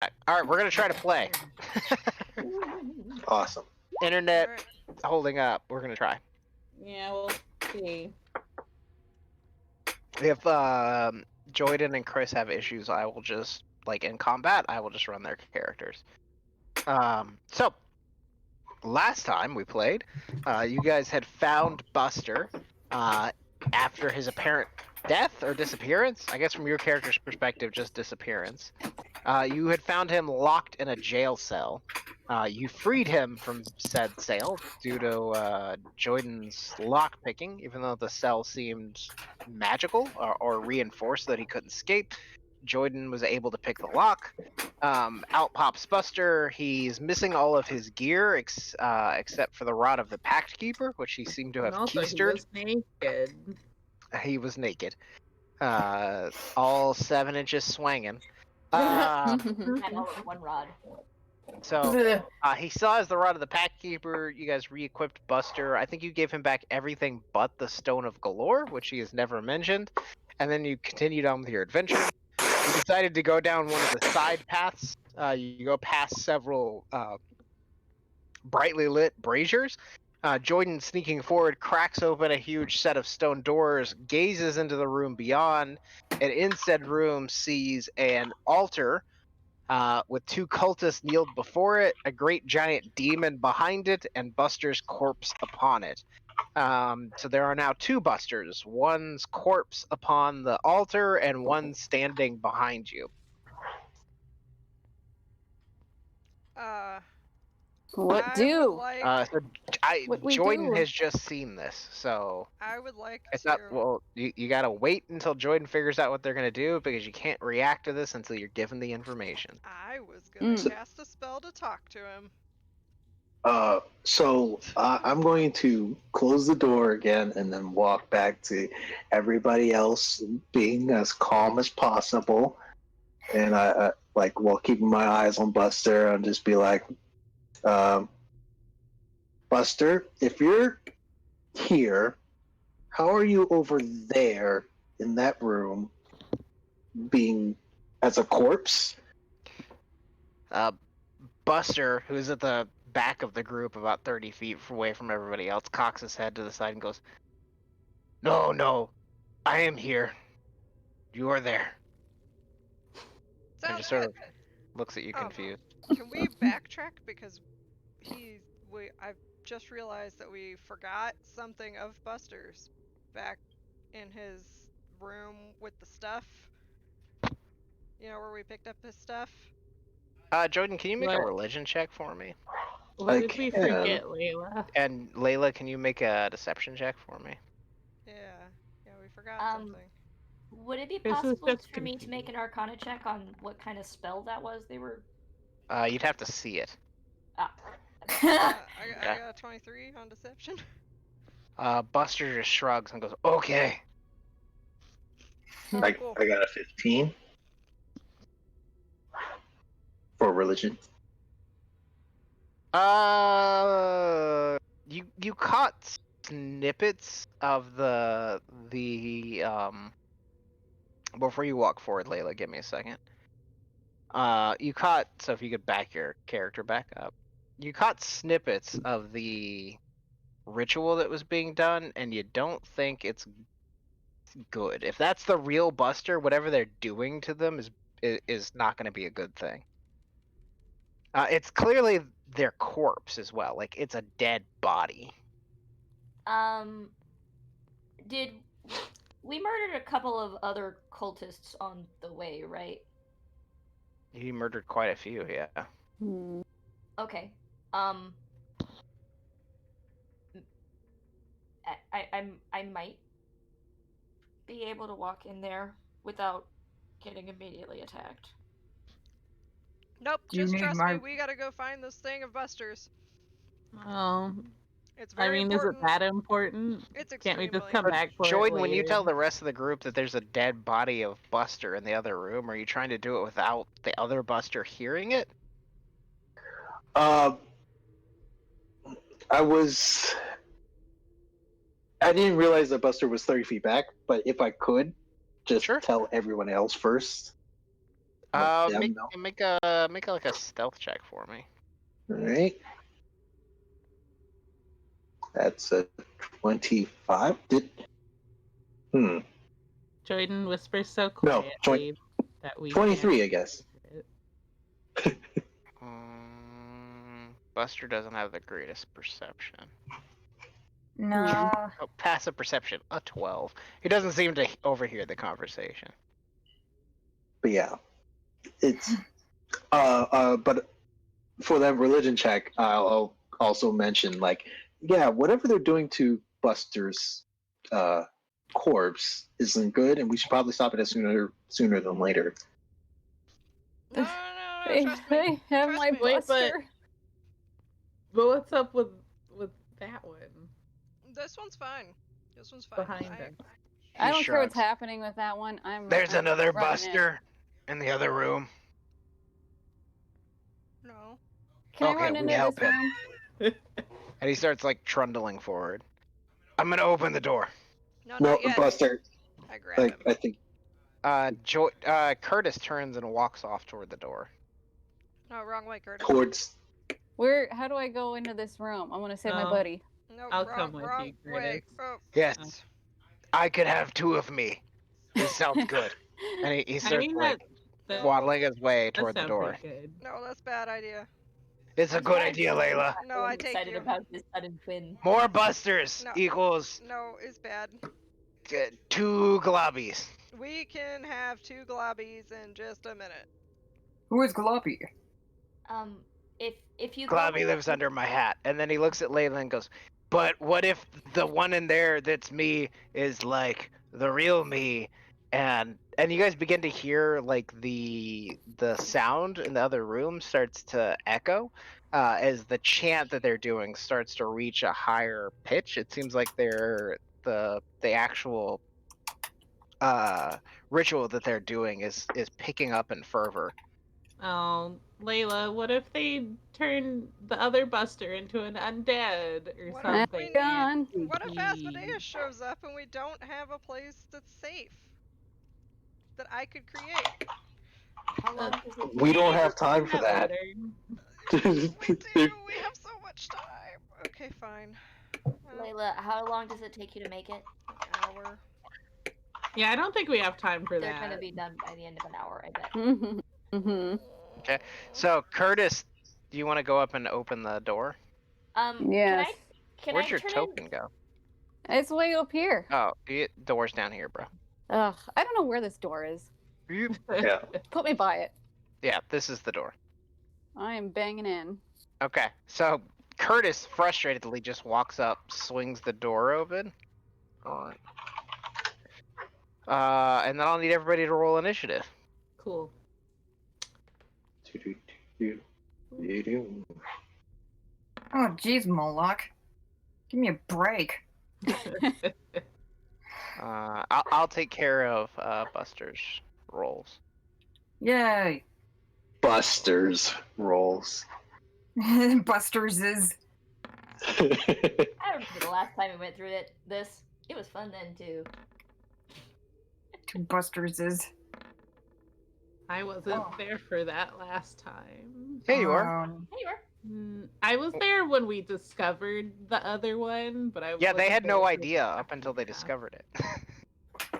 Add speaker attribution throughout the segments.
Speaker 1: All right, we're gonna try to play.
Speaker 2: Awesome.
Speaker 1: Internet
Speaker 3: Alright.
Speaker 1: holding up. We're gonna try.
Speaker 4: Yeah, we'll see.
Speaker 1: If Jordan and Chris have issues, I will just in combat. I will just run their characters. So last time we played, you guys had found Buster after his apparent death or disappearance. I guess from your character's perspective, just disappearance. You had found him locked in a jail cell. You freed him from said cell due to Jordan's lockpicking, even though the cell seemed magical or reinforced that he couldn't escape. Jordan was able to pick the lock. Out pops Buster. He's missing all of his gear except for the rod of the Pact Keeper, which he seemed to have
Speaker 4: And also, he
Speaker 1: keistered.
Speaker 4: was naked.
Speaker 1: He was naked. All 7 inches swanging.
Speaker 5: And all of one rod.
Speaker 1: So he still has the Rod of the Pact Keeper. You guys re-equipped Buster. I think you gave him back everything but the Stone of Galore, which he has never mentioned. And then you continued on with your adventure. You decided to go down one of the side paths. You go past several brightly lit braziers. Jordan, sneaking forward, cracks open a huge set of stone doors, gazes into the room beyond, and in said room sees an altar with 2 cultists kneeled before it, a great giant demon behind it, and Buster's corpse upon it. So there are now 2 Busters, one's corpse upon the altar and one standing behind you.
Speaker 5: What
Speaker 3: I
Speaker 5: do?
Speaker 3: would like,
Speaker 5: What we
Speaker 1: Jordan
Speaker 5: do?
Speaker 1: has just seen this, so
Speaker 3: I would like
Speaker 1: it's
Speaker 3: to.
Speaker 1: not. Well, you gotta wait until Jordan figures out what they're gonna do because you can't react to this until you're given the information.
Speaker 3: I was gonna cast a spell to talk to him.
Speaker 2: So I'm going to close the door again and then walk back to everybody else being as calm as possible. And I while keeping my eyes on Buster, I'll just be like, Buster, if you're here, how are you over there in that room being as a corpse?
Speaker 1: Buster, who's at the back of the group about 30 feet away from everybody else, cocks his head to the side and goes, No, I am here. You are there. And
Speaker 3: Sounds
Speaker 1: just sort
Speaker 3: good.
Speaker 1: of looks at you confused.
Speaker 3: Can we backtrack because I've just realized that we forgot something of Buster's back in his room with the stuff. You know where we picked up his stuff?
Speaker 1: Jordan, can you make a
Speaker 4: What?
Speaker 1: religion check for me?
Speaker 4: What did we
Speaker 2: can.
Speaker 4: forget, Layla?
Speaker 1: And Layla, can you make a deception check for me?
Speaker 3: Yeah, we forgot something.
Speaker 5: Would it be
Speaker 4: This is
Speaker 5: possible
Speaker 4: just
Speaker 5: for me to make an Arcana check on what kind of spell that was they were?
Speaker 1: You'd have to see it.
Speaker 5: Ah.
Speaker 3: I got a 23 on deception.
Speaker 1: Buster just shrugs and goes, Okay.
Speaker 2: I
Speaker 3: Cool.
Speaker 2: got a 15 for religion.
Speaker 1: You caught snippets of the before you walk forward, Layla, give me a second. You caught, so if you could back your character back up, you caught snippets of the ritual that was being done, and you don't think it's good. If that's the real Buster, whatever they're doing to them is not going to be a good thing. It's clearly their corpse as well. Like, it's a dead body.
Speaker 5: Did we murdered a couple of other cultists on the way, right?
Speaker 1: He murdered quite a few, yeah.
Speaker 5: Okay. I might be able to walk in there without getting immediately attacked.
Speaker 3: Nope,
Speaker 4: Do you
Speaker 3: just
Speaker 4: need
Speaker 3: trust
Speaker 4: my-
Speaker 3: me. We gotta go find this thing of Buster's. It's
Speaker 4: I
Speaker 3: very
Speaker 4: mean,
Speaker 3: important.
Speaker 4: is it that important?
Speaker 3: It's
Speaker 4: Can't we
Speaker 3: extremely
Speaker 4: just come back for
Speaker 1: Jordan,
Speaker 4: it
Speaker 1: when you
Speaker 4: later?
Speaker 1: tell the rest of the group that there's a dead body of Buster in the other room, are you trying to do it without the other Buster hearing it?
Speaker 2: I didn't realize that Buster was 30 feet back, but if I could, just
Speaker 1: Sure.
Speaker 2: tell everyone else first. let them
Speaker 1: Make
Speaker 2: know.
Speaker 1: make a like a stealth check for me.
Speaker 2: All right. That's a 25.
Speaker 4: Jordan whispers so
Speaker 2: No,
Speaker 4: quietly that we
Speaker 2: 23,
Speaker 4: can't
Speaker 2: I guess.
Speaker 4: hear it.
Speaker 1: Buster doesn't have the greatest perception.
Speaker 6: No.
Speaker 1: Oh, passive perception, a 12. He doesn't seem to overhear the conversation.
Speaker 2: But yeah, it's but for that religion check, I'll also mention like, yeah, whatever they're doing to Buster's corpse isn't good, and we should probably stop it as sooner than later.
Speaker 3: No, trust me.
Speaker 6: They have
Speaker 3: Trust
Speaker 6: my
Speaker 3: me.
Speaker 4: Wait, but-
Speaker 6: Buster.
Speaker 4: But what's up with that one
Speaker 3: This one's fine. This one's fine.
Speaker 4: behind
Speaker 3: I-
Speaker 4: us?
Speaker 6: I
Speaker 1: He
Speaker 6: don't care what's
Speaker 1: shrugs.
Speaker 6: happening with that one.
Speaker 1: There's
Speaker 6: I'm
Speaker 1: another
Speaker 6: running it.
Speaker 1: Buster in the other room.
Speaker 3: No.
Speaker 6: Can
Speaker 1: Okay,
Speaker 6: I run
Speaker 1: we
Speaker 6: into
Speaker 1: help
Speaker 6: this
Speaker 1: him.
Speaker 6: room?
Speaker 1: And he starts like trundling forward. I'm gonna open the door.
Speaker 3: No,
Speaker 2: No,
Speaker 3: not yet.
Speaker 2: Buster.
Speaker 3: I grab
Speaker 2: Like
Speaker 3: him.
Speaker 2: I think
Speaker 1: Curtis turns and walks off toward the door.
Speaker 3: No, wrong way, Curtis.
Speaker 2: towards.
Speaker 6: How do I go into this room? I want to save my
Speaker 4: Oh.
Speaker 6: buddy.
Speaker 3: No,
Speaker 4: I'll
Speaker 3: wrong,
Speaker 4: come with
Speaker 3: wrong
Speaker 4: you,
Speaker 3: way.
Speaker 4: Curtis.
Speaker 3: Oh,
Speaker 1: Yes. I could have two of me. This sounds good. And he
Speaker 4: I
Speaker 1: starts
Speaker 4: mean
Speaker 1: like
Speaker 4: that
Speaker 1: waddling his way
Speaker 4: that
Speaker 1: toward the
Speaker 4: sounds
Speaker 1: door.
Speaker 4: pretty good.
Speaker 3: no, that's a bad idea.
Speaker 1: It's a good idea, Layla.
Speaker 3: No, I
Speaker 5: I'm
Speaker 3: take
Speaker 5: excited
Speaker 3: you.
Speaker 5: about this sudden twin.
Speaker 1: More Busters
Speaker 3: No.
Speaker 1: equals
Speaker 3: No, it's bad.
Speaker 1: 2 globbies.
Speaker 3: We can have 2 globbies in just a minute.
Speaker 6: Who is Gloppy?
Speaker 5: If you
Speaker 1: Globby
Speaker 5: go,
Speaker 1: lives under my hat. And then he looks at Layla and goes, but what if the one in there that's me is like the real me? And you guys begin to hear like the sound in the other room starts to echo as the chant that they're doing starts to reach a higher pitch. It seems like they're the actual ritual that they're doing is picking up in fervor.
Speaker 4: Oh, Layla, what if they turn the other Buster into an undead or
Speaker 3: What
Speaker 6: if
Speaker 4: something?
Speaker 6: we gone?
Speaker 3: What if
Speaker 4: Spooky.
Speaker 3: Asmodeus shows up and we don't have a place that's safe? That I could create?
Speaker 5: how long does it
Speaker 2: We don't have time
Speaker 4: Do
Speaker 2: for that.
Speaker 4: later.
Speaker 3: We do! We have so much time! Okay, fine.
Speaker 5: Layla, how long does it take you to make it?
Speaker 3: An hour.
Speaker 4: Yeah, I don't think we have time for
Speaker 5: They're
Speaker 4: that.
Speaker 5: gonna be done by the end of an hour, I bet.
Speaker 6: Mm-hmm.
Speaker 1: So Curtis, do you want to go up and open the door?
Speaker 6: Yes.
Speaker 5: Can
Speaker 1: Where's
Speaker 5: I
Speaker 1: your
Speaker 5: turn
Speaker 1: token go?
Speaker 6: It's way up here.
Speaker 1: Oh, door's down here, bro.
Speaker 6: Ugh, I don't know where this door is.
Speaker 2: Yeah.
Speaker 6: Put me by it.
Speaker 1: Yeah, this is the door.
Speaker 6: I am banging in.
Speaker 1: Okay, so Curtis frustratedly just walks up, swings the door open. Alright. And then I'll need everybody to roll initiative.
Speaker 4: Cool.
Speaker 7: Oh, jeez, Moloch. Give me a break.
Speaker 1: I'll take care of Buster's rolls.
Speaker 7: Yay.
Speaker 2: Buster's rolls.
Speaker 7: Buster's is.
Speaker 5: I remember the last time we went through this. It was fun then too.
Speaker 7: Two Buster's is.
Speaker 4: I wasn't there for that last time.
Speaker 1: Here you are.
Speaker 5: Hey, you are.
Speaker 4: I was there when we discovered the other one, but I
Speaker 1: Yeah, they
Speaker 4: wasn't
Speaker 1: had
Speaker 4: there
Speaker 1: no
Speaker 4: for
Speaker 1: idea
Speaker 4: that.
Speaker 1: up until they
Speaker 4: Yeah.
Speaker 1: discovered it.
Speaker 4: I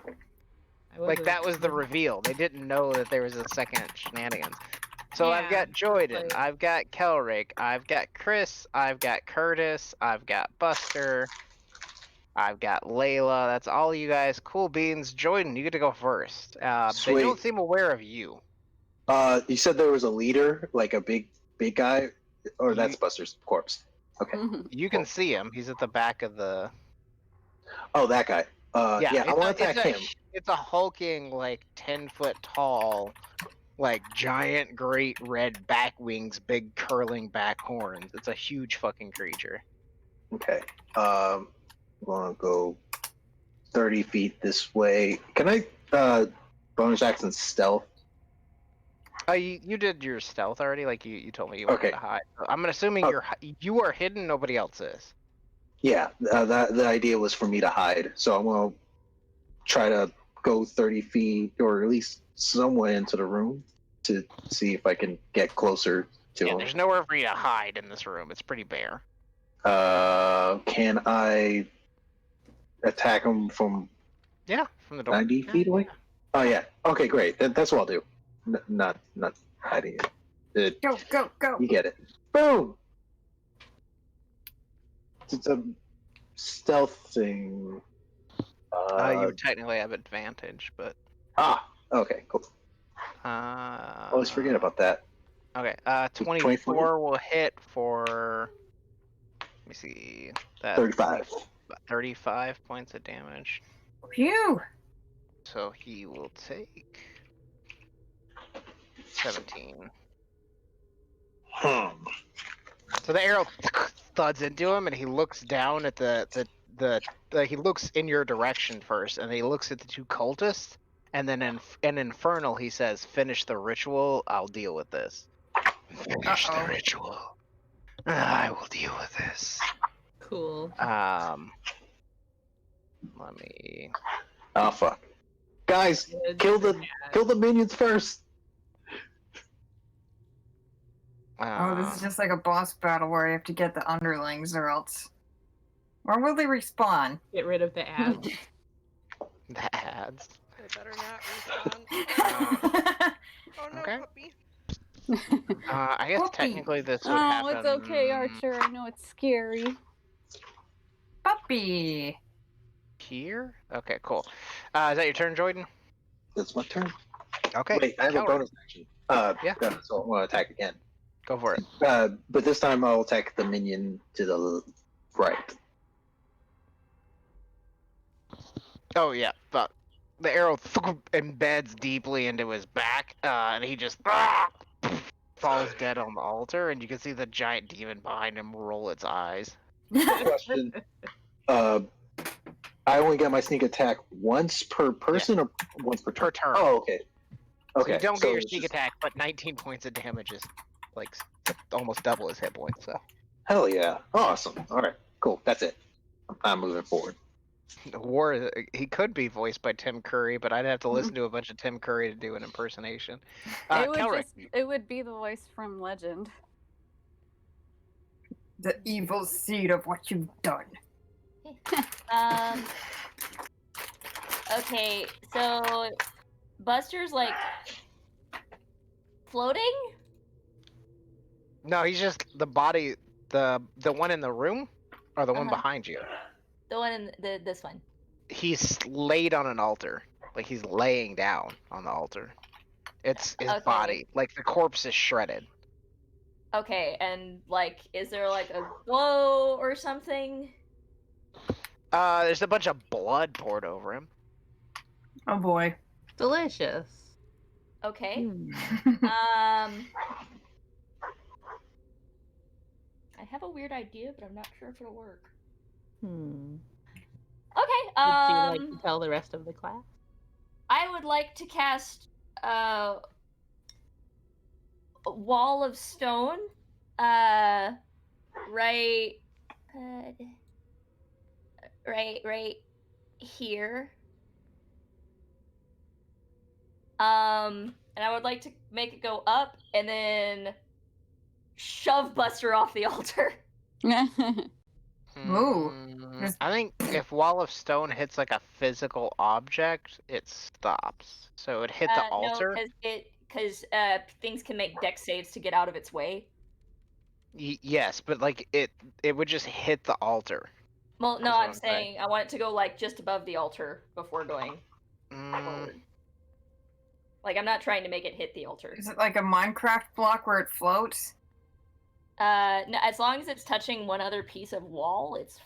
Speaker 1: Like
Speaker 4: wasn't
Speaker 1: that was the
Speaker 4: there.
Speaker 1: reveal. They didn't know that there was a second shenanigans. So I've
Speaker 4: Yeah,
Speaker 1: got Joyden,
Speaker 4: but-
Speaker 1: I've got Kelrick, I've got Chris, I've got Curtis, I've got Buster, I've got Layla. That's all you guys. Cool beans. Joyden, you get to go first. They don't
Speaker 2: Sweet.
Speaker 1: seem aware of you.
Speaker 2: You said there was a leader, like a big guy, or that's
Speaker 1: You-
Speaker 2: Buster's corpse. Okay.
Speaker 1: You can see him. He's at the back of the.
Speaker 2: Oh, that guy. Yeah, I want to attack him.
Speaker 1: It's a hulking, like 10-foot tall, like giant, great red back wings, big curling back horns. It's a huge fucking creature.
Speaker 2: Okay. I'm gonna go 30 feet this way. Can I bonus action stealth?
Speaker 1: You did your stealth already. Like you told me you wanted
Speaker 2: Okay.
Speaker 1: to hide. So I'm assuming
Speaker 2: Oh.
Speaker 1: you are hidden. Nobody else is.
Speaker 2: Yeah, the idea was for me to hide, so I'm gonna try to go 30 feet or at least somewhere into the room. to see if I can get closer to
Speaker 1: Yeah,
Speaker 2: him.
Speaker 1: there's nowhere for you to hide in this room. It's pretty bare.
Speaker 2: Can I attack him from
Speaker 1: Yeah, from the door.
Speaker 2: 90
Speaker 1: Yeah.
Speaker 2: feet away? Oh yeah. Okay, great. That's what I'll do. Not hiding it.
Speaker 7: Go, go, go.
Speaker 2: You get it. Boom. It's a stealth thing.
Speaker 1: You would technically have advantage, but
Speaker 2: Okay, cool. Always forget about that.
Speaker 1: Okay,
Speaker 2: 24?
Speaker 1: 24 will hit for. Let me see. That's
Speaker 2: 35.
Speaker 1: 35 points of damage.
Speaker 7: Phew.
Speaker 1: So he will take 17. So the arrow thuds into him, and he looks down at the he looks in your direction first, and he looks at the two cultists, and then in Infernal he says, "Finish the ritual. I'll deal with this." Finish the ritual. I will deal with this.
Speaker 4: Cool.
Speaker 1: Let me.
Speaker 2: Oh fuck. Guys, kill the minions first.
Speaker 7: Oh, this is just like a boss battle where you have to get the underlings or else. Or will they respawn?
Speaker 4: Get rid of the ads.
Speaker 1: The ads.
Speaker 3: They better not respawn. Oh no,
Speaker 1: Okay.
Speaker 3: puppy.
Speaker 1: I guess
Speaker 7: Puppy.
Speaker 1: technically this would
Speaker 6: Oh,
Speaker 1: happen.
Speaker 6: it's okay, Archer. I know it's scary.
Speaker 7: Puppy.
Speaker 1: Here. Okay, cool. Is that your turn, Jordan?
Speaker 2: That's my turn.
Speaker 1: Okay.
Speaker 2: Wait, I have a
Speaker 1: counter.
Speaker 2: bonus action.
Speaker 1: Yeah.
Speaker 2: So I'm gonna attack again.
Speaker 1: Go for it.
Speaker 2: But this time I'll attack the minion to the right.
Speaker 1: Oh yeah, but the arrow embeds deeply into his back, and he just falls dead on the altar, and you can see the giant demon behind him roll its eyes.
Speaker 2: Question. I only get my sneak attack once per person or once per turn?
Speaker 1: Per turn.
Speaker 2: Oh, okay.
Speaker 1: So
Speaker 2: Okay.
Speaker 1: you don't get your
Speaker 2: it's
Speaker 1: sneak
Speaker 2: just-
Speaker 1: attack, but 19 points of damage is like almost double his hit points. So
Speaker 2: Hell yeah. Awesome. All right. Cool. That's it. I'm moving forward.
Speaker 1: he could be voiced by Tim Curry, but I'd have to listen to a bunch of Tim Curry to do an impersonation.
Speaker 6: It would be the voice from Legend.
Speaker 7: The evil seed of what you've done.
Speaker 5: Okay, so Buster's like floating?
Speaker 1: No, he's just the body, the one in the room, or the one
Speaker 5: Uh-huh.
Speaker 1: behind you.
Speaker 5: The one in this one.
Speaker 1: He's laid on an altar, like he's laying down on the altar. It's his
Speaker 5: Okay.
Speaker 1: body, like the corpse is shredded.
Speaker 5: Okay, and like, is there like a glow or something?
Speaker 1: There's a bunch of blood poured over him.
Speaker 7: Oh boy.
Speaker 4: Delicious.
Speaker 5: Okay.
Speaker 4: Hmm.
Speaker 5: I have a weird idea, but I'm not sure if it'll work.
Speaker 4: Hmm.
Speaker 5: Okay.
Speaker 4: Would you like to tell the rest of the class?
Speaker 5: I would like to cast a wall of stone. Right here. And I would like to make it go up and then shove Buster off the altar.
Speaker 7: Ooh.
Speaker 1: I think if Wall of Stone hits like a physical object, it stops. So it would hit the altar.
Speaker 5: No, because things can make dex saves to get out of its way.
Speaker 1: Yes, but like it would just hit the altar.
Speaker 5: Well, no,
Speaker 1: That's what
Speaker 5: I'm
Speaker 1: I'm saying.
Speaker 5: saying I want it to go like just above the altar before going forward. Like I'm not trying to make it hit the altar.
Speaker 7: Is it like a Minecraft block where it floats?
Speaker 5: No, as long as it's touching one other piece of wall, it's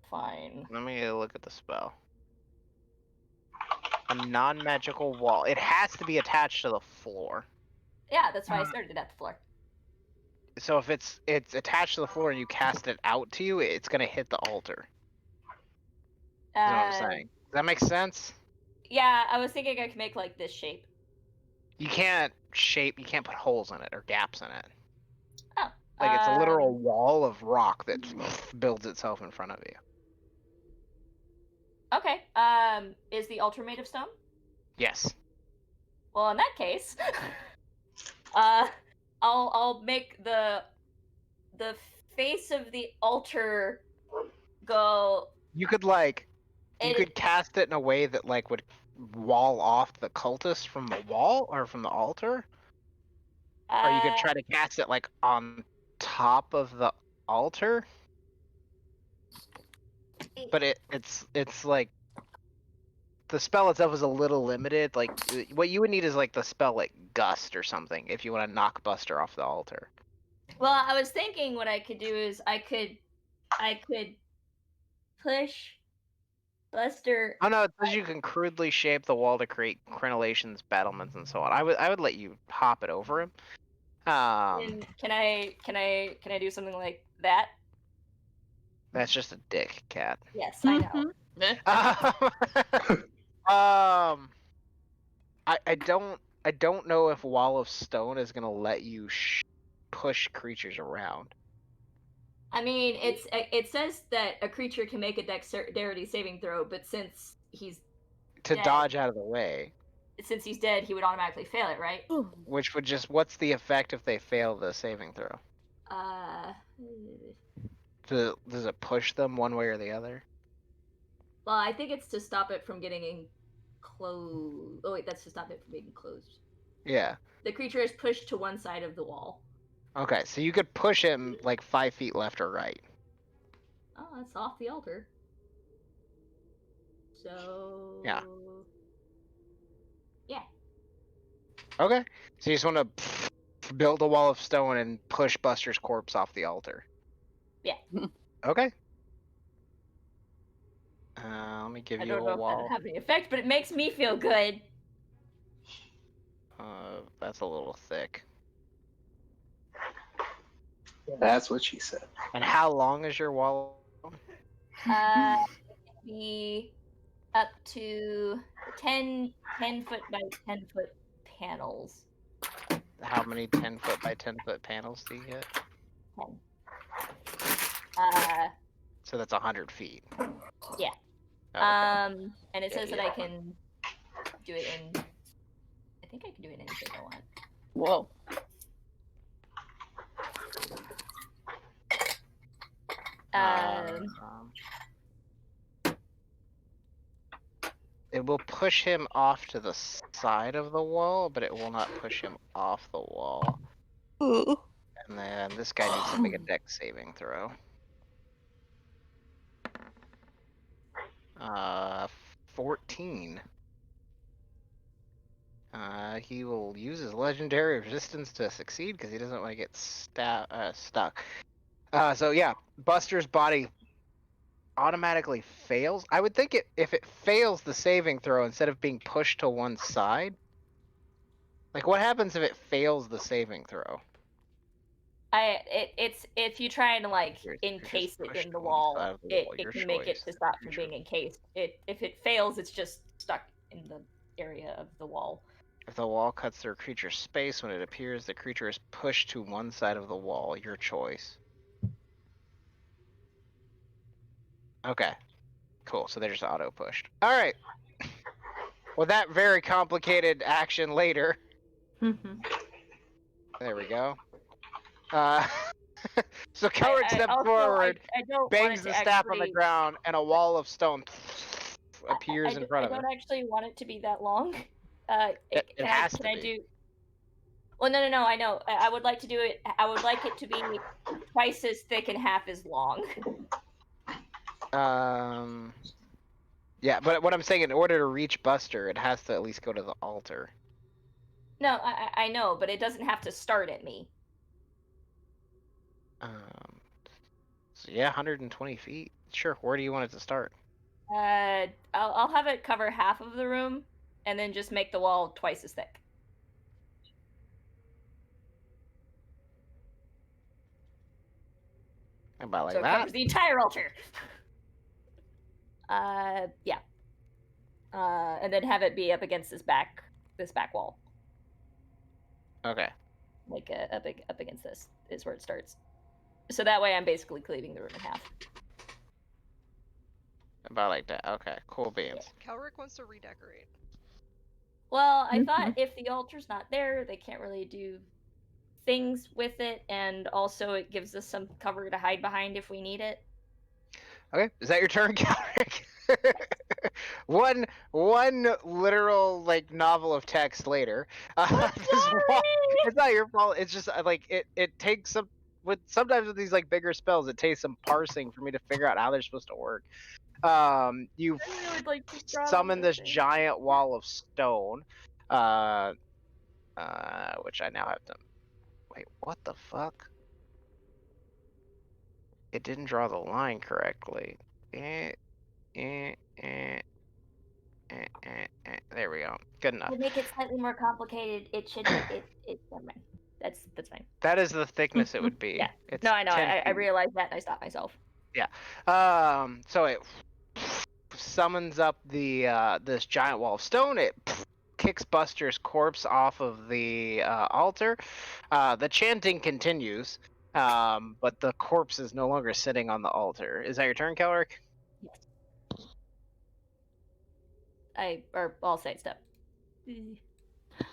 Speaker 5: fine.
Speaker 1: Let me look at the spell. A non-magical wall. It has to be attached to the floor.
Speaker 5: Yeah, that's why I started it at the floor.
Speaker 1: So if it's attached to the floor and you cast it out to you, it's gonna hit the altar. Is what I'm saying. Does that make sense?
Speaker 5: Yeah, I was thinking I could make like this shape.
Speaker 1: You can't put holes in it or gaps in it.
Speaker 5: Oh.
Speaker 1: Like it's a literal wall of rock that builds itself in front of you.
Speaker 5: Okay. Is the altar made of stone?
Speaker 1: Yes.
Speaker 5: Well, in that case, I'll make the face of the altar go.
Speaker 1: You could like, you
Speaker 5: It,
Speaker 1: could cast it in a way that like would wall off the cultist from the wall or from the altar, or you could try to cast it like on top of the altar. But it's like the spell itself is a little limited. Like what you would need is like the spell like gust or something if you want to knock Buster off the altar.
Speaker 5: Well, I was thinking what I could do is I could push Buster.
Speaker 1: Oh no, it says you can crudely shape the wall to create crenellations, battlements, and so on. I would let you hop it over him.
Speaker 5: Can I do something like that?
Speaker 1: That's just a dick, cat.
Speaker 5: Yes, I know.
Speaker 1: I don't know if Wall of Stone is gonna let you push creatures around.
Speaker 5: I mean, it says that a creature can make a dexterity saving throw, but since he's
Speaker 1: To
Speaker 5: dead,
Speaker 1: dodge out of the way.
Speaker 5: Since he's dead, he would automatically fail it, right?
Speaker 1: Which would just, what's the effect if they fail the saving throw? Does it push them one way or the other?
Speaker 5: Well, I think it's to stop it from getting enclosed. Oh wait, that's to stop it from being enclosed.
Speaker 1: Yeah.
Speaker 5: The creature is pushed to one side of the wall.
Speaker 1: Okay, so you could push him like 5 feet left or right.
Speaker 5: Oh, that's off the altar. So...
Speaker 1: Yeah.
Speaker 5: Yeah.
Speaker 1: Okay, so you just want to build a wall of stone and push Buster's corpse off the altar.
Speaker 5: Yeah.
Speaker 1: Okay. Let me give
Speaker 5: I
Speaker 1: you
Speaker 5: don't
Speaker 1: a
Speaker 5: know if
Speaker 1: wall.
Speaker 5: that would have any effect, but it makes me feel good.
Speaker 1: That's a little thick.
Speaker 2: That's what she said.
Speaker 1: And how long is your wall?
Speaker 5: Be up to 10 foot by 10 foot panels.
Speaker 1: How many 10 foot by 10 foot panels do you get?
Speaker 5: 10.
Speaker 1: So that's 100 feet.
Speaker 5: Yeah.
Speaker 1: Oh, okay.
Speaker 5: And it
Speaker 1: Yeah,
Speaker 5: says that
Speaker 1: yeah.
Speaker 5: I can do it in. I think I can do it in any shape I want.
Speaker 6: Whoa.
Speaker 1: It will push him off to the side of the wall, but it will not push him off the wall.
Speaker 6: Ooh.
Speaker 1: And then this guy needs to make a dex saving throw. 14. He will use his legendary resistance to succeed because he doesn't want to get stuck. So yeah, Buster's body automatically fails. I would think if it fails the saving throw instead of being pushed to one side. Like what happens if it fails the saving throw?
Speaker 5: It's if you try and like encase it in the wall, it can make it to stop from being encased. If it fails, it's just stuck in the area of the wall.
Speaker 1: If the wall cuts through a creature's space when it appears, the creature is pushed to one side of the wall. Your choice. Okay. Cool. So they're just auto pushed. All right. Well, that very complicated action later. There we go. So Kelrick steps forward, bangs the staff on the ground, and a wall of stone appears in front of him.
Speaker 5: I don't actually want it to be that long.
Speaker 1: It has to be.
Speaker 5: Do... Well, no, I know. I would like to do it. I would like it to be twice as thick and half as long.
Speaker 1: Yeah, but what I'm saying, in order to reach Buster, it has to at least go to the altar.
Speaker 5: No, I know, but it doesn't have to start at me.
Speaker 1: So yeah, 120 feet. Sure. Where do you want it to start?
Speaker 5: I'll have it cover half of the room, and then just make the wall twice as thick.
Speaker 1: About like
Speaker 5: so it
Speaker 1: that.
Speaker 5: covers the entire altar. Yeah. And then have it be up against this back wall.
Speaker 1: Okay.
Speaker 5: Like up against this is where it starts. So that way I'm basically cleaving the room in half.
Speaker 1: About like that. Okay. Cool beans.
Speaker 3: Kelrick wants to redecorate.
Speaker 5: Well, I thought if the altar's not there, they can't really do things with it, and also it gives us some cover to hide behind if we need it.
Speaker 1: Okay, is that your turn, Calric? one literal like novel of text later. It's not your fault. It's just like it takes some sometimes with these like bigger spells, it takes some parsing for me to figure out how they're supposed to work. You
Speaker 5: I really would like to draw
Speaker 1: summon
Speaker 5: them
Speaker 1: this
Speaker 5: thing.
Speaker 1: giant wall of stone, which I now have to. Wait, what the fuck? It didn't draw the line correctly. There we go. Good enough.
Speaker 5: We'll make it slightly more complicated. It should. Never mind. That's fine.
Speaker 1: That is the thickness it would be.
Speaker 5: Yeah.
Speaker 1: It's
Speaker 5: No, I know.
Speaker 1: 10
Speaker 5: I
Speaker 1: feet.
Speaker 5: realized that, and I stopped myself.
Speaker 1: Yeah. So it summons up the this giant wall of stone. It kicks Buster's corpse off of the altar. The chanting continues, but the corpse is no longer sitting on the altar. Is that your turn, Calric?
Speaker 5: Yes. I'll sidestep.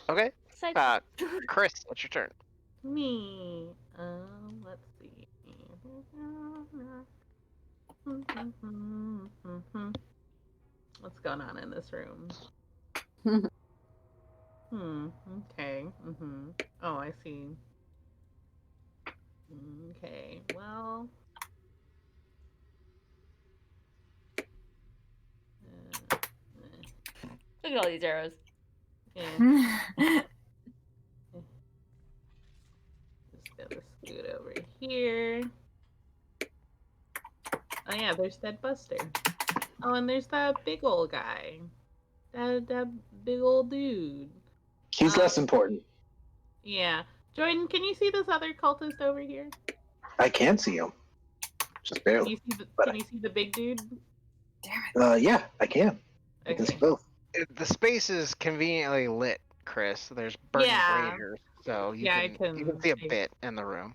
Speaker 1: Okay.
Speaker 5: Sidestep.
Speaker 1: Chris, what's your turn?
Speaker 4: Me. Let's see. What's going on in this room? Okay. Oh, I see. Okay, well.
Speaker 5: Look at all these arrows.
Speaker 4: Yeah. Just gotta scoot over here. Oh yeah, there's that Buster. Oh, and there's that big old guy. That big old dude.
Speaker 2: He's less important.
Speaker 4: Yeah. Jordan, can you see this other cultist over here?
Speaker 2: I can see him. Just barely.
Speaker 4: Can you see the big dude?
Speaker 2: Damn it. Yeah, I can. I can see both.
Speaker 1: The space is conveniently lit, Chris. There's burning braziers, so you can see a bit in the room.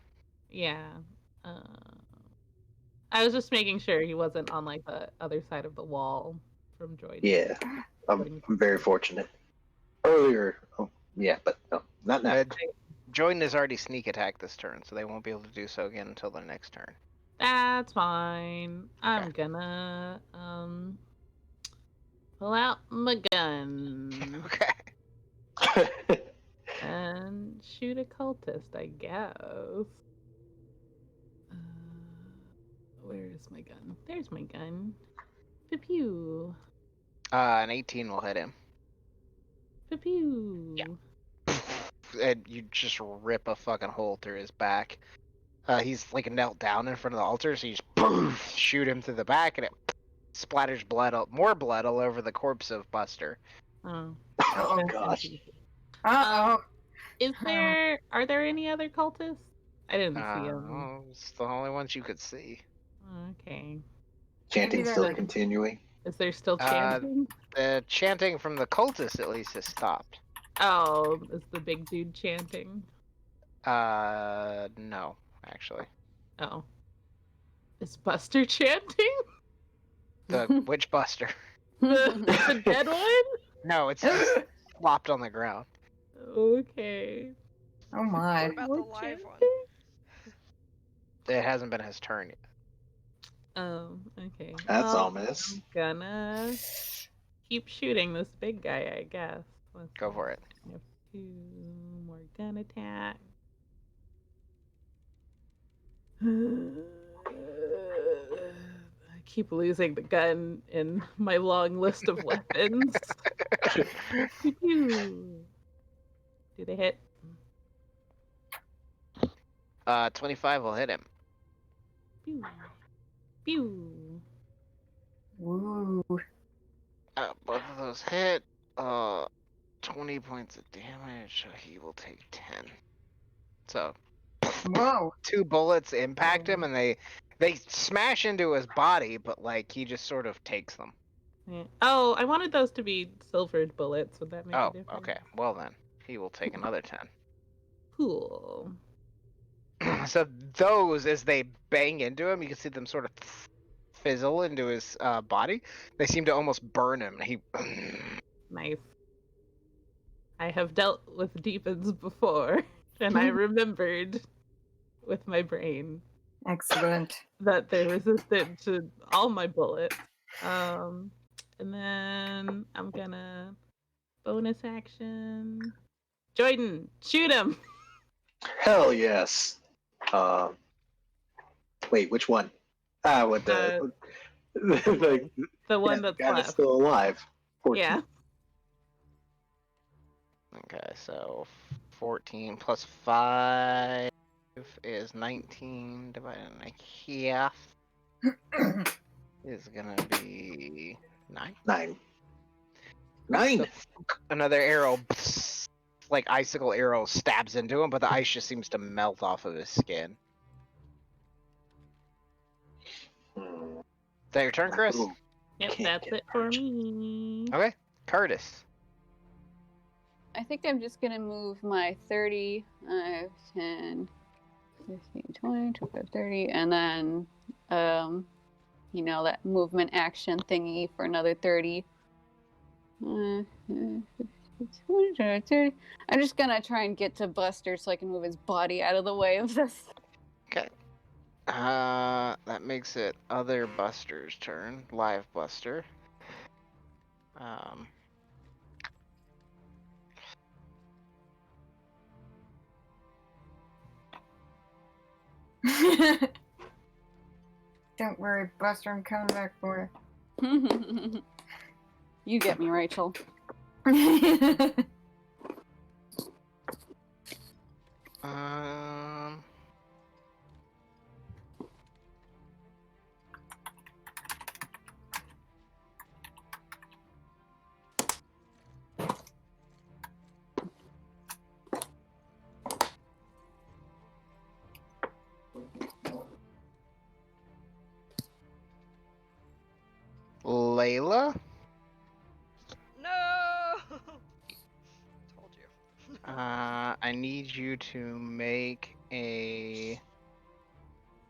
Speaker 4: Yeah. I was just making sure he wasn't on like the other side of the wall from Jordan.
Speaker 2: Yeah, I'm very fortunate. Earlier, but no, not now.
Speaker 1: Jordan has already sneak attacked this turn, so they won't be able to do so again until their next turn.
Speaker 4: That's fine. Okay. I'm gonna pull out my gun.
Speaker 1: Okay.
Speaker 4: And shoot a cultist, I guess. Where is my gun? There's my gun. Pew.
Speaker 1: An 18 will hit him.
Speaker 4: Pew.
Speaker 1: Yeah. And you just rip a fucking hole through his back. He's like knelt down in front of the altar, so you just shoot him through the back, and it splatters more blood all over the corpse of Buster.
Speaker 4: Oh
Speaker 2: gosh.
Speaker 7: Uh-oh.
Speaker 4: Are there any other cultists? I didn't see them.
Speaker 1: Oh, it's the only ones you could see.
Speaker 4: Okay.
Speaker 2: Chanting's still continuing.
Speaker 4: Is there still chanting?
Speaker 1: The chanting from the cultists at least has stopped.
Speaker 4: Oh, is the big dude chanting?
Speaker 1: No, actually.
Speaker 4: Oh. Is Buster chanting?
Speaker 1: Which Buster?
Speaker 4: The dead one?
Speaker 1: No, it's just flopped on the ground.
Speaker 4: Okay.
Speaker 7: Oh my.
Speaker 3: What about the live one?
Speaker 1: It hasn't been his turn yet.
Speaker 4: Oh, okay.
Speaker 2: That's ominous.
Speaker 4: I'm gonna keep shooting this big guy, I guess.
Speaker 1: Go for it.
Speaker 4: I have 2 more gun attack. I keep losing the gun in my long list of weapons. Do they hit?
Speaker 1: 25 will hit him.
Speaker 4: Pew. Pew.
Speaker 7: Ooh.
Speaker 1: Both of those hit. 20 points of damage. So he will take 10. So,
Speaker 7: Whoa.
Speaker 1: 2 bullets impact him, and they smash into his body, but like he just sort of takes them.
Speaker 4: Yeah. Oh, I wanted those to be silvered bullets. Would that make a difference?
Speaker 1: Okay. Well then, he will take another 10.
Speaker 4: Cool.
Speaker 1: So those, as they bang into him, you can see them sort of fizzle into his body. They seem to almost burn him.
Speaker 4: Nice. I have dealt with demons before. And I remembered with my brain
Speaker 7: Excellent.
Speaker 4: that they're resistant to all my bullets. And then I'm gonna bonus action. Jordan, shoot him!
Speaker 2: Hell yes. Wait, which one? With the
Speaker 4: the one
Speaker 2: the
Speaker 4: that's
Speaker 2: guy
Speaker 4: left.
Speaker 2: that's still alive. 14.
Speaker 4: Yeah.
Speaker 1: Okay, so 14 plus 5 is 19 divided by half is gonna be 9.
Speaker 2: 9. 9.
Speaker 1: Another arrow, like icicle arrow, stabs into him, but the ice just seems to melt off of his skin. Is that your turn, Chris?
Speaker 2: Ooh,
Speaker 4: Yep,
Speaker 2: can't
Speaker 4: that's
Speaker 2: get
Speaker 4: it for
Speaker 2: hurt.
Speaker 4: me.
Speaker 1: Okay, Curtis.
Speaker 6: I think I'm just gonna move my 30, 10, 15, 20, 25, 30, and then, that movement action thingy for another 30. 20, 30. I'm just gonna try and get to Buster so I can move his body out of the way of this.
Speaker 1: Okay. That makes it other Buster's turn. Live Buster.
Speaker 7: Don't worry, Buster, I'm coming back for
Speaker 6: You get me, Rachel.
Speaker 7: you.
Speaker 1: Layla?
Speaker 3: No! Told you.
Speaker 1: I need you to make a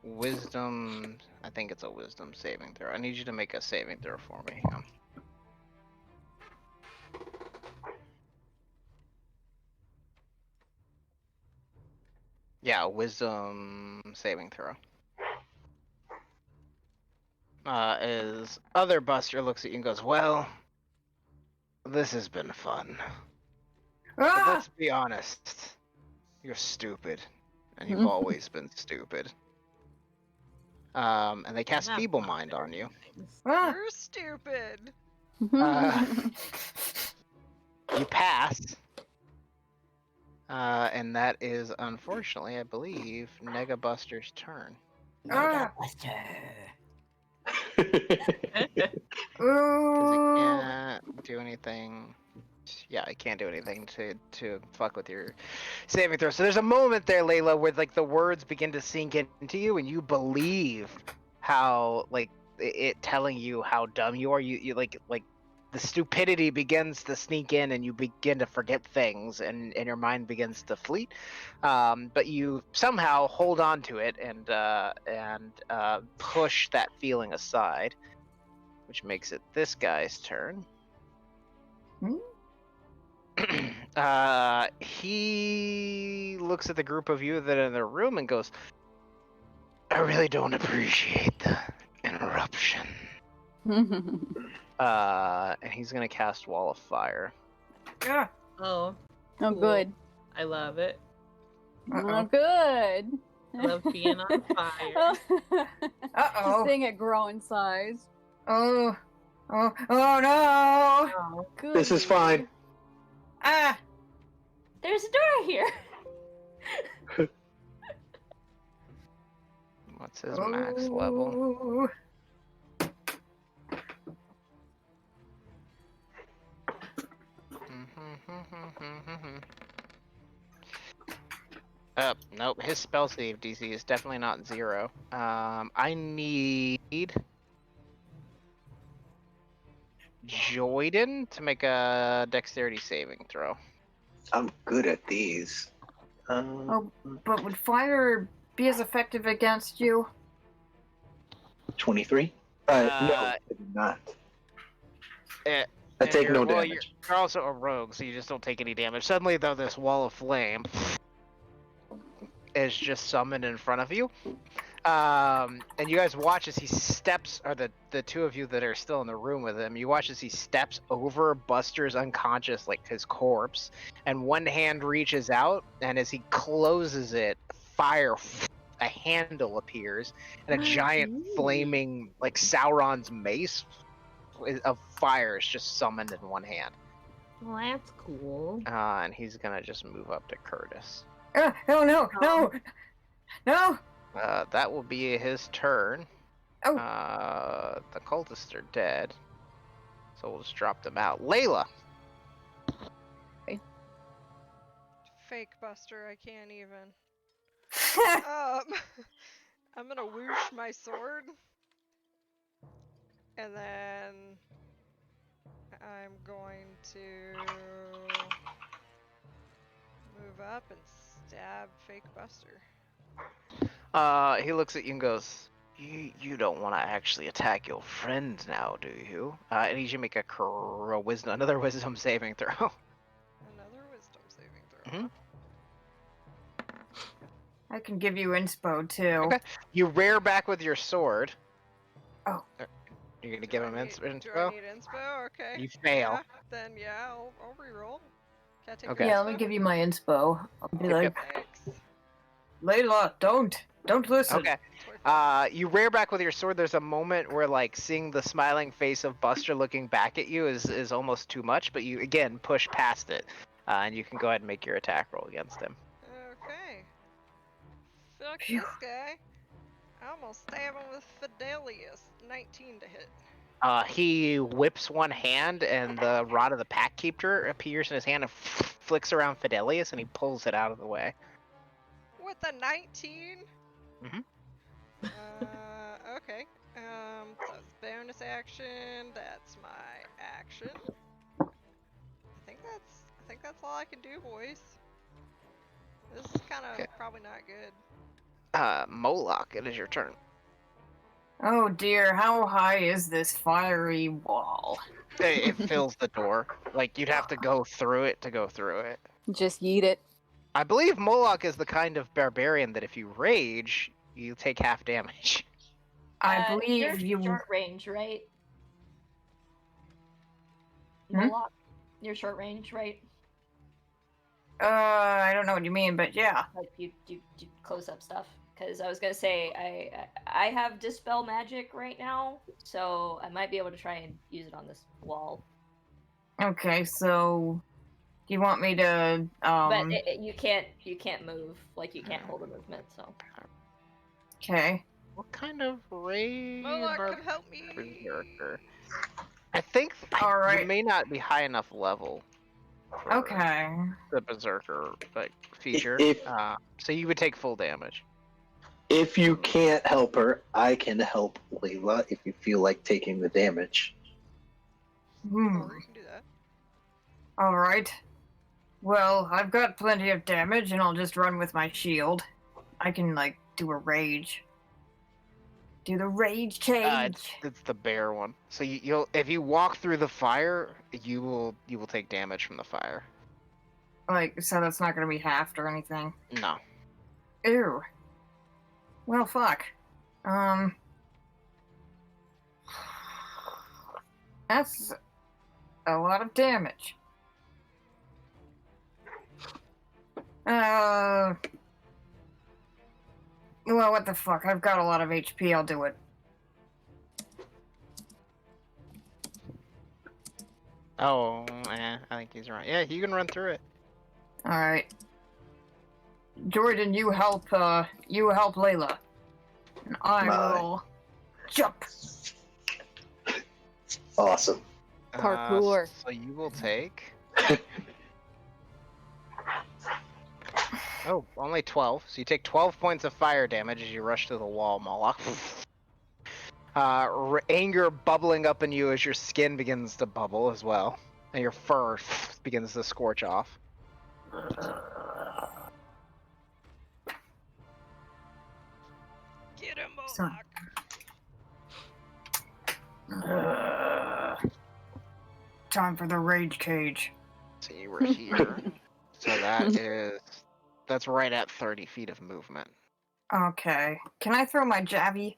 Speaker 1: wisdom. I think it's a wisdom saving throw. I need you to make a saving throw for me. Hang on. Yeah, a wisdom saving throw. As other Buster looks at you and goes, "Well, this has been fun. But
Speaker 7: Ah!
Speaker 1: let's be honest. You're stupid, and you've always been stupid." And they cast
Speaker 4: Not
Speaker 1: Feeble
Speaker 4: fun
Speaker 1: Mind on you.
Speaker 4: things.
Speaker 7: Ah!
Speaker 3: You're stupid.
Speaker 1: You pass. And that is, unfortunately, I believe, Nega Buster's turn.
Speaker 7: Ah!
Speaker 1: Because he
Speaker 7: Ooh!
Speaker 1: can't do anything. Yeah, he can't do anything to fuck with your saving throw. So there's a moment there, Layla, where like the words begin to sink into you, and you believe how like it telling you how dumb you are. You like the stupidity begins to sneak in, and you begin to forget things, and your mind begins to fleet. But you somehow hold on to it and push that feeling aside, which makes it this guy's turn. He looks at the group of you that are in the room and goes, "I really don't appreciate the interruption." And he's gonna cast Wall of Fire.
Speaker 7: Ah!
Speaker 4: Oh,
Speaker 6: Oh,
Speaker 4: cool.
Speaker 6: good.
Speaker 4: I love it.
Speaker 6: Oh, good.
Speaker 4: I love being on fire.
Speaker 7: Uh-oh.
Speaker 6: Just seeing it grow in size.
Speaker 7: Oh. Oh. Oh, no!
Speaker 4: Oh,
Speaker 6: Good.
Speaker 2: This is fine.
Speaker 7: Ah!
Speaker 5: There's a door here.
Speaker 1: What's his max level?
Speaker 7: Oh.
Speaker 1: Nope. His spell save DC is definitely not 0. I need Joyden to make a dexterity saving throw.
Speaker 2: I'm good at these.
Speaker 7: Oh, but would fire be as effective against you?
Speaker 2: 23? No, I did not. I take no damage.
Speaker 1: You're also a rogue, so you just don't take any damage. Suddenly, though, this wall of flame is just summoned in front of you. And you guys watch as he steps, or the two of you that are still in the room with him, you watch as he steps over Buster's unconscious, like his corpse, and one hand reaches out, and as he closes it, a handle appears, and a giant flaming, like Sauron's mace of fire is just summoned in one hand.
Speaker 4: Well, that's cool.
Speaker 1: And he's gonna just move up to Curtis.
Speaker 7: No!
Speaker 1: That will be his turn.
Speaker 7: Oh.
Speaker 1: The cultists are dead, so we'll just drop them out. Layla.
Speaker 3: Fake Buster, I can't even. I'm gonna whoosh my sword, and then I'm going to move up and stab Fake Buster.
Speaker 1: He looks at you and goes, "You don't want to actually attack your friend now, do you?" I need you to make another wisdom saving throw.
Speaker 3: Another wisdom saving throw.
Speaker 1: Mm-hmm.
Speaker 7: I can give you inspo too.
Speaker 1: Okay. You rear back with your sword.
Speaker 7: Oh.
Speaker 1: You're gonna give him inspo?
Speaker 3: Do I need inspo? Okay.
Speaker 1: You fail.
Speaker 3: Yeah, then yeah, I'll reroll. Can I take
Speaker 1: Okay.
Speaker 7: Yeah, let me give you my inspo. I'll be like,
Speaker 3: Thanks.
Speaker 7: Layla, don't listen.
Speaker 1: Okay. You rear back with your sword. There's a moment where, like, seeing the smiling face of Buster looking back at you is almost too much, but you again push past it, and you can go ahead and make your attack roll against him.
Speaker 3: Okay. Fuck
Speaker 7: Phew.
Speaker 3: this guy. I almost stab him with Fidelius. 19 to hit.
Speaker 1: He whips one hand, and the rod of the Pack Keeper appears in his hand and flicks around Fidelius, and he pulls it out of the way.
Speaker 3: With a 19?
Speaker 1: Mhm.
Speaker 3: Okay. So it's bonus action. That's my action. I think that's all I can do, boys. This is kind of
Speaker 1: Okay.
Speaker 3: probably not good.
Speaker 1: Moloch, it is your turn.
Speaker 7: Oh dear, how high is this fiery wall?
Speaker 1: It fills the door. Like, you'd have to go through it to go through it.
Speaker 6: Just yeet it.
Speaker 1: I believe Moloch is the kind of barbarian that if you rage, you take half damage.
Speaker 7: I believe
Speaker 5: you're
Speaker 7: you.
Speaker 5: short range, right?
Speaker 7: Hmm?
Speaker 5: Moloch, you're short range, right?
Speaker 7: I don't know what you mean, but yeah.
Speaker 5: Like you close up stuff. Because I was gonna say I have dispel magic right now, so I might be able to try and use it on this wall.
Speaker 7: Okay, so do you want me to?
Speaker 5: But you can't move. Like you can't hold a movement. So.
Speaker 7: Okay.
Speaker 1: What kind of rage?
Speaker 3: Moloch, come help me.
Speaker 1: Berserker? I think
Speaker 7: All right.
Speaker 1: you may not be high enough level. For
Speaker 7: Okay.
Speaker 1: The Berserker feature. So you would take full damage.
Speaker 2: If you can't help her, I can help Layla if you feel like taking the damage.
Speaker 3: Or you can do that.
Speaker 7: All right. Well, I've got plenty of damage, and I'll just run with my shield. I can like do a rage. Do the rage change.
Speaker 1: It's the bear one. So you'll if you walk through the fire, you will take damage from the fire.
Speaker 7: Like, so that's not gonna be halved or anything.
Speaker 1: No.
Speaker 7: Ew. Well, fuck. That's a lot of damage. Well, what the fuck? I've got a lot of HP. I'll do it.
Speaker 1: Oh, I think he's right. Yeah, you can run through it.
Speaker 7: All right. Jordan, you help Layla. And I will jump.
Speaker 2: Awesome.
Speaker 6: Parkour.
Speaker 1: So you will take. Oh, only 12. So you take 12 points of fire damage as you rush to the wall, Moloch. Anger bubbling up in you as your skin begins to bubble as well, and your fur begins to scorch off.
Speaker 3: Get him,
Speaker 7: Son.
Speaker 3: Moloch.
Speaker 7: Time for the rage cage.
Speaker 1: So you were here. So that is That's right at 30 feet of movement.
Speaker 7: Okay. Can I throw my javelin?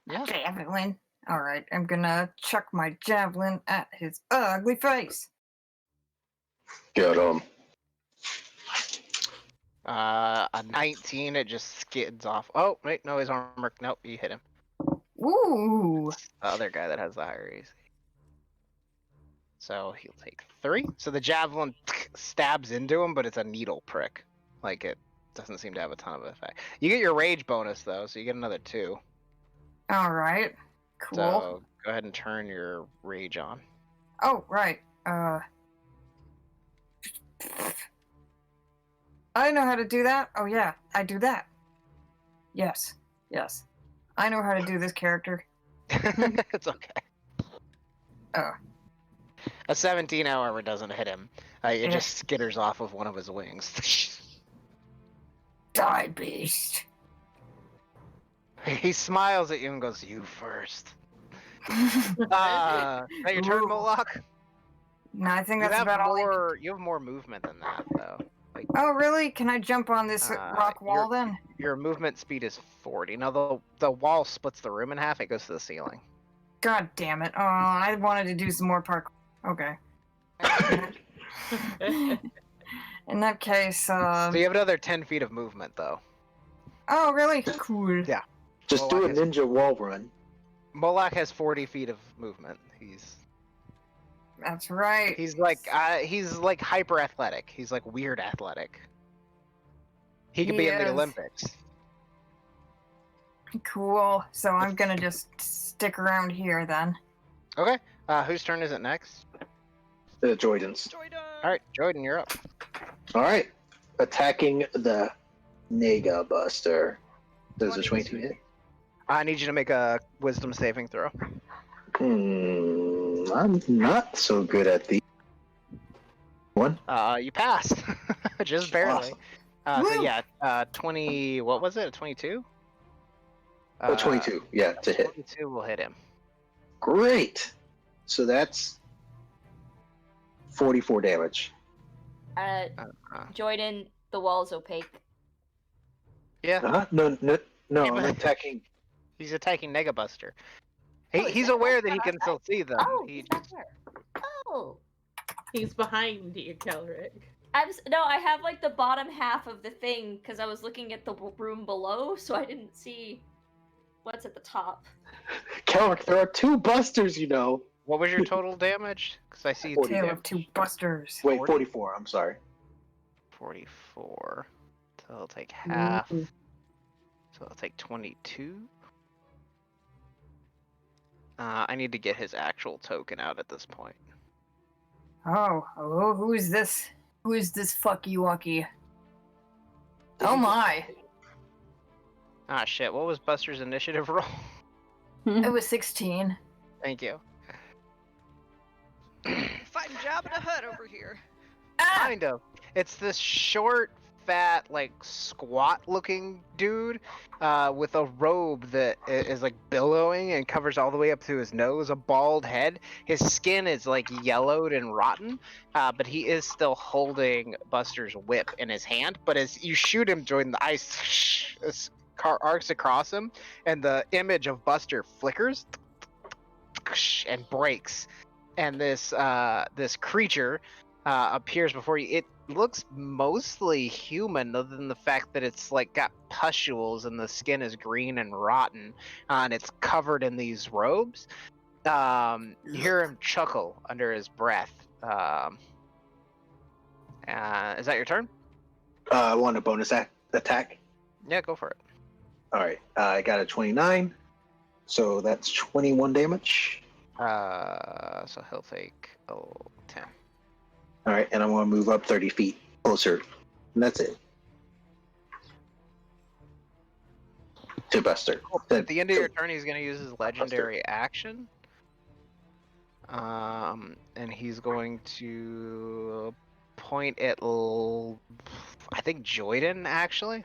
Speaker 1: Yeah.
Speaker 7: Javelin. All right. I'm gonna chuck my javelin at his ugly face.
Speaker 2: Get him.
Speaker 1: A 19, it just skids off. Oh, wait, no, his armor. Nope, you hit him.
Speaker 7: Ooh.
Speaker 1: The other guy that has the higher AC. So he'll take 3. So the javelin stabs into him, but it's a needle prick. Like, it doesn't seem to have a ton of effect. You get your rage bonus, though, so you get another 2.
Speaker 7: All right. Cool.
Speaker 1: So go ahead and turn your rage on.
Speaker 7: Oh, right. I know how to do that. Oh, yeah. I do that. Yes. Yes. I know how to do this character.
Speaker 1: It's okay.
Speaker 7: Oh.
Speaker 1: A 17, however, doesn't hit him. It just skitters off of one of his wings.
Speaker 7: Die, beast.
Speaker 1: He smiles at you and goes, "You first." Is that your turn,
Speaker 7: Ooh.
Speaker 1: Moloch?
Speaker 7: No, I think
Speaker 1: You
Speaker 7: that's
Speaker 1: have
Speaker 7: about all.
Speaker 1: you have more movement than that, though. Like,
Speaker 7: Oh, really? Can I jump on this rock wall then?
Speaker 1: your movement speed is 40. Now the wall splits the room in half. It goes to the ceiling.
Speaker 7: God damn it! Oh, I wanted to do some more parkour. Okay. In that case,
Speaker 1: So you have another 10 feet of movement, though.
Speaker 7: Oh, really? Cool.
Speaker 1: Yeah.
Speaker 2: Just do a ninja wall run.
Speaker 1: Moloch has 40 feet of movement.
Speaker 7: That's right.
Speaker 1: He's like hyper athletic. He's like weird athletic. He could be in the
Speaker 7: is.
Speaker 1: Olympics.
Speaker 7: Cool. So I'm gonna just stick around here then.
Speaker 1: Okay. Whose turn is it next?
Speaker 2: Jordan's.
Speaker 3: Jordan!
Speaker 1: All right, Jordan, you're up.
Speaker 2: All right. Attacking the Nega Buster. Does a 22 hit?
Speaker 1: I need you to make a wisdom saving throw.
Speaker 2: I'm not so good at the one.
Speaker 1: You passed. Just barely.
Speaker 2: Awesome.
Speaker 1: So yeah, 20, what was it? A 22?
Speaker 2: 22, yeah, to hit.
Speaker 1: 22 will hit him.
Speaker 2: Great. So that's 44 damage.
Speaker 5: Jordan, the wall's opaque.
Speaker 1: Yeah.
Speaker 2: No,
Speaker 1: Yeah,
Speaker 2: I'm
Speaker 1: but-
Speaker 2: attacking.
Speaker 1: He's attacking Negabuster.
Speaker 5: Oh,
Speaker 1: He's
Speaker 5: that-
Speaker 1: aware
Speaker 5: that's
Speaker 1: that he
Speaker 5: not
Speaker 1: can still see them.
Speaker 5: Oh,
Speaker 1: He
Speaker 5: he's not there. Oh.
Speaker 4: He's behind you, Kelric.
Speaker 5: No, I have like the bottom half of the thing because I was looking at the room below, so I didn't see what's at the top.
Speaker 2: Kelric, there are 2 busters, you know.
Speaker 1: What was your total damage? Because I see
Speaker 2: 40
Speaker 7: Tale
Speaker 2: damage.
Speaker 7: of two busters.
Speaker 2: Wait,
Speaker 1: 40?
Speaker 2: 44, I'm sorry.
Speaker 1: 44. So I'll take half.
Speaker 4: Mm.
Speaker 1: So I'll take 22. I need to get his actual token out at this point.
Speaker 7: Oh, who is this? Who is this fucky wucky? Oh my!
Speaker 1: Ah, shit. What was Buster's initiative roll?
Speaker 7: It was 16.
Speaker 1: Thank you.
Speaker 3: Fighting Jabba the Hutt over here.
Speaker 7: Ah!
Speaker 1: Kind of. It's this short, fat, like squat-looking dude with a robe that is like billowing and covers all the way up to his nose, a bald head. His skin is like yellowed and rotten, but he is still holding Buster's whip in his hand. But as you shoot him, Jordan, the ice arcs across him, and the image of Buster flickers and breaks. And this creature appears before you. It looks mostly human, other than the fact that it's like got pustules and the skin is green and rotten, and it's covered in these robes. You hear him chuckle under his breath. Is that your turn?
Speaker 2: I want a bonus attack.
Speaker 1: Yeah, go for it.
Speaker 2: All right, I got a 29, so that's 21 damage.
Speaker 1: So he'll take 10.
Speaker 2: All right, and I want to move up 30 feet closer, and that's it. To Buster.
Speaker 1: At the end of your turn, he's going to use his legendary action. And he's going to point at, I think, Jordan, actually.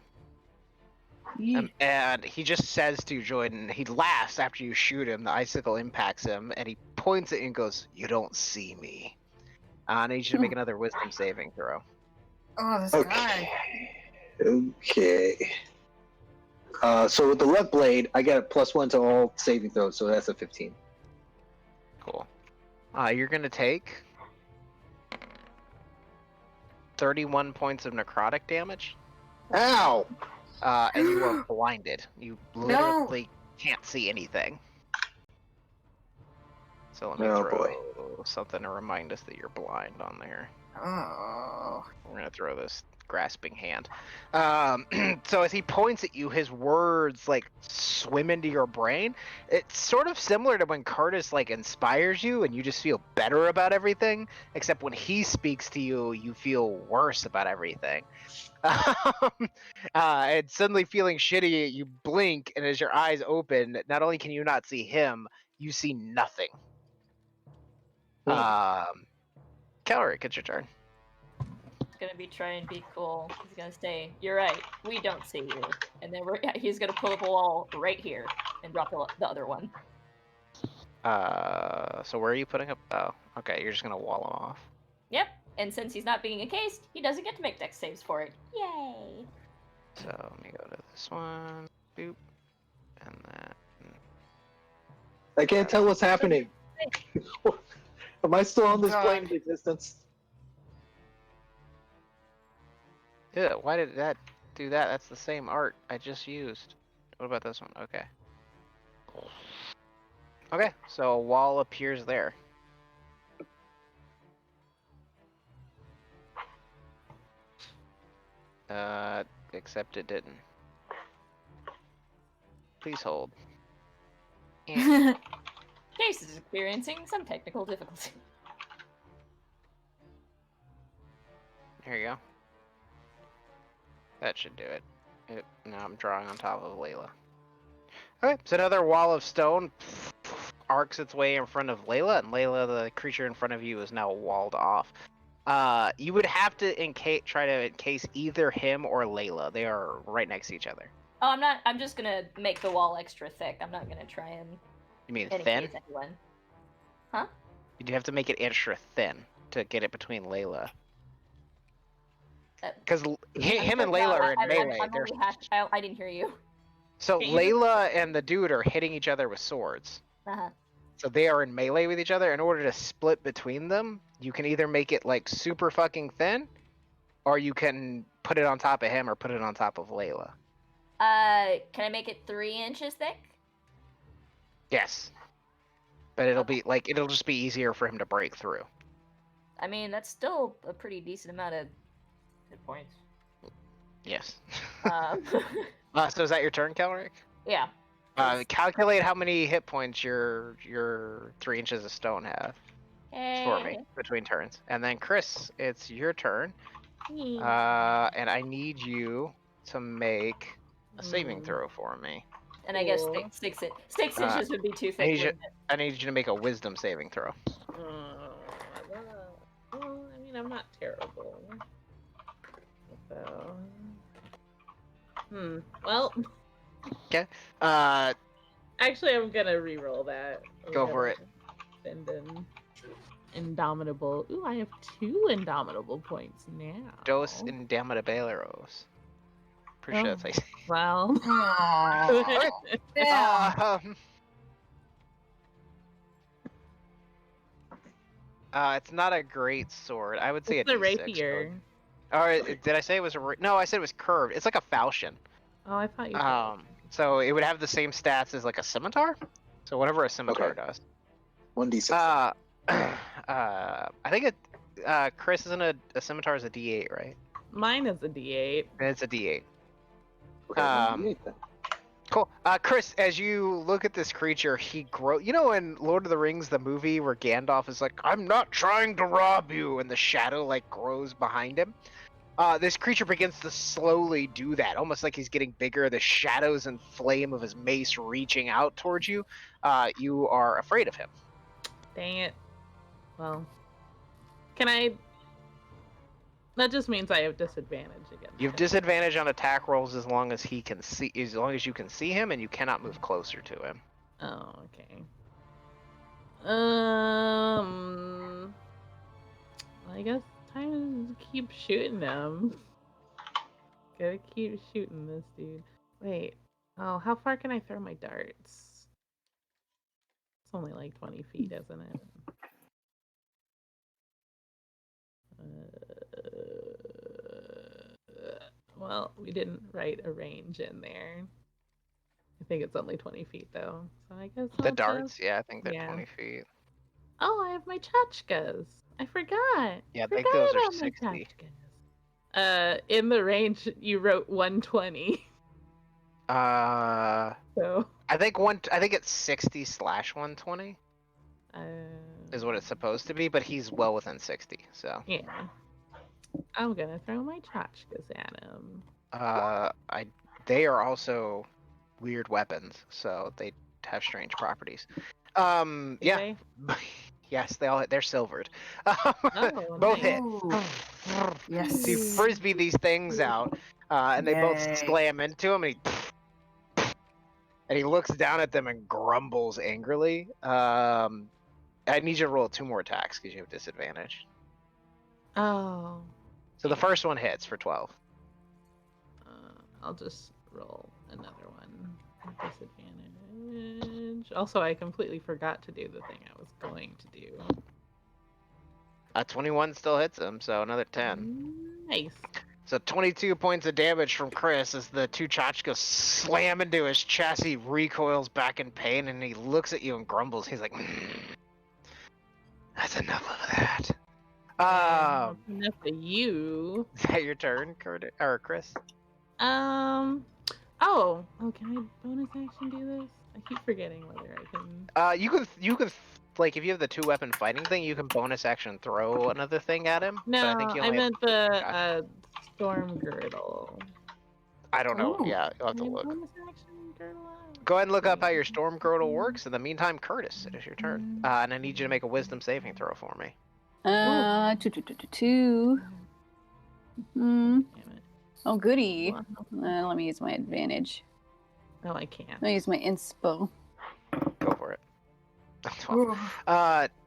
Speaker 1: And he just says to Jordan, he laughs after you shoot him, the icicle impacts him, and he points at you and goes, "You don't see me." And I need you to make another wisdom saving throw.
Speaker 7: Oh, this guy.
Speaker 2: Okay. So with the left blade, I get a +1 to all saving throws, so that's a 15.
Speaker 1: Cool. You're gonna take 31 points of necrotic damage.
Speaker 2: Ow!
Speaker 1: And you are blinded. You literally can't see anything. So let me
Speaker 2: Oh,
Speaker 1: throw
Speaker 2: boy.
Speaker 1: something to remind us that you're blind on there.
Speaker 7: Oh.
Speaker 1: We're gonna throw this grasping hand. So as he points at you, his words like swim into your brain. It's sort of similar to when Curtis like inspires you and you just feel better about everything. Except when he speaks to you, you feel worse about everything. And suddenly feeling shitty, you blink, and as your eyes open, not only can you not see him, you see nothing. Calric, it's your turn.
Speaker 5: Gonna be trying to be cool. He's gonna say, "You're right. We don't see you." And then he's gonna pull up a wall right here and drop the other one.
Speaker 1: So where are you putting up? Oh, okay. You're just gonna wall him off.
Speaker 5: Yep. And since he's not being encased, he doesn't get to make dex saves for it. Yay!
Speaker 1: So let me go to this one. Boop. And that.
Speaker 2: I can't tell what's happening. Am I still on this plane of existence?
Speaker 1: Yeah. Why did that do that? That's the same art I just used. What about this one? Okay. Okay. So a wall appears there. Except it didn't. Please hold. Yeah.
Speaker 5: Case is experiencing some technical difficulty.
Speaker 1: There you go. That should do it. Now I'm drawing on top of Layla. Okay, so another wall of stone arcs its way in front of Layla, and Layla, the creature in front of you, is now walled off. You would have to try to encase either him or Layla. They are right next to each other.
Speaker 5: Oh, I'm not. I'm just gonna make the wall extra thick. I'm not gonna try and.
Speaker 1: You mean
Speaker 5: encase
Speaker 1: thin?
Speaker 5: anyone. Huh?
Speaker 1: You'd have to make it extra thin to get it between Layla. Because him and Layla are in melee.
Speaker 5: I didn't hear you.
Speaker 1: So Layla and the dude are hitting each other with swords.
Speaker 5: Uh-huh.
Speaker 1: So they are in melee with each other. In order to split between them, you can either make it like super fucking thin, or you can put it on top of him or put it on top of Layla.
Speaker 5: Can I make it 3 inches thick?
Speaker 1: Yes. But it'll be like it'll just be easier for him to break through.
Speaker 5: I mean, that's still a pretty decent amount of hit points.
Speaker 1: Yes.
Speaker 5: So
Speaker 1: is that your turn, Calric?
Speaker 5: Yeah.
Speaker 1: Calculate how many hit points your 3 inches of stone have for me between turns, and then Chris, it's your turn. And I need you to make a saving throw for me.
Speaker 5: And I guess 6 inches would be too thick.
Speaker 1: I need you to make a wisdom saving throw.
Speaker 4: Well, I mean, I'm not terrible. So. Well.
Speaker 1: Okay.
Speaker 4: Actually, I'm gonna re-roll that.
Speaker 1: Go for it.
Speaker 4: Send in Indomitable. Ooh, I have 2 Indomitable points now.
Speaker 1: Dos Indomitables. Pretty sure that's how you say it.
Speaker 4: Well.
Speaker 1: It's not a great sword. I would say
Speaker 4: it's
Speaker 1: a
Speaker 4: a
Speaker 1: D6
Speaker 4: rapier.
Speaker 1: sword. Alright, did I say it was no, I said it was curved. It's like a falchion.
Speaker 4: Oh, I thought you said
Speaker 1: so it would have the same stats as like a scimitar. So whatever a scimitar does.
Speaker 2: 1d6.
Speaker 1: I think Chris isn't a scimitar is a D8, right?
Speaker 4: Mine is a D8.
Speaker 1: It's a D8.
Speaker 2: Okay, 1d8 then.
Speaker 1: Cool. Chris, as you look at this creature, he grows. You know, in Lord of the Rings, the movie where Gandalf is like, "I'm not trying to rob you," and the shadow like grows behind him. This creature begins to slowly do that, almost like he's getting bigger. The shadows and flame of his mace reaching out towards you. You are afraid of him.
Speaker 4: Dang it. Well, can I? That just means I have disadvantage again.
Speaker 1: You have disadvantage on attack rolls as long as he can see, as long as you can see him, and you cannot move closer to him.
Speaker 4: Oh, okay. I guess time to keep shooting him. Gotta keep shooting this dude. Wait. Oh, how far can I throw my darts? It's only like 20 feet, isn't it? Well, we didn't write a range in there. I think it's only 20 feet though. So I guess
Speaker 1: The
Speaker 4: I'll
Speaker 1: darts,
Speaker 4: just...
Speaker 1: yeah, I think they're
Speaker 4: yeah.
Speaker 1: 20 feet.
Speaker 4: Oh, I have my tchotchkes. I forgot.
Speaker 1: Yeah, I
Speaker 4: Forgot
Speaker 1: think those are
Speaker 4: about my
Speaker 1: 60.
Speaker 4: tchotchkes. In the range, you wrote 120. So
Speaker 1: I think it's 60/120 is what it's supposed to be, but he's well within 60. So
Speaker 4: yeah, I'm gonna throw my tchotchkes at him.
Speaker 1: they are also weird weapons, so they have strange properties. Yeah.
Speaker 4: They?
Speaker 1: Yes, they're silvered.
Speaker 4: Oh,
Speaker 1: Both
Speaker 4: nice.
Speaker 1: hit.
Speaker 7: Ooh. Yes.
Speaker 1: So you frisbee these things out, and they both
Speaker 7: Yay.
Speaker 1: slam into him, and he looks down at them and grumbles angrily. I need you to roll 2 more attacks because you have disadvantage.
Speaker 4: Oh.
Speaker 1: So the first one hits for 12.
Speaker 4: I'll just roll another one. Disadvantage. Also, I completely forgot to do the thing I was going to do.
Speaker 1: 21 still hits him, so another 10.
Speaker 4: Nice.
Speaker 1: So 22 points of damage from Chris as the 2 tchotchkes slam into his chest. He recoils back in pain, and he looks at you and grumbles. He's like, "That's enough of that."
Speaker 4: Enough of you.
Speaker 1: Is that your turn, Chris?
Speaker 4: Oh, can I bonus action do this? I keep forgetting whether I can.
Speaker 1: You can like if you have the 2-weapon fighting thing, you can bonus action throw another thing at him.
Speaker 4: No,
Speaker 1: but I think you
Speaker 4: I
Speaker 1: only
Speaker 4: meant the storm girdle.
Speaker 1: I don't know.
Speaker 7: Ooh.
Speaker 1: Yeah, you'll have to
Speaker 4: Can I
Speaker 1: look.
Speaker 4: bonus action girdle out?
Speaker 1: Go ahead and look up how your storm girdle works. In the meantime, Curtis, it is your turn, and I need you to make a wisdom saving throw for me.
Speaker 6: 2. Hmm.
Speaker 4: Damn it.
Speaker 6: Oh, goody. Let me use my advantage.
Speaker 4: No, I can't.
Speaker 6: Let me use my inspo.
Speaker 1: Go for it.
Speaker 7: Ooh.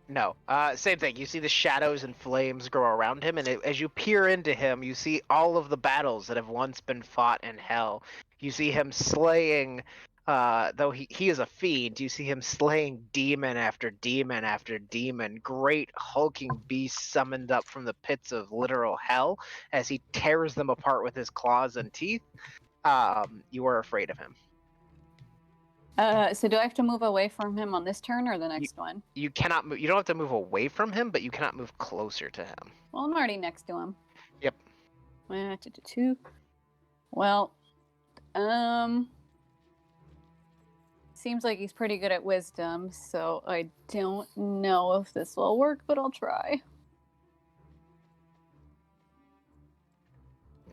Speaker 1: No. Same thing. You see the shadows and flames grow around him, and as you peer into him, you see all of the battles that have once been fought in hell. You see him slaying, though he is a fiend, you see him slaying demon after demon after demon, great hulking beasts summoned up from the pits of literal hell as he tears them apart with his claws and teeth. You are afraid of him.
Speaker 6: So do I have to move away from him on this turn or the next one?
Speaker 1: You cannot move. You don't have to move away from him, but you cannot move closer to him.
Speaker 6: Well, I'm already next to him.
Speaker 1: Yep.
Speaker 6: 2. Well, seems like he's pretty good at wisdom, so I don't know if this will work, but I'll try.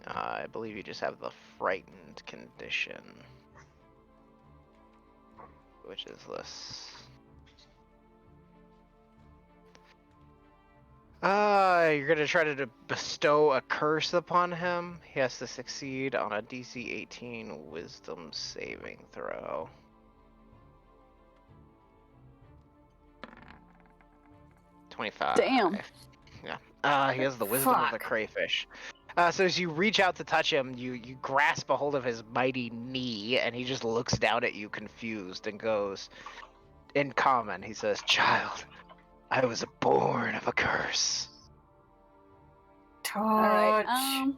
Speaker 1: I believe you just have the frightened condition, which is this. You're gonna try to bestow a curse upon him. He has to succeed on a DC 18 Wisdom saving throw. $25.
Speaker 6: Damn.
Speaker 1: Yeah. He has the wisdom of the
Speaker 7: Fuck.
Speaker 1: crayfish. So as you reach out to touch him, you grasp a hold of his mighty knee, and he just looks down at you confused and goes, in common, he says, "Child, I was born of a curse."
Speaker 7: Touch.
Speaker 6: All right.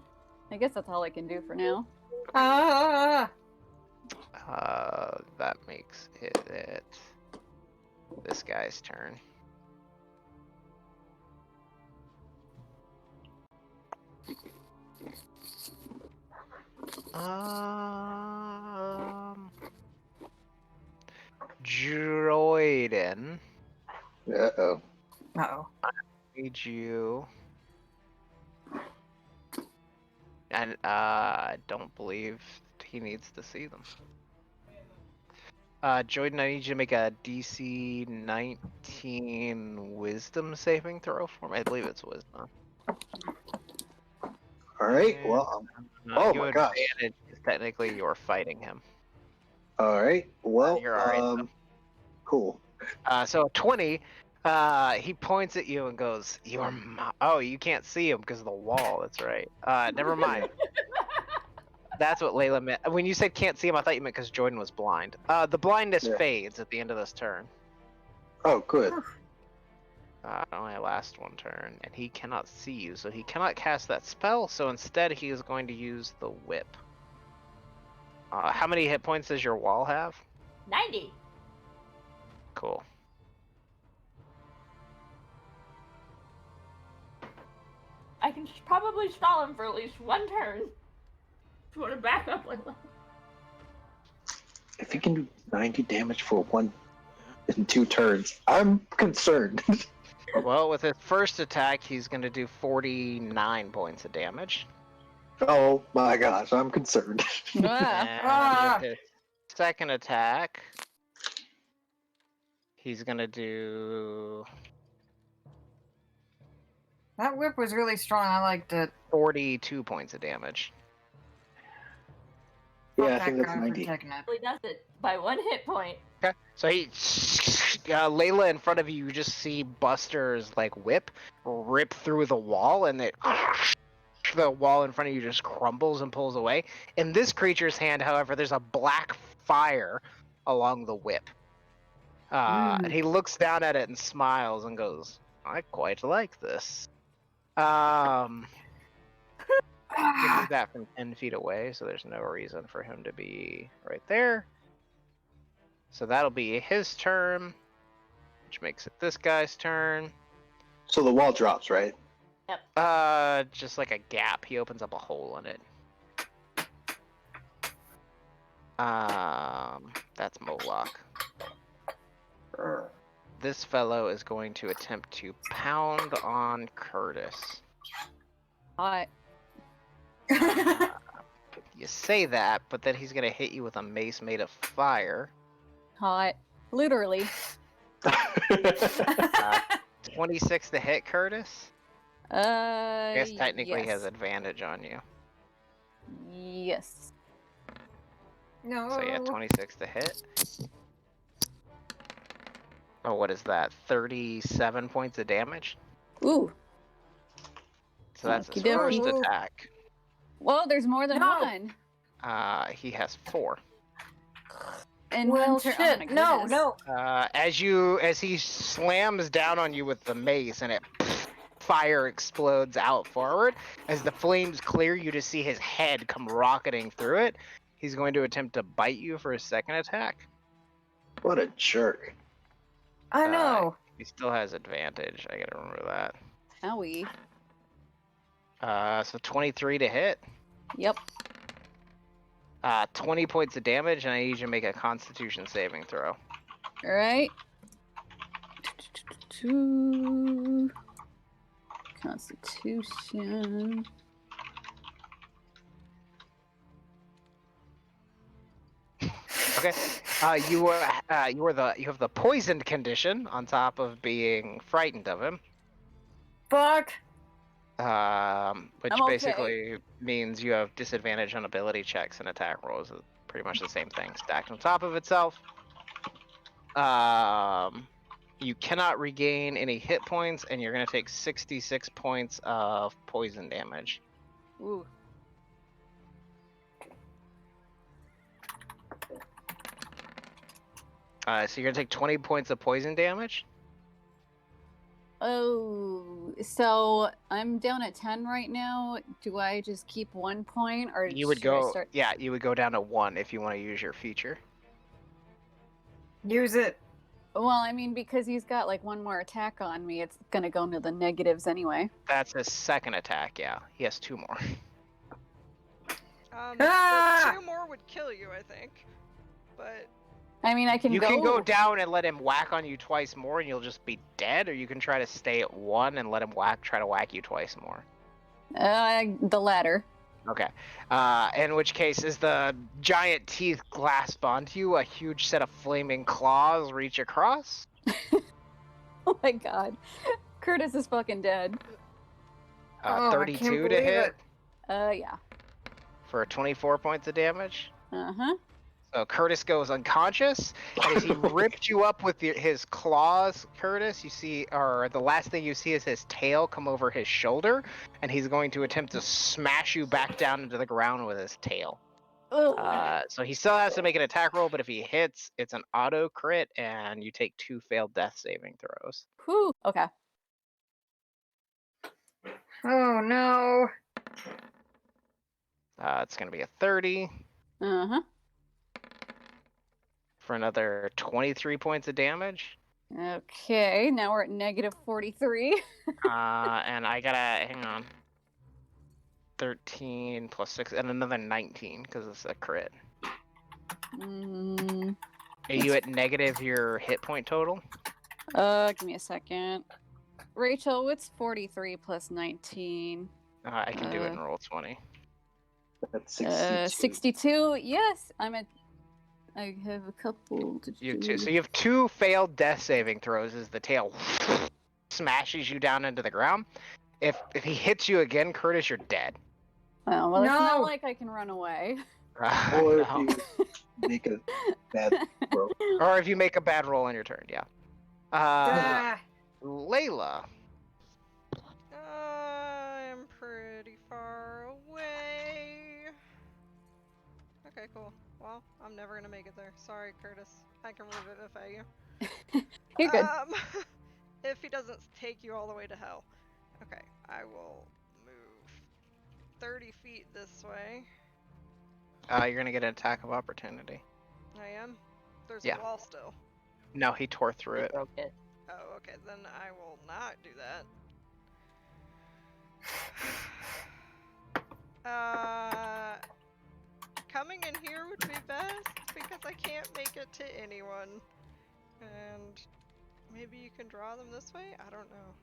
Speaker 6: I guess that's all I can do for now.
Speaker 7: Ah.
Speaker 1: That makes it this guy's turn. Droiden.
Speaker 2: Uh-oh.
Speaker 7: Uh-oh.
Speaker 1: I need you. And I don't believe he needs to see them. Jordan, I need you to make a DC 19 Wisdom saving throw for me. I believe it's Wisdom.
Speaker 2: All right. Well, oh
Speaker 1: you
Speaker 2: my gosh.
Speaker 1: advantage because technically you're fighting him.
Speaker 2: All right. Well,
Speaker 1: You're all right, though.
Speaker 2: Cool.
Speaker 1: So 20. He points at you and goes, "Your mom." Oh, you can't see him because of the wall. That's right. Never mind. That's what Layla meant. When you said can't see him, I thought you meant because Jordan was blind. The blindness
Speaker 2: Yeah.
Speaker 1: fades at the end of this turn.
Speaker 2: Oh, good.
Speaker 1: Only last one turn, and he cannot see you, so he cannot cast that spell. So instead, he is going to use the whip. How many hit points does your wall have?
Speaker 5: 90.
Speaker 1: Cool.
Speaker 5: I can probably stall him for at least one turn. If you want to back up one.
Speaker 2: If you can do 90 damage for one in 2 turns, I'm concerned.
Speaker 1: Well, with his first attack, he's going to do 49 points of damage.
Speaker 2: Oh my gosh, I'm concerned.
Speaker 6: Ah.
Speaker 1: And with his second attack, he's going to do
Speaker 7: That whip was really strong. I liked it.
Speaker 1: 42 points of damage.
Speaker 2: Yeah, I
Speaker 7: Fuck
Speaker 2: think
Speaker 7: that
Speaker 2: that's
Speaker 7: guy for
Speaker 2: 90.
Speaker 7: taking it.
Speaker 5: He does it by 1 hit point.
Speaker 1: Okay. So he, Layla, in front of you, you just see Buster's like whip rip through the wall, and the wall in front of you just crumbles and pulls away. In this creature's hand, however, there's a black fire along the whip. And he looks down at it and smiles and goes, "I quite like this." You can do that from 10 feet away, so there's no reason for him to be right there. So that'll be his turn, which makes it this guy's turn.
Speaker 2: So the wall drops, right?
Speaker 1: Just like a gap. He opens up a hole in it. That's Moloch. This fellow is going to attempt to pound on Curtis.
Speaker 6: Hot.
Speaker 1: You say that, but then he's gonna hit you with a mace made of fire.
Speaker 6: Hot. Literally.
Speaker 1: 26 to hit, Curtis? I guess technically he
Speaker 6: yes.
Speaker 1: has advantage on you.
Speaker 6: Yes.
Speaker 7: No.
Speaker 1: So yeah, 26 to hit. Oh, what is that? 37 points of damage?
Speaker 6: Ooh.
Speaker 1: So that's his
Speaker 6: Okey dokey.
Speaker 1: first attack.
Speaker 6: Well, there's more than
Speaker 7: No.
Speaker 6: one.
Speaker 1: He has 4.
Speaker 6: And
Speaker 7: Well,
Speaker 6: one turn.
Speaker 7: shit.
Speaker 6: Oh my
Speaker 7: No,
Speaker 6: goodness.
Speaker 7: no.
Speaker 1: As he slams down on you with the mace and fire explodes out forward, as the flames clear, you just see his head come rocketing through it. He's going to attempt to bite you for his second attack.
Speaker 2: What a jerk.
Speaker 7: I know.
Speaker 1: He still has advantage. I gotta remember that.
Speaker 6: Owie.
Speaker 1: So 23 to hit.
Speaker 6: Yep.
Speaker 1: 20 points of damage, and I need you to make a Constitution saving throw.
Speaker 6: Alright. 2 Constitution.
Speaker 1: Okay. You have the poisoned condition on top of being frightened of him.
Speaker 7: Fuck.
Speaker 1: Which
Speaker 6: I'm okay.
Speaker 1: basically means you have disadvantage on ability checks and attack rolls. It's pretty much the same thing stacked on top of itself. You cannot regain any hit points, and you're going to take 66 points of poison damage.
Speaker 6: Ooh.
Speaker 1: So you're going to take 20 points of poison damage.
Speaker 6: Oh, so I'm down at 10 right now. Do I just keep 1 point, or
Speaker 1: You would
Speaker 6: should I
Speaker 1: go,
Speaker 6: start...
Speaker 1: yeah, you would go down to 1 if you want to use your feature.
Speaker 7: Use it.
Speaker 6: Well, I mean, because he's got like one more attack on me, it's gonna go into the negatives anyway.
Speaker 1: That's his second attack, yeah. He has 2 more.
Speaker 3: The 2 more would kill you, I think. But
Speaker 6: I mean, I can
Speaker 1: You
Speaker 6: go...
Speaker 1: can go down and let him whack on you twice more and you'll just be dead, or you can try to stay at 1 and let him try to whack you twice more.
Speaker 6: The latter.
Speaker 1: Okay. In which case, as the giant teeth clasp onto you, a huge set of flaming claws reach across.
Speaker 6: Oh my god. Curtis is fucking dead.
Speaker 7: Oh, I can't
Speaker 1: 32 to
Speaker 7: believe
Speaker 1: hit
Speaker 7: it.
Speaker 6: Yeah.
Speaker 1: for 24 points of damage.
Speaker 6: Uh-huh.
Speaker 1: So Curtis goes unconscious, and as he ripped you up with his claws, Curtis, you see, or the last thing you see is his tail come over his shoulder, and he's going to attempt to smash you back down into the ground with his tail. So he still has to make an attack roll, but if he hits, it's an auto crit, and you take 2 failed death saving throws.
Speaker 6: Whew. Okay.
Speaker 7: Oh no.
Speaker 1: It's going to be a 30
Speaker 6: Uh-huh.
Speaker 1: for another 23 points of damage.
Speaker 6: Okay, now we're at negative 43.
Speaker 1: And I gotta, hang on. 13 plus 6, and another 19, because it's a crit.
Speaker 6: Mm,
Speaker 1: Are you at negative your hit point total?
Speaker 6: give me a second. Rachel, what's 43 plus 19?
Speaker 1: I can do it in roll 20.
Speaker 2: That's 62.
Speaker 6: 62. Yes, I have a couple to
Speaker 1: You have
Speaker 6: do.
Speaker 1: two, so you have 2 failed death saving throws as the tail smashes you down into the ground. If he hits you again, Curtis, you're dead.
Speaker 6: Oh, well, it's
Speaker 7: No!
Speaker 6: not like I can run away.
Speaker 2: Or if
Speaker 1: No.
Speaker 2: you make a bad roll.
Speaker 1: Or if you make a bad roll on your turn, yeah.
Speaker 7: Ah,
Speaker 1: Layla.
Speaker 3: I'm pretty far away. Okay, cool. Well, I'm never gonna make it there. Sorry, Curtis. I can revivify you.
Speaker 6: You're good.
Speaker 3: If he doesn't take you all the way to hell. Okay, I will move 30 feet this way.
Speaker 1: You're gonna get an attack of opportunity.
Speaker 3: I am? There's
Speaker 1: Yeah.
Speaker 3: a wall still.
Speaker 1: No, he tore through
Speaker 5: I
Speaker 1: it.
Speaker 5: broke it.
Speaker 3: Oh, okay, then I will not do that. Coming in here would be best because I can't make it to anyone. And maybe you can draw them this way? I don't know.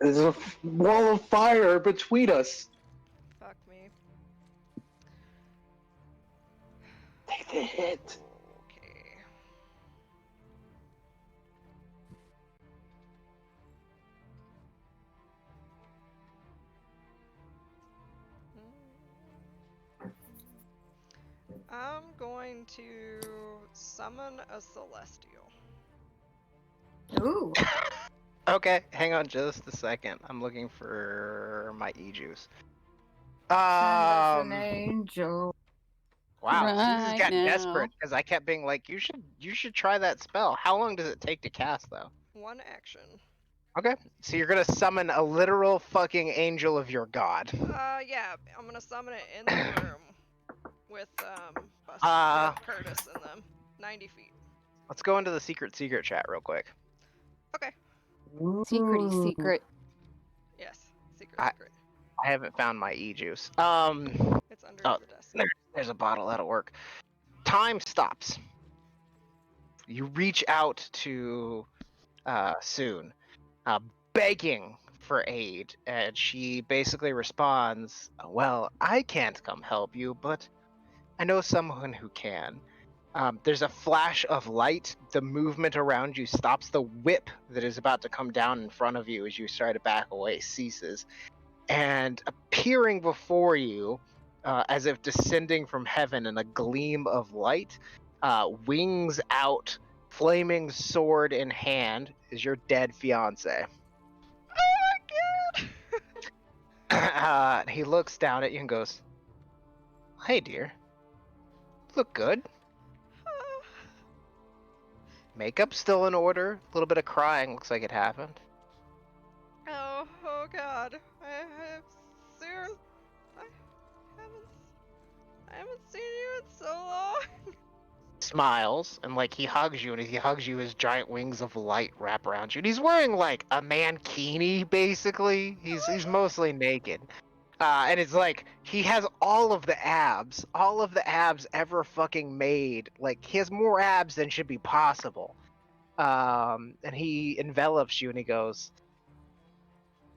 Speaker 2: There's a wall of fire between us.
Speaker 3: Fuck me.
Speaker 2: Take the hit.
Speaker 3: Okay. I'm going to summon a celestial.
Speaker 7: ooh.
Speaker 1: Okay, hang on just a second. I'm looking for my E-juice.
Speaker 7: Send us an angel.
Speaker 1: Wow, Susan's
Speaker 6: Right
Speaker 1: got
Speaker 6: now.
Speaker 1: desperate because I kept being like, you should try that spell. How long does it take to cast though?
Speaker 3: 1 action.
Speaker 1: Okay, so you're gonna summon a literal fucking angel of your god.
Speaker 3: Yeah, I'm gonna summon it in the room with with Curtis and them. 90 feet.
Speaker 1: Let's go into the secret chat real quick.
Speaker 3: Okay.
Speaker 6: Secrety secret.
Speaker 3: Yes. Secret.
Speaker 1: I haven't found my E-juice.
Speaker 3: It's under
Speaker 1: Oh,
Speaker 3: the desk.
Speaker 1: there's a bottle that'll work. Time stops. You reach out to Soon, begging for aid, and she basically responds, "Well, I can't come help you, but I know someone who can." There's a flash of light. The movement around you stops. The whip that is about to come down in front of you as you start to back away ceases. And appearing before you, as if descending from heaven in a gleam of light, wings out, flaming sword in hand, is your dead fiance.
Speaker 3: Oh my god!
Speaker 1: He looks down at you and goes, "Hey, dear. Look good. Makeup's still in order. A little bit of crying looks like it happened."
Speaker 3: Oh god. I soon. I haven't seen you in so long.
Speaker 1: Smiles, and like he hugs you, and as he hugs you, his giant wings of light wrap around you. And he's wearing like a mankini, basically. He's mostly naked. And it's like he has all of the abs ever fucking made. Like he has more abs than should be possible. And he envelops you, and he goes,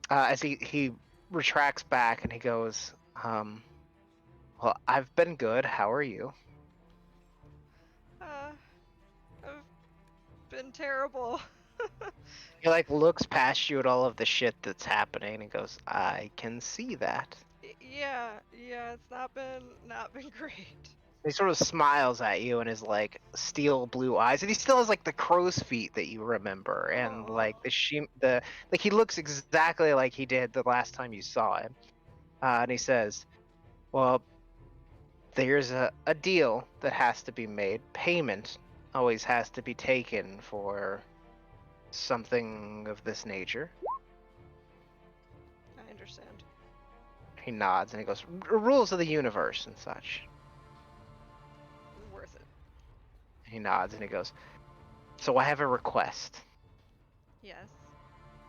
Speaker 1: as he retracts back, and he goes, "Well, I've been good. How are you?"
Speaker 3: I've been terrible.
Speaker 1: He like looks past you at all of the shit that's happening, and he goes, "I can see that."
Speaker 3: Yeah, it's not been great.
Speaker 1: He sort of smiles at you in his like steel blue eyes, and he still has like the crow's feet that you remember, and like like he looks exactly like he did the last time you saw him. And he says, "Well, there's a deal that has to be made. Payment always has to be taken for something of this nature.
Speaker 3: I understand.
Speaker 1: He nods and he goes, rules of the universe and such.
Speaker 3: Worth it.
Speaker 1: He nods and he goes, so I have a request.
Speaker 3: Yes.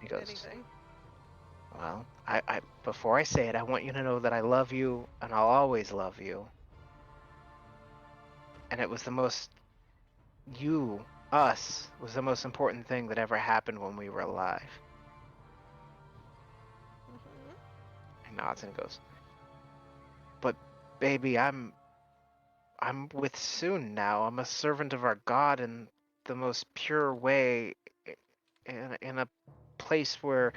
Speaker 1: He goes,
Speaker 3: Anything.
Speaker 1: well, I before I say it, I want you to know that I love you and I'll always love you. And it was the most, us, was the most important thing that ever happened when we were alive.
Speaker 3: Mm-hmm.
Speaker 1: He nods and goes, but baby, I'm with Soon now. I'm a servant of our God in the most pure way, in a place where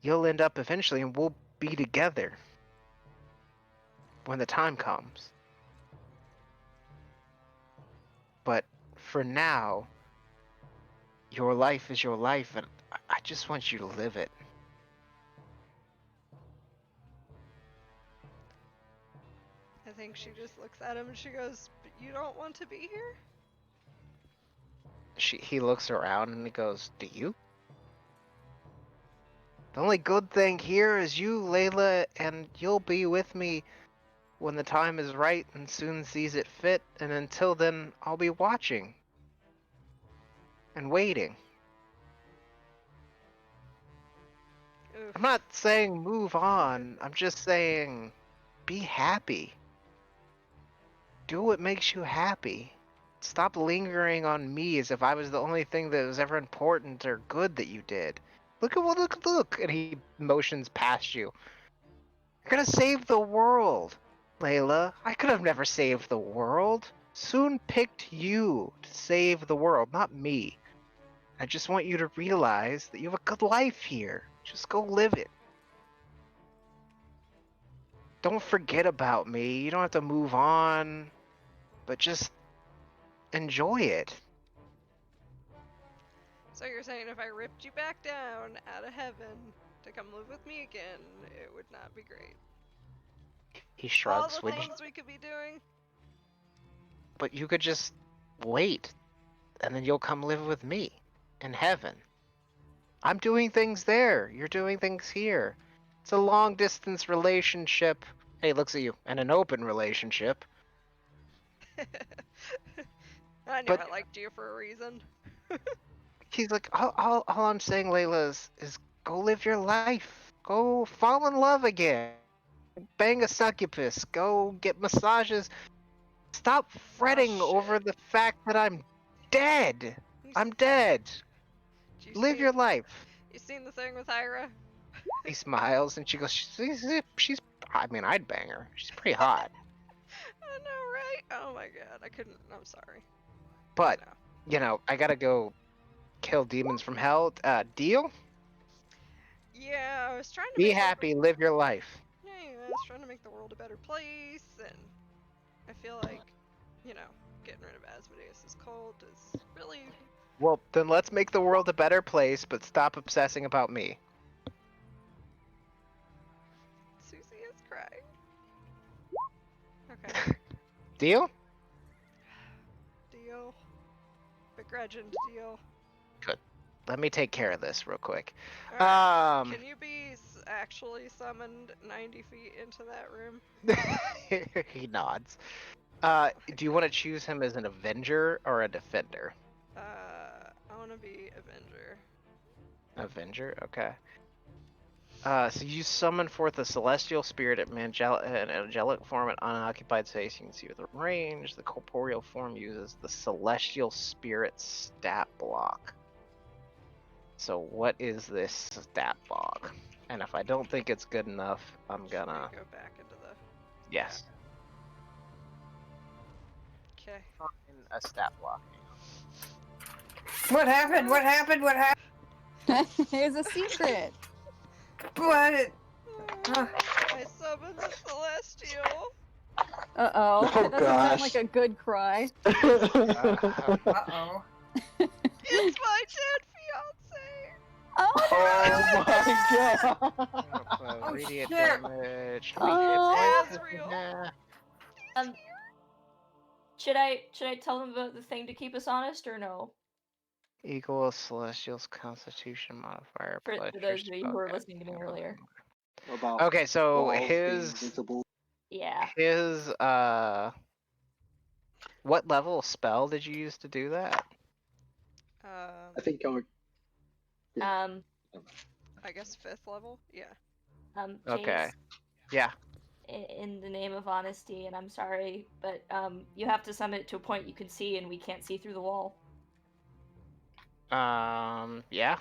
Speaker 1: you'll end up eventually and we'll be together when the time comes. But for now, your life is your life, and I just want you to live it.
Speaker 3: I think she just looks at him and she goes, but you don't want to be here?
Speaker 1: He looks around and he goes, do you? The only good thing here is you, Layla, and you'll be with me when the time is right and Soon sees it fit, and until then, I'll be watching and waiting.
Speaker 3: Oof.
Speaker 1: I'm not saying move on, I'm just saying be happy. Do what makes you happy. Stop lingering on me as if I was the only thing that was ever important or good that you did. Look, and he motions past you. You're gonna save the world, Layla. I could have never saved the world. Soon picked you to save the world, not me. I just want you to realize that you have a good life here. Just go live it. Don't forget about me. You don't have to move on, but just enjoy it.
Speaker 3: So you're saying if I ripped you back down out of heaven to come live with me again, it would not be great.
Speaker 1: He
Speaker 3: All
Speaker 1: shrugs.
Speaker 3: the things we could be doing.
Speaker 1: But you could just wait, and then you'll come live with me in heaven. I'm doing things there. You're doing things here. It's a long distance relationship. Hey, looks at you. And an open relationship.
Speaker 3: I knew
Speaker 1: But
Speaker 3: I liked you for a reason.
Speaker 1: he's like, all I'm saying, Layla, is go live your life. Go fall in love again. Bang a succubus. Go get massages. Stop fretting over
Speaker 3: shit.
Speaker 1: the fact that I'm dead.
Speaker 3: You
Speaker 1: I'm dead.
Speaker 3: You
Speaker 1: Live your life.
Speaker 3: You seen the thing with Hyra?
Speaker 1: He smiles and she goes, she's I mean, I'd bang her. She's pretty hot.
Speaker 3: I know, right? Oh my god, I couldn't. I'm sorry.
Speaker 1: But,
Speaker 3: No.
Speaker 1: you know, I gotta go kill demons from hell. Deal?
Speaker 3: Yeah, I was trying to
Speaker 1: Be
Speaker 3: make
Speaker 1: happy, live your life.
Speaker 3: Yeah, I was trying to make the world a better place, and I feel like, you know, getting rid of Asmodeus' cult is really.
Speaker 1: Well, then let's make the world a better place, but stop obsessing about me.
Speaker 3: Susie is crying. Okay.
Speaker 1: Deal?
Speaker 3: Deal. Begrudging deal.
Speaker 1: Good. Let me take care of this real quick.
Speaker 3: Alright. Can you be actually summoned 90 feet into that room?
Speaker 1: He nods. Do you want to choose him as an Avenger or a Defender?
Speaker 3: I want to be Avenger.
Speaker 1: Avenger? Okay. So you summon forth a celestial spirit at an angelic form at unoccupied space. You can see with the range. The corporeal form uses the celestial spirit stat block. So what is this stat block? And if I don't think it's good enough, I'm gonna
Speaker 3: go back into the.
Speaker 1: Yes.
Speaker 3: Okay.
Speaker 1: In a stat block.
Speaker 7: What happened? What happened? What happened?
Speaker 6: It's a secret.
Speaker 7: What?
Speaker 3: I summoned the celestial.
Speaker 6: Uh-oh.
Speaker 2: Oh,
Speaker 6: That doesn't
Speaker 2: gosh.
Speaker 6: sound like a good cry.
Speaker 7: Uh-oh.
Speaker 3: It's my dead fiance.
Speaker 6: Oh,
Speaker 2: Oh my god!
Speaker 7: Oh,
Speaker 1: Radiant
Speaker 7: shit.
Speaker 1: damage.
Speaker 6: Oh.
Speaker 3: Asriel.
Speaker 5: Um, Should I tell them about the thing to keep us honest or no?
Speaker 1: Equals Celestial's Constitution modifier
Speaker 5: For
Speaker 1: plus
Speaker 5: those of you who were listening to me earlier.
Speaker 2: About
Speaker 1: Okay, so
Speaker 2: walls being
Speaker 1: his
Speaker 2: visible.
Speaker 5: Yeah.
Speaker 1: what level spell did you use to do that?
Speaker 2: I think Yeah.
Speaker 3: I guess 5th level. Yeah.
Speaker 1: Okay.
Speaker 5: Chase,
Speaker 1: Yeah.
Speaker 5: in the name of honesty, and I'm sorry, but you have to summon it to a point you can see, and we can't see through the wall.
Speaker 1: Yeah.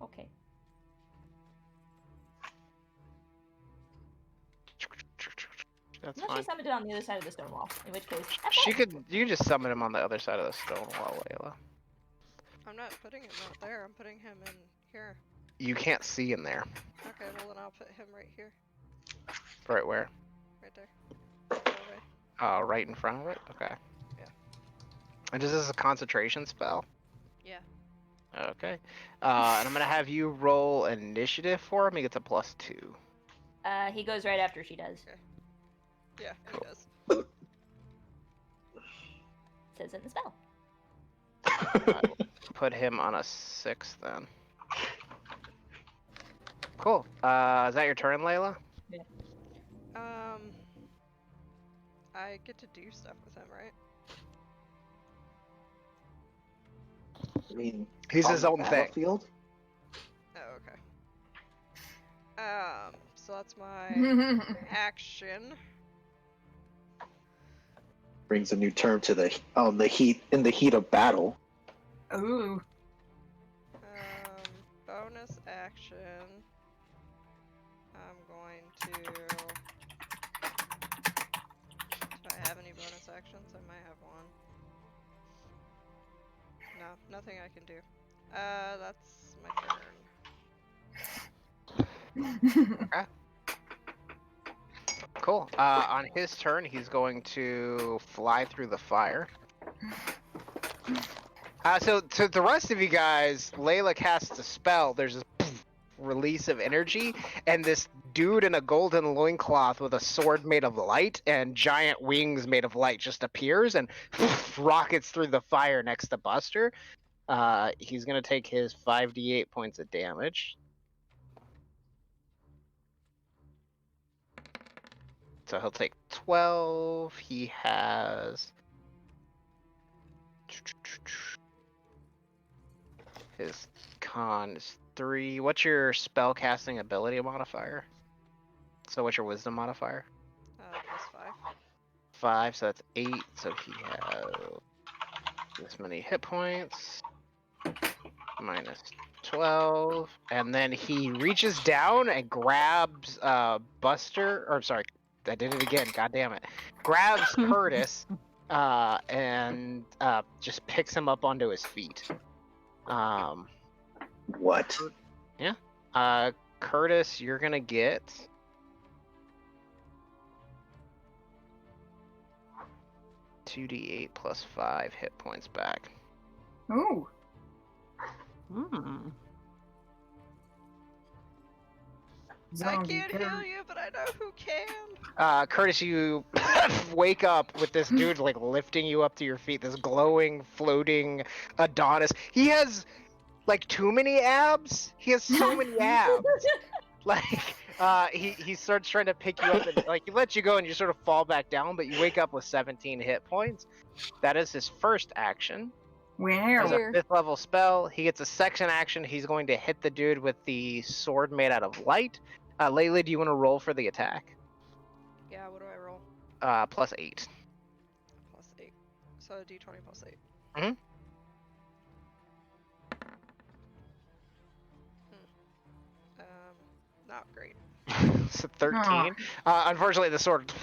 Speaker 5: Okay.
Speaker 1: That's
Speaker 5: Unless
Speaker 1: fine.
Speaker 5: she summoned it on the other side of the stone wall, in which case,
Speaker 1: You can just summon him on the other side of the stone wall, Layla.
Speaker 3: I'm not putting him out there. I'm putting him in here.
Speaker 1: You can't see in there.
Speaker 3: Okay, well then I'll put him right here.
Speaker 1: Right where?
Speaker 3: Right there. Doorway.
Speaker 1: Right in front of it? Okay.
Speaker 3: Yeah.
Speaker 1: And is this a concentration spell?
Speaker 3: Yeah.
Speaker 1: Okay. And I'm gonna have you roll initiative for him. He gets a +2.
Speaker 5: he goes right after she does.
Speaker 3: Okay. Yeah, he
Speaker 1: Cool.
Speaker 3: does.
Speaker 5: Says in the spell.
Speaker 1: I will put him on a 6 then. Cool. Is that your turn, Layla?
Speaker 3: I get to do stuff with him, right?
Speaker 2: I mean,
Speaker 1: He's
Speaker 2: on
Speaker 1: his
Speaker 2: the
Speaker 1: own thing.
Speaker 2: battlefield?
Speaker 3: Oh, okay. So that's my action.
Speaker 2: Brings a new term to the in the heat of battle.
Speaker 7: Ooh.
Speaker 3: Bonus action. I'm going to. Do I have any bonus actions? I might have one. No, nothing I can do. That's my turn.
Speaker 1: Okay. Cool. On his turn, he's going to fly through the fire. So to the rest of you guys, Layla casts a spell. There's this release of energy, and this dude in a golden loincloth with a sword made of light and giant wings made of light just appears and rockets through the fire next to Buster. He's going to take his 5d8 points of damage. So he'll take 12. He has his con is 3. What's your spell casting ability modifier? So what's your wisdom modifier?
Speaker 3: +5.
Speaker 1: 5, so that's 8. So he has this many hit points. Minus 12. And then he reaches down and grabs Buster. Or sorry, I did it again. God damn it. Grabs Curtis and just picks him up onto his feet.
Speaker 2: What?
Speaker 1: Yeah. Curtis, you're gonna get 2d8 plus 5 hit points back.
Speaker 7: Ooh.
Speaker 3: I
Speaker 7: Zombie
Speaker 3: can't
Speaker 7: killer.
Speaker 3: heal you, but I know who can.
Speaker 1: Curtis, you wake up with this dude like lifting you up to your feet. This glowing, floating Adonis. He has like too many abs. He has so many abs. Like he starts trying to pick you up and like he lets you go and you sort of fall back down, but you wake up with 17 hit points. That is his first action.
Speaker 7: Wow.
Speaker 1: As a 5th level spell, he gets a section action. He's going to hit the dude with the sword made out of light. Layla, do you want to roll for the attack?
Speaker 3: Yeah, what do I roll?
Speaker 1: +8.
Speaker 3: +8. So d20 +8.
Speaker 1: Mm-hmm.
Speaker 3: Not great.
Speaker 1: So 13. Unfortunately, the sword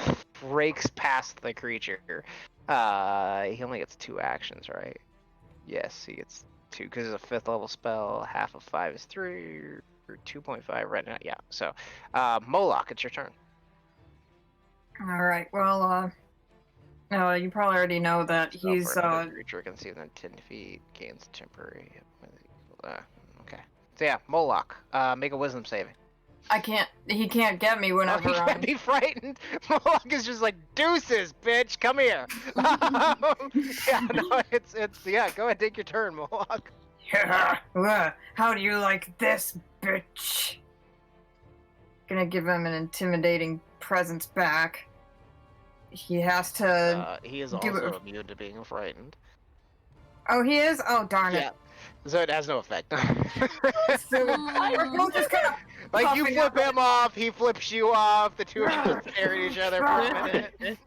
Speaker 1: breaks past the creature. He only gets 2 actions, right? Yes, he gets 2 because it's a 5th level spell. Half of 5 is 3, or 2.5 right now. Yeah. So, Moloch, it's your turn.
Speaker 7: All right. Well, you probably already know that he's
Speaker 1: creature can see within 10 feet, gains temporary. Okay. So yeah, Moloch, make a wisdom saving.
Speaker 7: I can't. He can't get me
Speaker 1: Oh,
Speaker 7: whenever
Speaker 1: he can't
Speaker 7: I'm.
Speaker 1: be frightened. Mohawk is just like, deuces, bitch, come here. Yeah, no, it's yeah. Go ahead, take your turn, Mohawk.
Speaker 7: How do you like this, bitch? Gonna give him an intimidating presence back. He has to.
Speaker 1: He is
Speaker 7: do
Speaker 1: also
Speaker 7: it.
Speaker 1: immune to being frightened.
Speaker 7: Oh, he is. Oh, darn it.
Speaker 1: Yeah, so it has no effect.
Speaker 7: So we're both just kind of
Speaker 1: Like you
Speaker 7: puffing
Speaker 1: flip
Speaker 7: up.
Speaker 1: him off, he flips you off. The two of you stare at each other for a minute.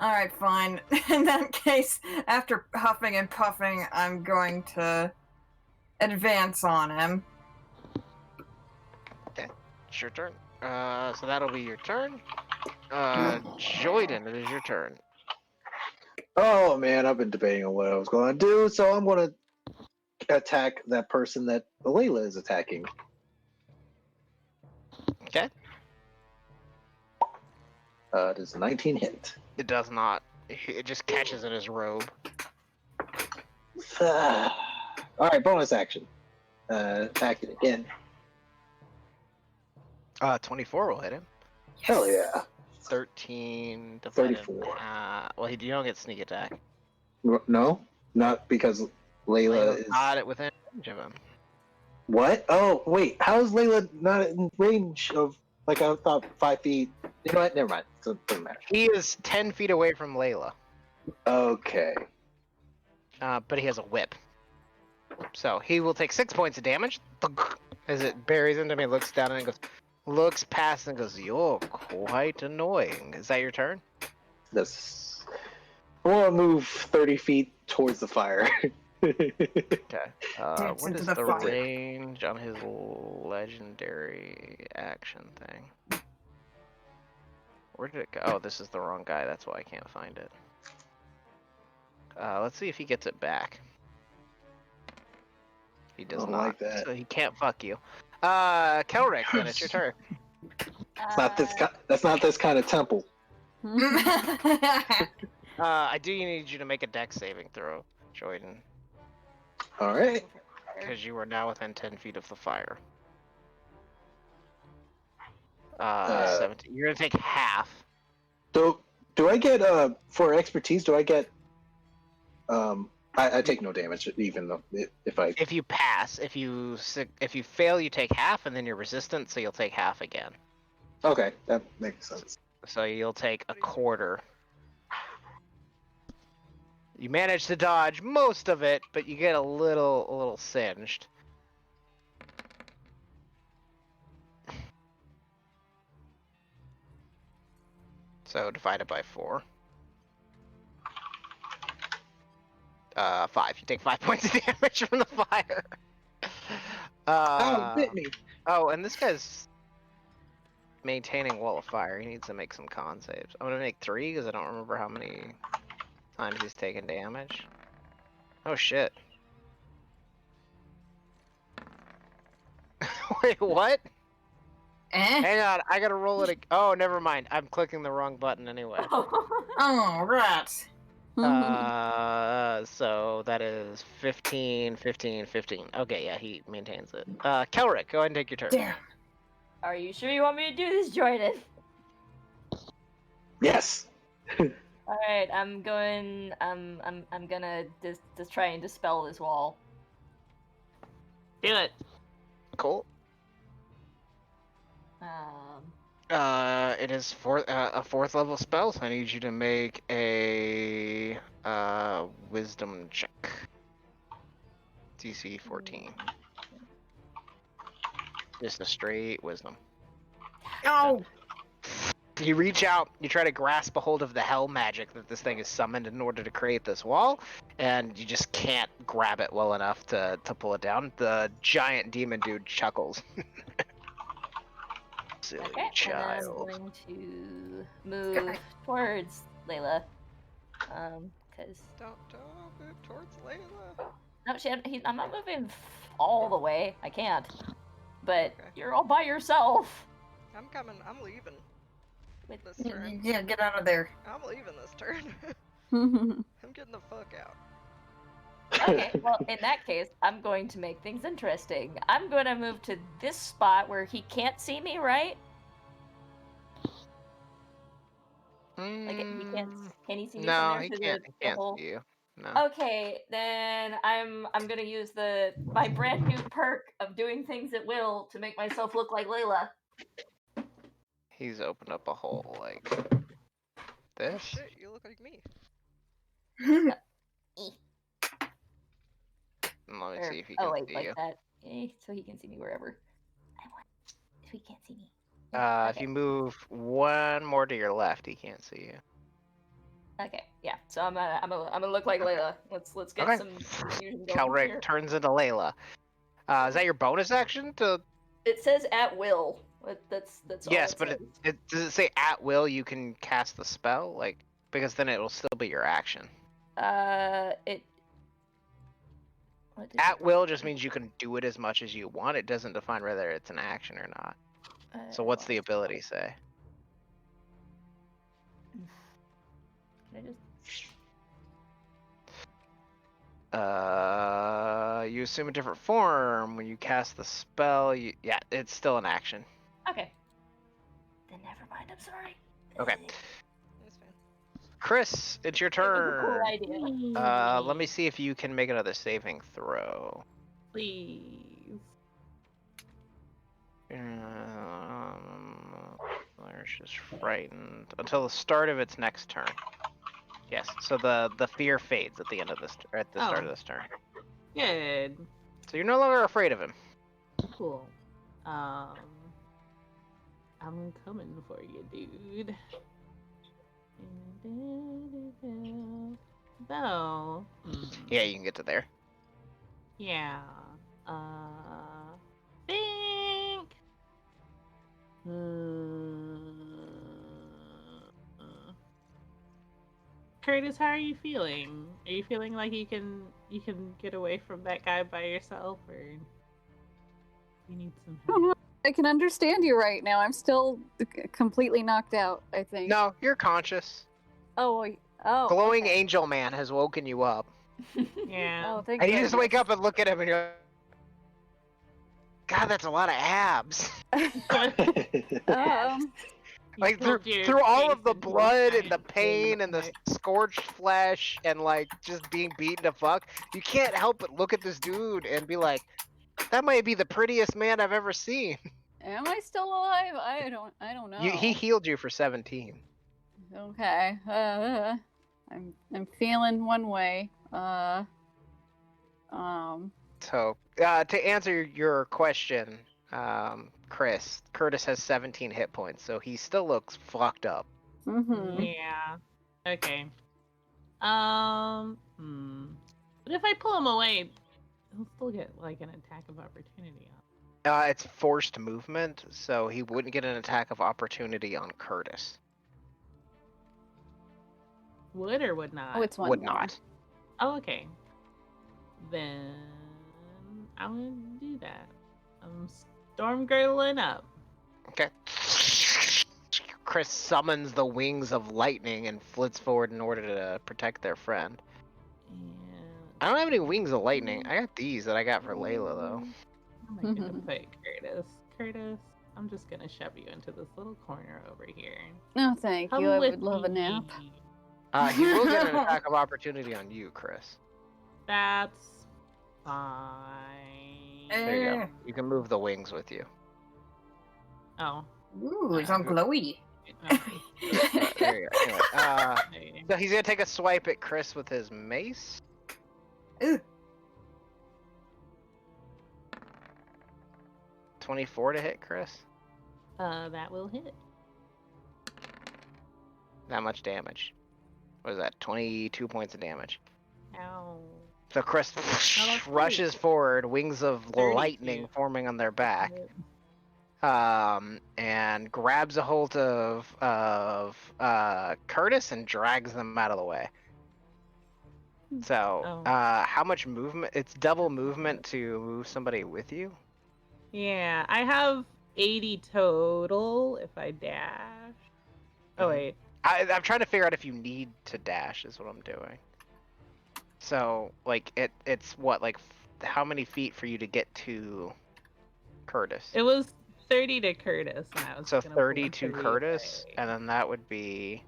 Speaker 7: All right, fine. In that case, after huffing and puffing, I'm going to advance on him.
Speaker 1: It's your turn. So that'll be your turn. Joyden, it is your turn.
Speaker 2: Oh man, I've been debating on what I was going to do, so I'm going to attack that person that Layla is attacking.
Speaker 1: Okay.
Speaker 2: Does 19 hit?
Speaker 1: It does not. It just catches in his robe.
Speaker 2: All right, bonus action. Attack it again.
Speaker 1: 24 will hit him.
Speaker 2: Hell yeah.
Speaker 1: 13 divided
Speaker 2: 34.
Speaker 1: Well, you don't get sneak attack.
Speaker 2: No, not because Layla is.
Speaker 1: Got it within range of him.
Speaker 2: What? Oh, wait. How is Layla not in range of? Like I thought, 5 feet. You know what? Never mind. It doesn't matter.
Speaker 1: He is 10 feet away from Layla.
Speaker 2: Okay.
Speaker 1: But he has a whip. So he will take 6 points of damage as it buries into me, looks down and goes, looks past and goes, "You're quite annoying." Is that your turn?
Speaker 2: This. I want to move 30 feet towards the fire.
Speaker 1: Okay.
Speaker 7: Dance
Speaker 1: What
Speaker 7: into
Speaker 1: is
Speaker 7: the
Speaker 1: the
Speaker 7: fire.
Speaker 1: range on his legendary action thing? Where did it go? Oh, this is the wrong guy. That's why I can't find it. Let's see if he gets it back. He does
Speaker 2: don't
Speaker 1: not.
Speaker 2: like that.
Speaker 1: So he can't fuck you. Kelrick, then it's your turn.
Speaker 2: It's not this. That's not this kind of temple.
Speaker 1: I do need you to make a dex saving throw, Jordan,
Speaker 2: All right.
Speaker 1: because you are now within 10 feet of the fire. 17. You're gonna take half.
Speaker 2: Do I get for expertise? Do I get I take no damage even though if I.
Speaker 1: If you pass, if you fail, you take half, and then you're resistant, so you'll take half again.
Speaker 2: Okay, that makes sense.
Speaker 1: So you'll take a quarter. You manage to dodge most of it, but you get a little singed. So divide it by 4. 5. You take 5 points of damage from the fire.
Speaker 2: Oh, bit me.
Speaker 1: Oh, and this guy's maintaining wall of fire. He needs to make some con saves. I'm gonna make 3 because I don't remember how many times he's taken damage. Oh shit. Wait, what? Hang on, I gotta roll it. Oh, never mind. I'm clicking the wrong button anyway.
Speaker 7: Oh, rats.
Speaker 1: So that is 15, 15, 15. Okay, yeah, he maintains it. Kelrick, go ahead and take your turn.
Speaker 7: Damn.
Speaker 5: Are you sure you want me to do this, Jordan?
Speaker 2: Yes.
Speaker 5: All right, I'm going. I'm gonna just try and dispel this wall.
Speaker 4: Do it.
Speaker 1: Cool. It is a 4th level spell, so I need you to make a wisdom check. DC 14. Just a straight wisdom.
Speaker 7: Oh.
Speaker 1: You reach out, you try to grasp a hold of the hell magic that this thing is summoned in order to create this wall, and you just can't grab it well enough to pull it down. The giant demon dude chuckles. Silly child.
Speaker 5: And I'm going to move towards Layla. Cause
Speaker 3: Don't move towards Layla.
Speaker 5: no, I'm not moving all the way. I can't. But
Speaker 3: Okay.
Speaker 5: you're all by yourself.
Speaker 3: I'm coming. I'm leaving
Speaker 5: With
Speaker 3: this turn.
Speaker 7: Yeah, get out of there.
Speaker 3: I'm leaving this turn. I'm getting the fuck out.
Speaker 5: Okay, well, in that case, I'm going to make things interesting. I'm going to move to this spot where he can't see me, right? Like, he can't. Can he see me from
Speaker 1: No,
Speaker 5: there
Speaker 1: he
Speaker 5: through
Speaker 1: can't. He
Speaker 5: the
Speaker 1: can't
Speaker 5: hole?
Speaker 1: see you. No.
Speaker 5: Okay, then I'm gonna use my brand new perk of doing things at will to make myself look like Layla.
Speaker 1: He's opened up a hole like this.
Speaker 3: Shit, you look like me.
Speaker 1: And let me see if he
Speaker 5: Oh
Speaker 1: can
Speaker 5: wait,
Speaker 1: see
Speaker 5: like
Speaker 1: you.
Speaker 5: that. So he can see me wherever I want. So he can't see me.
Speaker 1: If you move one more to your left, he can't see you.
Speaker 5: Okay, yeah. So I'm gonna look like Layla. Let's get some confusion going
Speaker 1: Kelrick
Speaker 5: here.
Speaker 1: turns into Layla. Is that your bonus action to?
Speaker 5: It says at will. That's all.
Speaker 1: Yes,
Speaker 5: it
Speaker 1: but
Speaker 5: says.
Speaker 1: does it say at will you can cast the spell? Like, because then it will still be your action.
Speaker 5: It.
Speaker 1: At will just means you can do it as much as you want. It doesn't define whether it's an action or not. So what's the ability say?
Speaker 5: Can I just...
Speaker 1: You assume a different form when you cast the spell. Yeah, it's still an action.
Speaker 5: Okay. Then never mind. I'm sorry.
Speaker 1: Okay.
Speaker 3: That's fine.
Speaker 1: Chris, it's your
Speaker 5: It was a cool
Speaker 1: turn.
Speaker 5: idea.
Speaker 1: Let me see if you can make another saving throw.
Speaker 4: Please.
Speaker 1: There's just frightened until the start of its next turn. Yes. So the fear fades at the end of this at the start of this turn.
Speaker 4: Good.
Speaker 1: So you're no longer afraid of him.
Speaker 4: Cool. I'm coming for you, dude. Though.
Speaker 1: Yeah, you can get to there.
Speaker 4: Yeah. Think. Curtis, how are you feeling? Are you feeling like you can get away from that guy by yourself, or you need some help?
Speaker 6: I can understand you right now. I'm still completely knocked out, I think.
Speaker 1: No, you're conscious.
Speaker 6: Oh.
Speaker 1: Glowing
Speaker 6: Okay.
Speaker 1: angel man has woken you up.
Speaker 4: Yeah.
Speaker 6: Oh, thank
Speaker 1: And you
Speaker 6: goodness.
Speaker 1: just wake up and look at him and you're like, God, that's a lot of abs. Like through all of the blood and the pain and the scorched flesh and like just being beaten to fuck, you can't help but look at this dude and be like, that might be the prettiest man I've ever seen.
Speaker 6: Am I still alive? I don't know.
Speaker 1: He healed you for 17.
Speaker 6: Okay. I'm feeling one way.
Speaker 1: So to answer your question, Curtis has 17 hit points, so he still looks fucked up.
Speaker 6: Mm-hmm.
Speaker 4: Yeah. Okay. But if I pull him away, he'll still get like an attack of opportunity on.
Speaker 1: It's forced movement, so he wouldn't get an attack of opportunity on Curtis.
Speaker 4: Would or would not?
Speaker 6: Oh, it's one
Speaker 1: Would
Speaker 6: more.
Speaker 1: not.
Speaker 4: Oh, okay. Then I'm gonna do that. I'm storm girdling up.
Speaker 1: Okay. Chris summons the wings of lightning and flits forward in order to protect their friend.
Speaker 4: And
Speaker 1: I don't have any wings of lightning. I got these that I got for Layla, though.
Speaker 4: I'm gonna put Curtis. Curtis, I'm just gonna shove you into this little corner over here.
Speaker 6: No, thank
Speaker 4: Come
Speaker 6: you. I
Speaker 4: with
Speaker 6: would love a
Speaker 4: me.
Speaker 6: nap.
Speaker 1: He will get an attack of opportunity on you, Chris.
Speaker 4: That's fine.
Speaker 1: There you go. You can move the wings with you.
Speaker 4: Oh.
Speaker 7: Ooh, it's all glowy.
Speaker 1: There you go. Anyway, so he's gonna take a swipe at Chris with his mace.
Speaker 7: Ooh.
Speaker 1: 24 to hit, Chris.
Speaker 4: That will hit.
Speaker 1: That much damage. What is that? 22 points of damage.
Speaker 4: Ow.
Speaker 1: So Chris rushes forward, wings of
Speaker 4: 32.
Speaker 1: lightning forming on their back, and grabs a hold of Curtis and drags them out of the way. So, how much movement? It's double movement to move somebody with you.
Speaker 4: Yeah, I have 80 total if I dash. Oh, wait.
Speaker 1: I'm trying to figure out if you need to dash, is what I'm doing. So like it's what like how many feet for you to get to Curtis?
Speaker 4: It was 30 to Curtis, and I was
Speaker 1: So
Speaker 4: gonna
Speaker 1: 30
Speaker 4: pull
Speaker 1: to
Speaker 4: 30
Speaker 1: Curtis,
Speaker 4: away.
Speaker 1: and then that would be.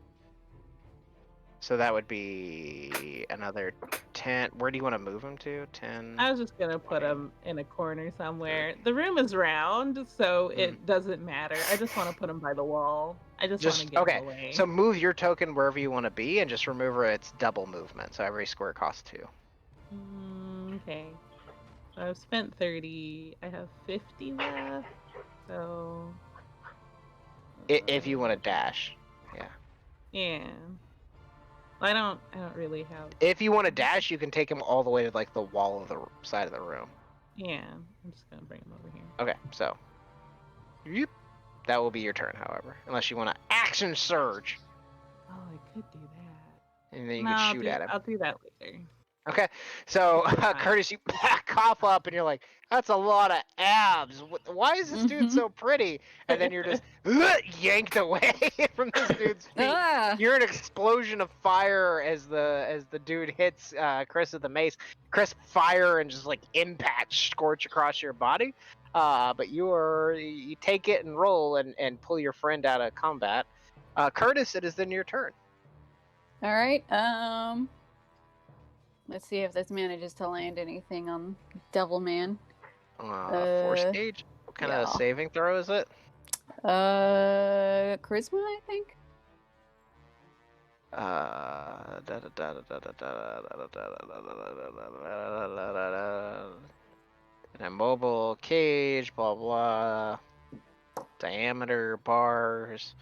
Speaker 1: So that would be another 10. Where do you want to move him to? 10.
Speaker 4: I was just gonna put him in a corner somewhere. The room is round, so it doesn't matter. I just want to put him by the wall. I just want to get him away.
Speaker 1: So move your token wherever you want to be, and just remember it's double movement. So every square costs 2.
Speaker 4: Okay. So I've spent 30. I have 50 left. So.
Speaker 1: If you want to dash, yeah.
Speaker 4: Yeah. I don't really have.
Speaker 1: If you want to dash, you can take him all the way to like the wall of the side of the room.
Speaker 4: Yeah, I'm just gonna bring him over here.
Speaker 1: Okay, so. Yep. That will be your turn, however, unless you want to action surge.
Speaker 4: Oh, I could do that.
Speaker 1: And then you can shoot at him.
Speaker 4: I'll do that later.
Speaker 1: Okay, so Curtis, you cough up and you're like, "That's a lot of abs. Why is this dude so pretty?" And then you're just yanked away from this dude's feet.
Speaker 6: Ah.
Speaker 1: You're an explosion of fire as the dude hits Chris with the mace. Chris fire and just like impact scorch across your body. But you take it and roll and pull your friend out of combat. Curtis, it is then your turn.
Speaker 6: All right. Let's see if this manages to land anything on Devil Man.
Speaker 1: Force gauge. What kind of saving throw is it?
Speaker 6: Charisma, I think.
Speaker 1: An immobile cage, blah blah. Diameter bars.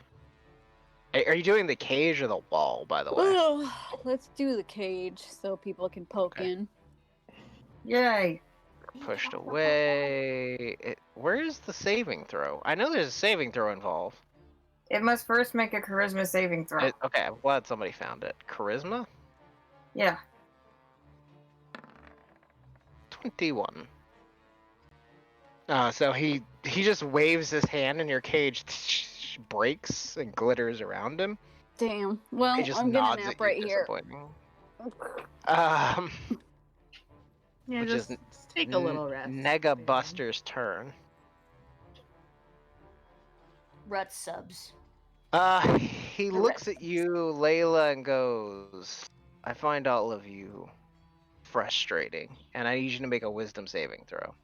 Speaker 1: Are you doing the cage or the wall, by the way?
Speaker 6: Oh, let's do the cage so people can poke in.
Speaker 7: Yay.
Speaker 1: Pushed away. Where is the saving throw? I know there's a saving throw involved.
Speaker 7: It must first make a charisma saving throw.
Speaker 1: Okay, I'm glad somebody found it. Charisma?
Speaker 7: Yeah.
Speaker 1: 21. So he just waves his hand and your cage breaks and glitters around him.
Speaker 6: Damn. Well,
Speaker 1: He just
Speaker 6: I'm gonna
Speaker 1: nods
Speaker 6: nap
Speaker 1: at you,
Speaker 6: right here.
Speaker 4: Yeah,
Speaker 1: which
Speaker 4: just
Speaker 1: is
Speaker 4: take a little rest.
Speaker 1: Nega Buster's turn.
Speaker 5: Rut subs.
Speaker 1: He looks at you, Layla, and goes, "I find all of you frustrating, and I need you to make a wisdom saving throw."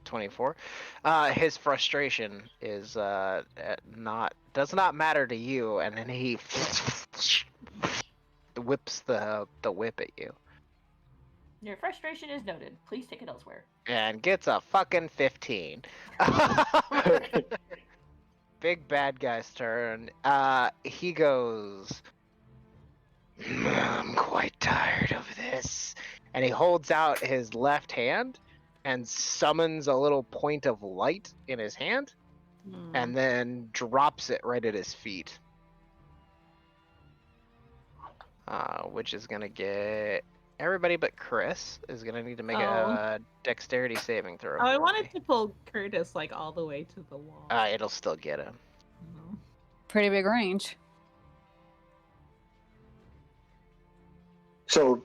Speaker 1: "24. His frustration is does not matter to you, and then he whips the whip at you.
Speaker 5: Your frustration is noted. Please take it elsewhere.
Speaker 1: And gets a fucking 15. Big bad guy's turn. He goes, "I'm quite tired of this." And he holds out his left hand and summons a little point of light in his hand and then drops it right at his feet. Which is going to get... Everybody but Chris is going to need to make a dexterity saving throw.
Speaker 4: Oh, I wanted to pull Curtis like all the way to the wall.
Speaker 1: It'll still get him.
Speaker 6: Pretty big range.
Speaker 2: So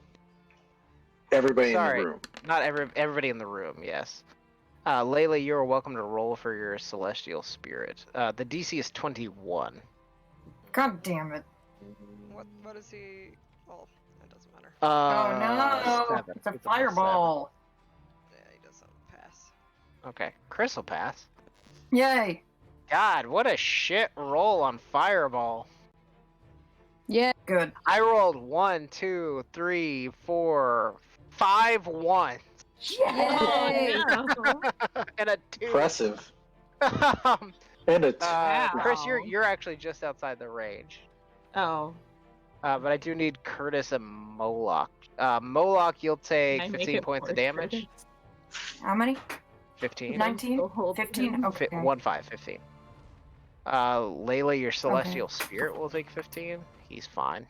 Speaker 2: everybody
Speaker 1: Sorry,
Speaker 2: in the room.
Speaker 1: Not everybody in the room, yes. Layla, you're welcome to roll for your celestial spirit. The DC is 21.
Speaker 7: God damn it.
Speaker 3: What is he? Well, it doesn't matter.
Speaker 7: Oh no!
Speaker 1: 7.
Speaker 7: It's a fireball.
Speaker 3: Yeah, he doesn't pass.
Speaker 1: Okay, Chris will pass.
Speaker 7: Yay!
Speaker 1: God, what a shit roll on fireball.
Speaker 6: Yeah.
Speaker 7: Good.
Speaker 1: I rolled 1, 2, 3, 4, 5 ones.
Speaker 6: Yay!
Speaker 1: And a 2.
Speaker 2: Impressive. And a
Speaker 1: Chris, you're actually just outside the range.
Speaker 4: Oh.
Speaker 1: But I do need Curtis and Moloch. Moloch, you'll take 15 points of damage.
Speaker 7: How many?
Speaker 1: 15.
Speaker 7: 19? 15? Okay.
Speaker 1: 15. Layla, your celestial spirit will take 15. He's fine.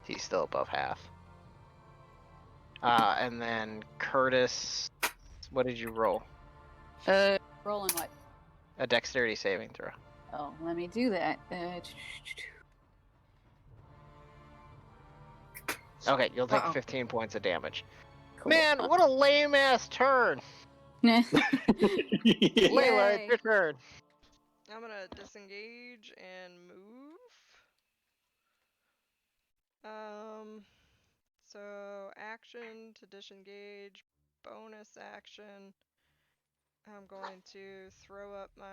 Speaker 1: He's still above half. And then Curtis, what did you roll?
Speaker 6: Rolling what?
Speaker 1: A dexterity saving throw.
Speaker 6: Oh, let me do that.
Speaker 1: Okay, you'll take
Speaker 7: Uh-oh.
Speaker 1: 15 points of damage.
Speaker 6: Cool.
Speaker 1: Man, what a lame ass turn. Layla, it's your turn.
Speaker 3: I'm gonna disengage and move. So action to disengage, bonus action. I'm going to throw up my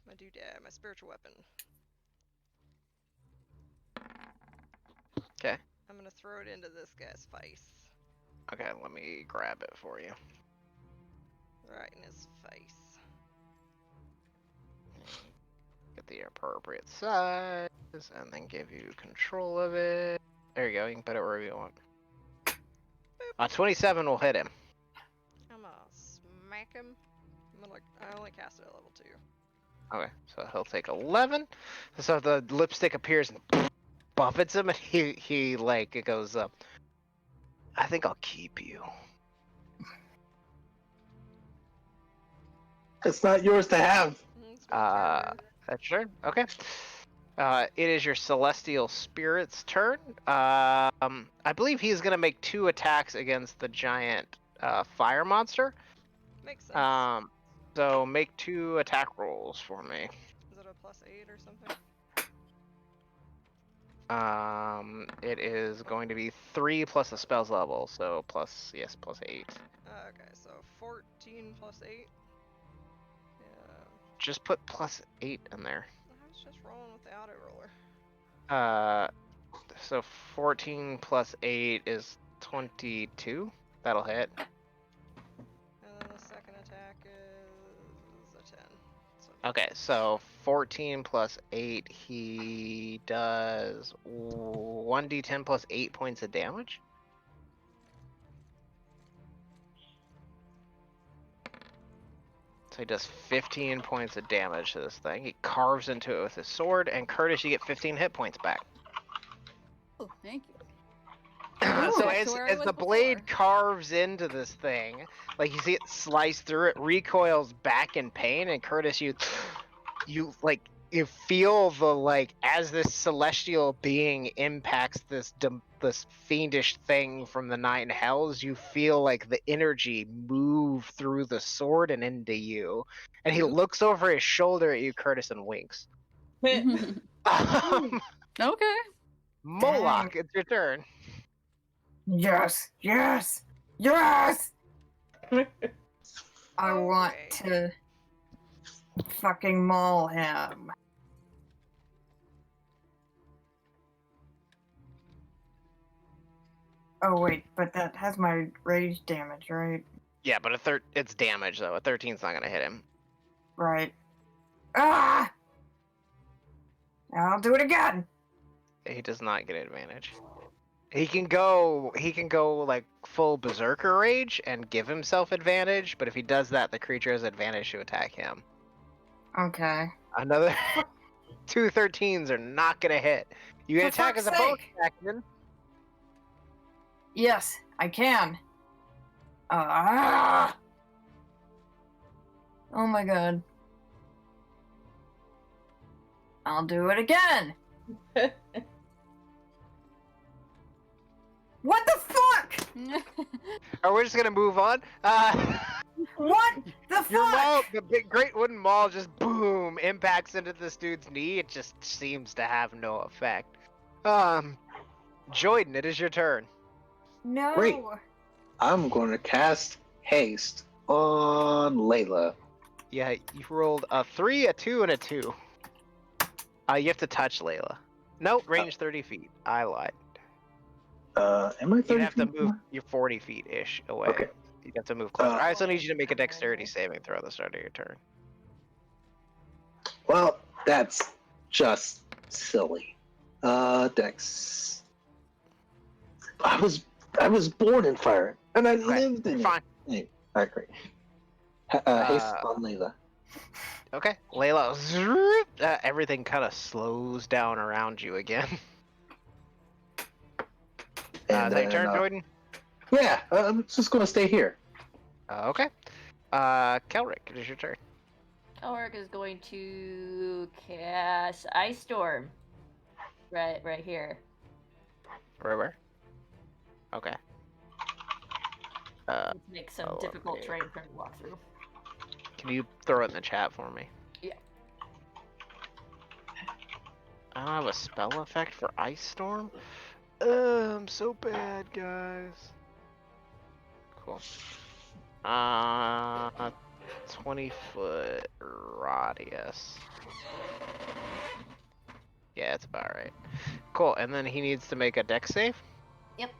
Speaker 3: my doodad, my spiritual weapon.
Speaker 1: Okay.
Speaker 3: I'm gonna throw it into this guy's face.
Speaker 1: Okay, let me grab it for you.
Speaker 3: Right in his face.
Speaker 1: Get the appropriate size, and then give you control of it. There you go, you can put it wherever you want. 27 will hit him.
Speaker 3: I'm gonna smack him. I only cast it at level 2.
Speaker 1: Okay, so he'll take 11. So the lipstick appears and buffets him, and he like, it goes up. I think I'll keep you.
Speaker 2: It's not yours to have.
Speaker 3: It's my turn.
Speaker 1: That's your turn? Okay. It is your celestial spirit's turn. I believe he's gonna make 2 attacks against the giant fire monster.
Speaker 3: Makes sense.
Speaker 1: So make 2 attack rolls for me.
Speaker 3: Is it a +8 or something?
Speaker 1: It is going to be 3 plus a spell's level, so +8.
Speaker 3: Okay, so 14 + 8. Yeah.
Speaker 1: Just put +8 in there.
Speaker 3: I was just rolling with the auto roller.
Speaker 1: So 14 plus 8 is 22. That'll hit.
Speaker 3: And then the second attack is a 10. So
Speaker 1: Okay, so 14 plus 8, he does 1d10 plus 8 points of damage. So he does 15 points of damage to this thing. He carves into it with his sword, and Curtis, you get 15 hit points back.
Speaker 6: Oh, thank you.
Speaker 1: So
Speaker 6: Back to where I
Speaker 1: as
Speaker 6: was
Speaker 1: the blade
Speaker 6: before.
Speaker 1: carves into this thing, like you see it slice through it, recoils back in pain, and Curtis, you feel the, like, as this celestial being impacts this fiendish thing from the nine hells, you feel like the energy move through the sword and into you. And he looks over his shoulder at you, Curtis, and winks.
Speaker 6: Okay.
Speaker 1: Moloch, it's your turn.
Speaker 7: Yes, yes, yes! I want
Speaker 3: Okay.
Speaker 7: to fucking maul him. Oh wait, but that has my rage damage, right?
Speaker 1: Yeah, but it's damage, though. A 13's not gonna hit him.
Speaker 7: Right. Ah! I'll do it again.
Speaker 1: He does not get advantage. He can go like full berserker rage and give himself advantage, but if he does that, the creature has advantage to attack him.
Speaker 7: Okay.
Speaker 1: Another 2 13s are not gonna hit. You can
Speaker 7: For
Speaker 1: attack as
Speaker 7: fuck's
Speaker 1: a bonus
Speaker 7: sake.
Speaker 1: action.
Speaker 7: Yes, I can. Ah! Oh my god. I'll do it again. What the fuck?
Speaker 1: Or we're just gonna move on.
Speaker 7: What the fuck?
Speaker 1: Your maul, the big great wooden maul, just boom impacts into this dude's knee. It just seems to have no effect. Joyden, it is your turn.
Speaker 7: No.
Speaker 2: Great. I'm going to cast haste on Layla.
Speaker 1: Yeah, you rolled a 3, a 2, and a 2. You have to touch Layla. Nope, range 30 feet. I lied.
Speaker 2: Am I 30
Speaker 1: You have to
Speaker 2: feet?
Speaker 1: move. You're 40 feet ish away.
Speaker 2: Okay.
Speaker 1: You have to move closer. I also need
Speaker 5: Like,
Speaker 1: you to make a
Speaker 5: I'm right
Speaker 1: dexterity
Speaker 5: here.
Speaker 1: saving throw at the start of your turn.
Speaker 2: Well, that's just silly. Dex. I was born in fire, and I lived in
Speaker 1: Fine.
Speaker 2: it. Hey, alright, great. Haste on Layla.
Speaker 1: Okay, Layla. Everything kind of slows down around you again.
Speaker 2: And
Speaker 1: Is that your turn,
Speaker 2: then,
Speaker 1: Jordan?
Speaker 2: Yeah, I'm just going to stay here.
Speaker 1: Okay. Kelric, it is your turn.
Speaker 5: Elric is going to cast Ice Storm. Right here.
Speaker 1: Where? Okay.
Speaker 5: Let's make some difficult
Speaker 1: me-
Speaker 5: terrain for him to walk through.
Speaker 1: Can you throw it in the chat for me?
Speaker 5: Yeah.
Speaker 1: I don't have a spell effect for Ice Storm? I'm so bad, guys. Cool. 20-foot radius. Yeah, that's about right. Cool, and then he needs to make a dex save?
Speaker 5: Yep.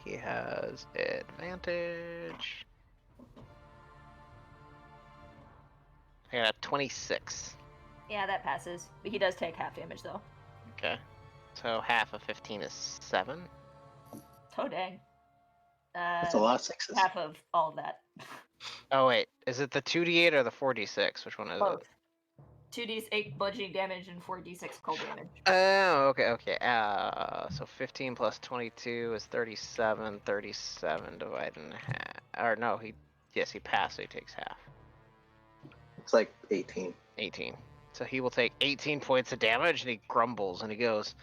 Speaker 1: He has advantage. I got a 26.
Speaker 5: Yeah, that passes. But he does take half damage though.
Speaker 1: Okay. So half of 15 is 7.
Speaker 5: Oh dang.
Speaker 2: That's a lot of sixes.
Speaker 5: Half of all of that.
Speaker 1: Oh wait, is it the 2d8 or the 4d6? Which one is
Speaker 5: Both.
Speaker 1: it?
Speaker 5: 2d8 bludgeoning damage and 4d6 cold damage.
Speaker 1: Oh, okay. So 15 plus 22 is 37. 37 divided in half. Or no, he passed, so he takes half.
Speaker 2: It's like 18.
Speaker 1: 18. So he will take 18 points of damage, and he grumbles, and he goes,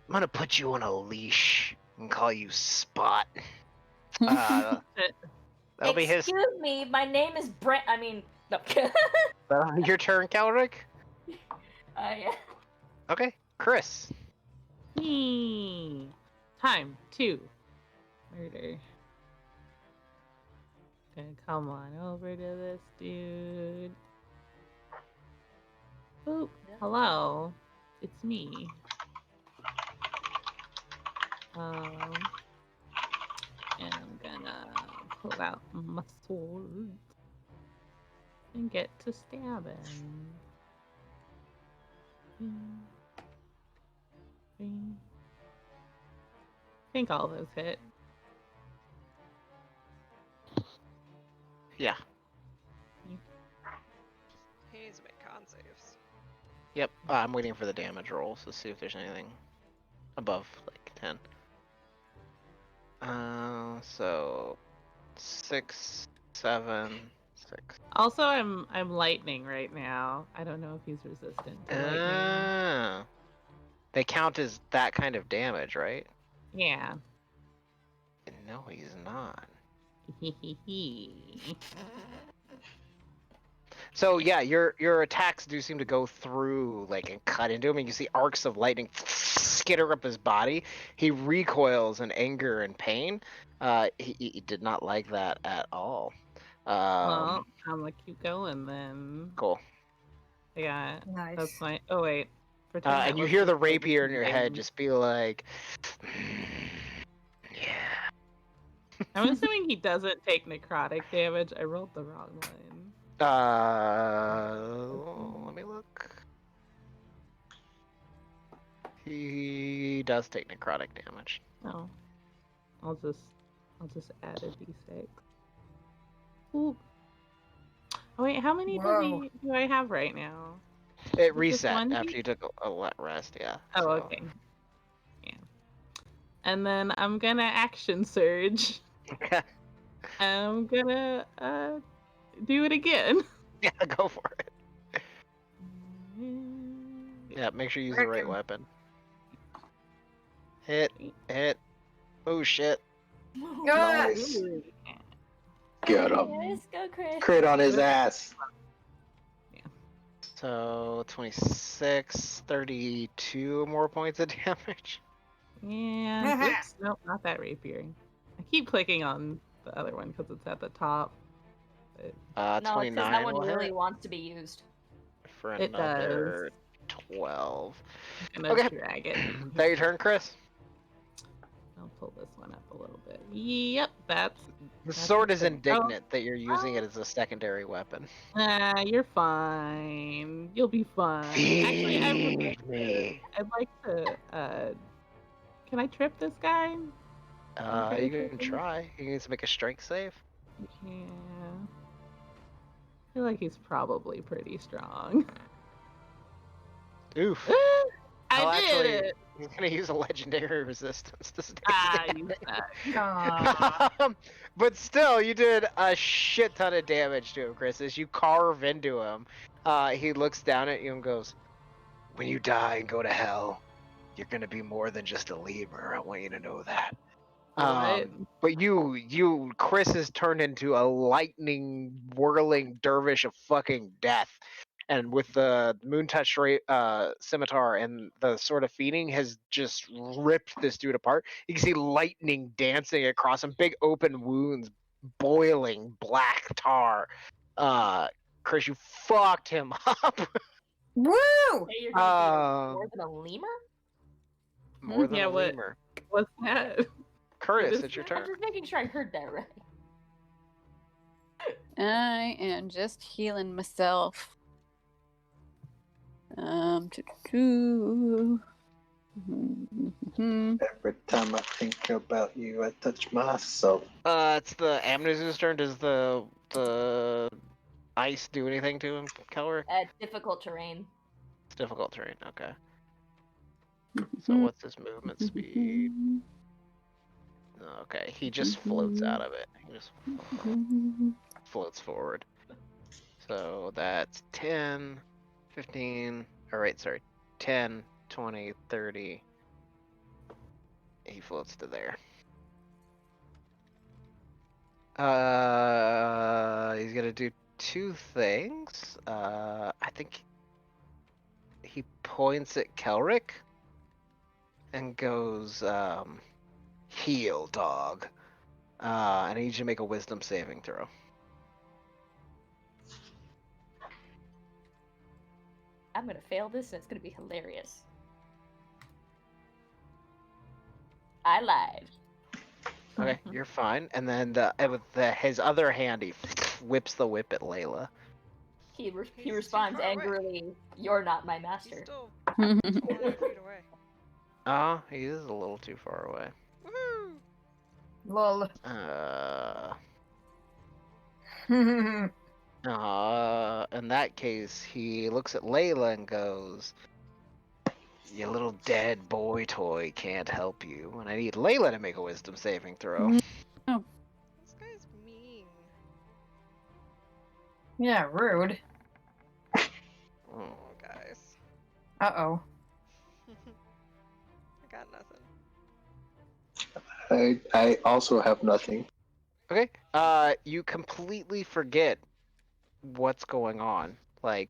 Speaker 1: I'm gonna put you on a leash and call you Spot. That'll be his.
Speaker 5: Excuse me, my name is Brent. I mean, no.
Speaker 1: Your turn, Calric?
Speaker 5: Yeah.
Speaker 1: Okay, Chris.
Speaker 4: Time to murder. Okay, come on over to this dude. Oh, hello. It's me. And I'm gonna pull out my sword and get to stabbing. I think all those hit.
Speaker 1: Yeah.
Speaker 3: He needs to make con saves.
Speaker 1: Yep. I'm waiting for the damage rolls to see if there's anything above like 10. So 6, 7, 6.
Speaker 4: Also, I'm lightning right now. I don't know if he's resistant to lightning.
Speaker 1: They count as that kind of damage, right?
Speaker 4: Yeah.
Speaker 1: No, he's not. So yeah, your attacks do seem to go through like and cut into him, and you see arcs of lightning skitter up his body. He recoils in anger and pain. He did not like that at all.
Speaker 4: Well, I'm gonna keep going then.
Speaker 1: Cool.
Speaker 7: Nice.
Speaker 4: That's my. Oh wait.
Speaker 1: And you hear the rapier in your head just be like, yeah.
Speaker 4: I'm assuming he doesn't take necrotic damage. I rolled the wrong one.
Speaker 1: Let me look. He does take necrotic damage.
Speaker 4: Oh. I'll just add a d6. Ooh. Oh wait, how many do I have right now?
Speaker 1: It reset after you took a rest, yeah.
Speaker 4: Oh,
Speaker 1: so.
Speaker 4: okay. Yeah. And then I'm gonna action surge. I'm gonna do it again.
Speaker 1: Yeah, go for it. Yeah, make sure you use the right weapon. Hit. Oh shit.
Speaker 2: Nice. Get him.
Speaker 5: Yes, go Chris.
Speaker 2: Crit on his ass.
Speaker 1: So 26, 32 more points of damage.
Speaker 4: Yeah. Oops. Nope, not that rapier. I keep clicking on the other one because it's at the top.
Speaker 1: But,
Speaker 5: no,
Speaker 1: 29
Speaker 5: that one
Speaker 1: will
Speaker 5: really
Speaker 1: hit
Speaker 5: wants to be used.
Speaker 1: for
Speaker 4: It
Speaker 1: another
Speaker 4: does.
Speaker 1: 12.
Speaker 4: I'm gonna
Speaker 1: Okay.
Speaker 4: drag it.
Speaker 1: Is that your turn, Chris?
Speaker 4: I'll pull this one up a little bit. Yep, that's
Speaker 1: The sword is
Speaker 4: your turn.
Speaker 1: indignant that you're using it as a secondary weapon.
Speaker 4: You're fine. You'll be fine. Actually,
Speaker 1: Feed me.
Speaker 4: I'd like to. Can I trip this guy?
Speaker 1: You can try. He needs to make a strength save.
Speaker 4: Yeah. I feel like he's probably pretty strong.
Speaker 1: Oof.
Speaker 4: I I did it.
Speaker 1: He's gonna use a legendary resistance to stay
Speaker 4: You
Speaker 1: standing.
Speaker 7: Aw.
Speaker 1: But still, you did a shit ton of damage to him, Chris. As you carve into him, he looks down at you and goes, "When you die and go to hell, you're gonna be more than just a lemur. I want you to know that."
Speaker 4: Right.
Speaker 1: But Chris has turned into a lightning whirling dervish of fucking death. And with the moon touch scimitar and the sword of feeding has just ripped this dude apart. You can see lightning dancing across him, big open wounds, boiling black tar. Chris, you fucked him up.
Speaker 7: Woo!
Speaker 5: Hey, you're gonna be more than a lemur?
Speaker 1: More than
Speaker 4: Yeah,
Speaker 1: a
Speaker 4: what-
Speaker 1: lemur.
Speaker 4: What's that?
Speaker 1: Curtis,
Speaker 4: is
Speaker 1: it's your
Speaker 5: I'm
Speaker 1: turn.
Speaker 5: just making sure I heard that right.
Speaker 6: I am just healing myself. Mhm.
Speaker 2: Every time I think about you, I touch myself.
Speaker 1: It's the Amnezu's turn. Does the ice do anything to him, Kelric?
Speaker 5: Difficult terrain.
Speaker 1: It's difficult terrain. Okay. So what's his movement speed? Okay, he just floats out of it. He just floats forward. So that's 10, 15, or wait, sorry, 10, 20, 30. He floats to there. He's gonna do two things. I think he points at Kelric and goes, heal, dog. I need you to make a wisdom saving throw.
Speaker 5: I'm gonna fail this and it's gonna be hilarious. I lied.
Speaker 1: Okay, you're fine. And then with his other hand, he whips the whip at Layla.
Speaker 5: He
Speaker 3: He's too
Speaker 5: responds
Speaker 3: far away.
Speaker 5: angrily, "You're not my
Speaker 3: He's
Speaker 5: master."
Speaker 3: still 20 feet away.
Speaker 1: He is a little too far away.
Speaker 3: Woo!
Speaker 7: Lol.
Speaker 1: In that case, he looks at Layla and goes, "Your little dead boy toy can't help you." And I need Layla to make a wisdom saving throw.
Speaker 3: This guy's mean.
Speaker 7: Yeah, rude.
Speaker 1: Oh.
Speaker 3: Oh, guys.
Speaker 7: Uh-oh.
Speaker 3: I got nothing.
Speaker 2: I also have nothing.
Speaker 1: Okay. You completely forget what's going on. Like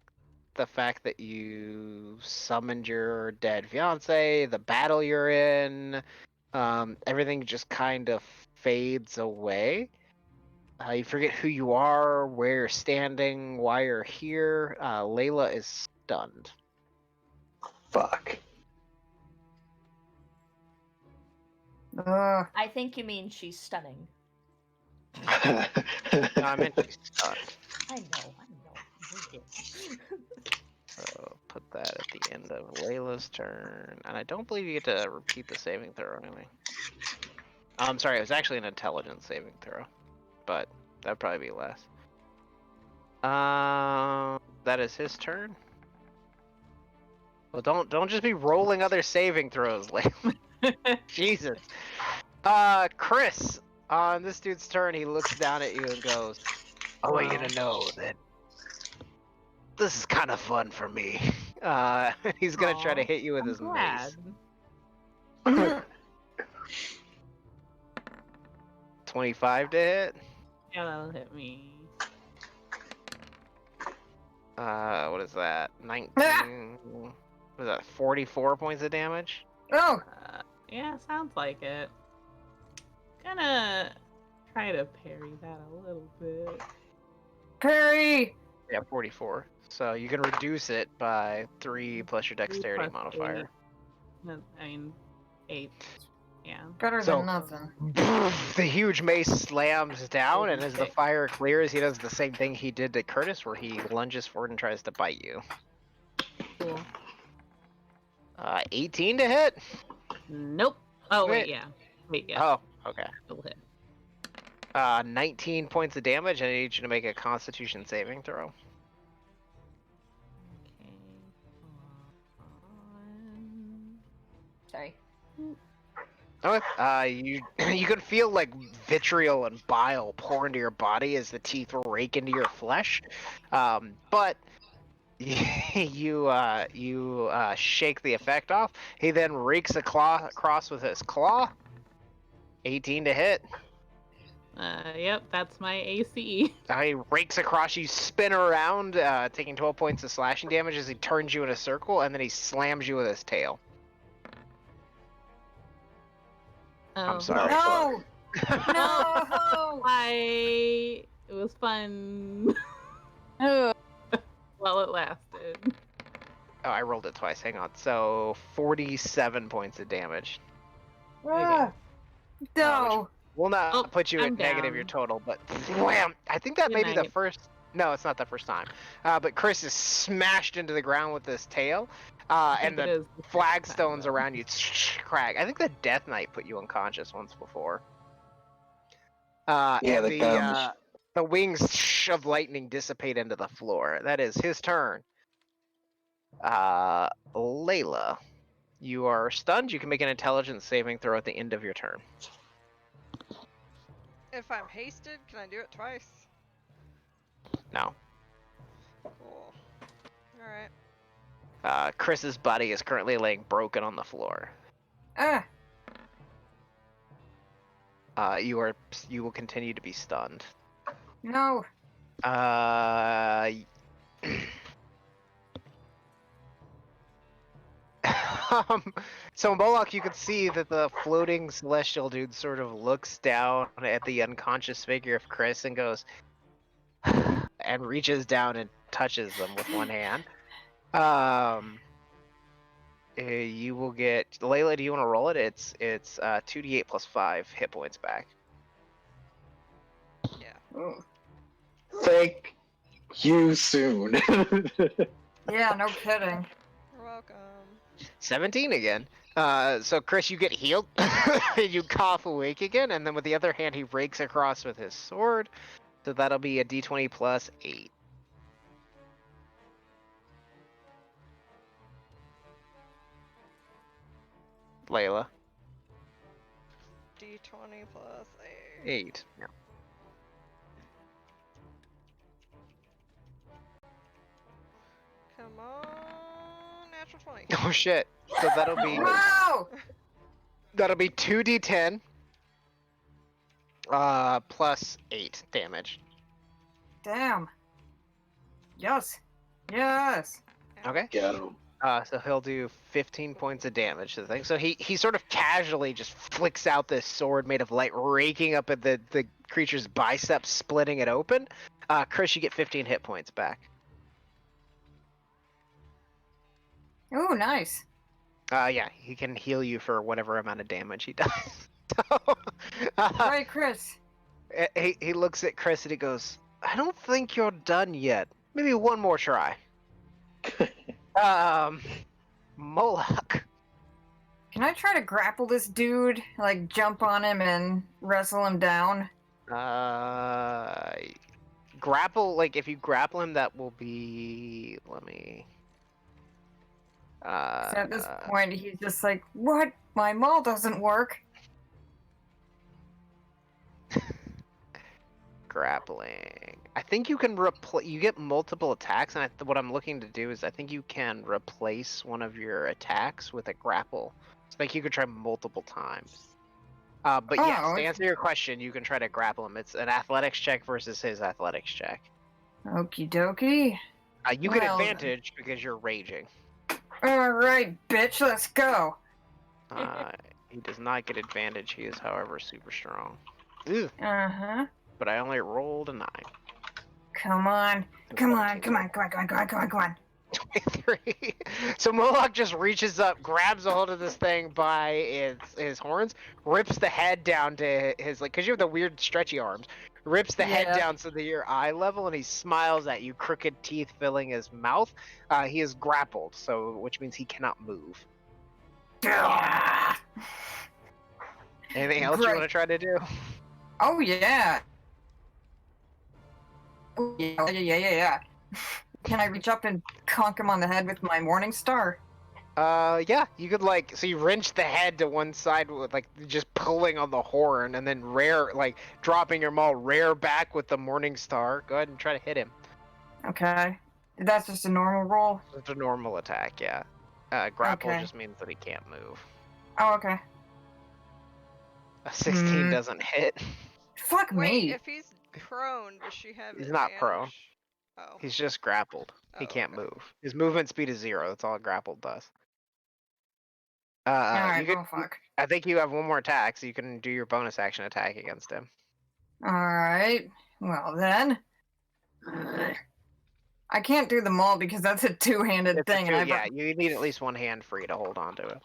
Speaker 1: the fact that you summoned your dead fiance, the battle you're in, everything just kind of fades away. You forget who you are, where you're standing, why you're here. Layla is stunned.
Speaker 2: Fuck.
Speaker 5: I think you mean she's stunning.
Speaker 1: No, I meant she's stunned.
Speaker 5: I know.
Speaker 1: So put that at the end of Layla's turn. And I don't believe you get to repeat the saving throw anyway. I'm sorry, it was actually an intelligence saving throw. But that'd probably be less. That is his turn. Well, don't just be rolling other saving throws, Layla. Jesus. Chris, on this dude's turn, he looks down at you and goes, "I want you to know that this is kind of fun for me." He's gonna try to hit you with his mace. 25 to hit.
Speaker 4: Yeah, that'll hit me.
Speaker 1: What is that? 19. What is that? 44 points of damage?
Speaker 7: Oh!
Speaker 4: Yeah, sounds like it. Gonna try to parry that a little bit.
Speaker 7: Parry!
Speaker 1: Yeah, 44. So you can reduce it by 3 plus your dexterity
Speaker 4: 3 plus
Speaker 1: modifier.
Speaker 4: 8. I mean, 8. Yeah.
Speaker 7: Better
Speaker 1: So-
Speaker 7: than nothing.
Speaker 1: The huge mace slams down, and as the
Speaker 4: Okay.
Speaker 1: fire clears, he does the same thing he did to Curtis, where he lunges forward and tries to bite you.
Speaker 4: Cool.
Speaker 1: 18 to hit?
Speaker 4: Nope. Oh,
Speaker 1: Wait.
Speaker 4: wait, yeah. Wait, yeah.
Speaker 1: Oh, okay.
Speaker 4: It'll hit.
Speaker 1: 19 points of damage, and I need you to make a Constitution saving throw.
Speaker 4: Okay. Hold on.
Speaker 5: Sorry.
Speaker 1: Okay. You can feel like vitriol and bile pour into your body as the teeth rake into your flesh, but you shake the effect off. He then rakes a claw across with his claw. 18 to hit.
Speaker 4: Yep, that's my AC.
Speaker 1: He rakes across, you spin around, taking 12 points of slashing damage as he turns you in a circle, and then he slams you with his tail. I'm sorry.
Speaker 7: No! No!
Speaker 4: It was fun.
Speaker 6: Oh,
Speaker 4: While it lasted.
Speaker 1: Oh, I rolled it twice. Hang on. So 47 points of damage.
Speaker 7: Ah, no!
Speaker 1: Will not put you
Speaker 4: I'm
Speaker 1: at negative
Speaker 4: down.
Speaker 1: your total, but wham! I think that may be the
Speaker 4: Good
Speaker 1: first. No, it's not the first time. But Chris is smashed into the ground with his tail, and the flagstones around you crack. I think the Death Knight put you unconscious once before.
Speaker 2: Yeah,
Speaker 1: And
Speaker 2: the gums.
Speaker 1: the wings of lightning dissipate into the floor. That is his turn. Layla, you are stunned. You can make an intelligence saving throw at the end of your turn.
Speaker 3: If I'm hasted, can I do it twice?
Speaker 1: No.
Speaker 3: Cool. Alright.
Speaker 1: Chris's body is currently laying broken on the floor.
Speaker 7: Ah!
Speaker 1: You will continue to be stunned.
Speaker 7: No!
Speaker 1: So Moloch, you can see that the floating celestial dude sort of looks down at the unconscious figure of Chris and goes, and reaches down and touches them with one hand. You will get Layla. Do you want to roll it? It's 2d8 plus 5 hit points back.
Speaker 3: Yeah.
Speaker 2: Thank you soon.
Speaker 7: Yeah, no kidding.
Speaker 3: You're welcome.
Speaker 1: 17 again. So Chris, you get healed. You cough awake again, and then with the other hand, he rakes across with his sword. So that'll be a d20 plus 8. Layla.
Speaker 3: D20 plus 8.
Speaker 1: 8. Yeah.
Speaker 3: Come on, natural 20.
Speaker 1: Oh shit. So that'll be
Speaker 7: Wow!
Speaker 1: 2d10 plus 8 damage.
Speaker 7: Damn. Yes. Yes.
Speaker 1: Okay.
Speaker 2: Got him.
Speaker 1: So he'll do 15 points of damage to the thing. So he sort of casually just flicks out this sword made of light, raking up at the creature's biceps, splitting it open. Chris, you get 15 hit points back.
Speaker 7: Ooh, nice.
Speaker 1: Yeah, he can heal you for whatever amount of damage he does. So,
Speaker 7: Right, Chris.
Speaker 1: he looks at Chris and he goes, I don't think you're done yet. Maybe one more try. Moloch.
Speaker 7: Can I try to grapple this dude? Like, jump on him and wrestle him down?
Speaker 1: Grapple, like, if you grapple him, that will be, let me...
Speaker 7: So at this point, he's just like, what? My maul doesn't work.
Speaker 1: Grappling. I think you can you get multiple attacks, and what I'm looking to do is I think you can replace one of your attacks with a grapple. So I think you could try multiple times. But yes, to answer your question, you can try to grapple him. It's an athletics check versus his athletics check.
Speaker 7: Okie dokie.
Speaker 1: You get advantage because you're raging.
Speaker 7: Alright, bitch, let's go.
Speaker 1: He does not get advantage. He is, however, super strong. Ugh.
Speaker 7: Uh-huh.
Speaker 1: But I only rolled a 9.
Speaker 7: Come on. Come on, come on, come on, come on, come on, come on, come on.
Speaker 1: 23. So Moloch just reaches up, grabs a hold of this thing by his horns, rips the head down to his, like, because you have the weird stretchy arms, rips the head down so that you're eye level, and he smiles at you, crooked teeth filling his mouth. He is grappled, so which means he cannot move. Anything else you want to try to do?
Speaker 7: Oh, yeah. Oh, yeah. Can I reach up and conk him on the head with my Morning Star?
Speaker 1: Yeah, you could so you wrench the head to one side with just pulling on the horn, and then dropping your maul, rear back with the Morning Star. Go ahead and try to hit him.
Speaker 7: Okay. That's just a normal roll?
Speaker 1: It's a normal attack, yeah. Grapple
Speaker 7: Okay.
Speaker 1: just means that he can't move.
Speaker 7: Oh, okay.
Speaker 1: A 16
Speaker 7: Hmm.
Speaker 1: doesn't hit.
Speaker 7: Fuck
Speaker 3: Wait,
Speaker 7: me.
Speaker 3: if he's prone, does she have
Speaker 1: He's
Speaker 3: advantage?
Speaker 1: not prone.
Speaker 3: Oh.
Speaker 1: He's just grappled. He
Speaker 3: Oh,
Speaker 1: can't
Speaker 3: okay.
Speaker 1: move. His movement speed is 0. That's all a grappled does.
Speaker 7: Alright,
Speaker 1: You could.
Speaker 7: well, fuck.
Speaker 1: I think you have one more attack, so you can do your bonus action attack against him.
Speaker 7: Alright. Well, then. I can't do them all because that's a two-handed
Speaker 1: It's a
Speaker 7: thing.
Speaker 1: two-
Speaker 7: and
Speaker 1: yeah, you need at least one hand free to hold on to it.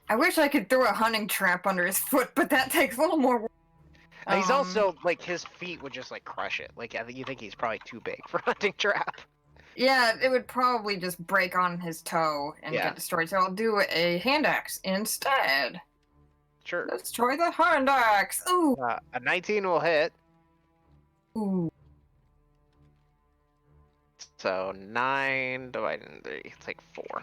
Speaker 7: I wish I could throw a hunting trap under his foot, but that takes a little more work.
Speaker 1: And he's also his feet would just crush it. I think you think he's probably too big for hunting trap.
Speaker 7: Yeah, it would probably just break on his toe and
Speaker 1: Yeah.
Speaker 7: get destroyed. So I'll do a hand axe instead.
Speaker 1: Sure.
Speaker 7: Let's try the hand axe. Ooh.
Speaker 1: A 19 will hit.
Speaker 7: Ooh.
Speaker 1: So 9 divided into 3. It's 4.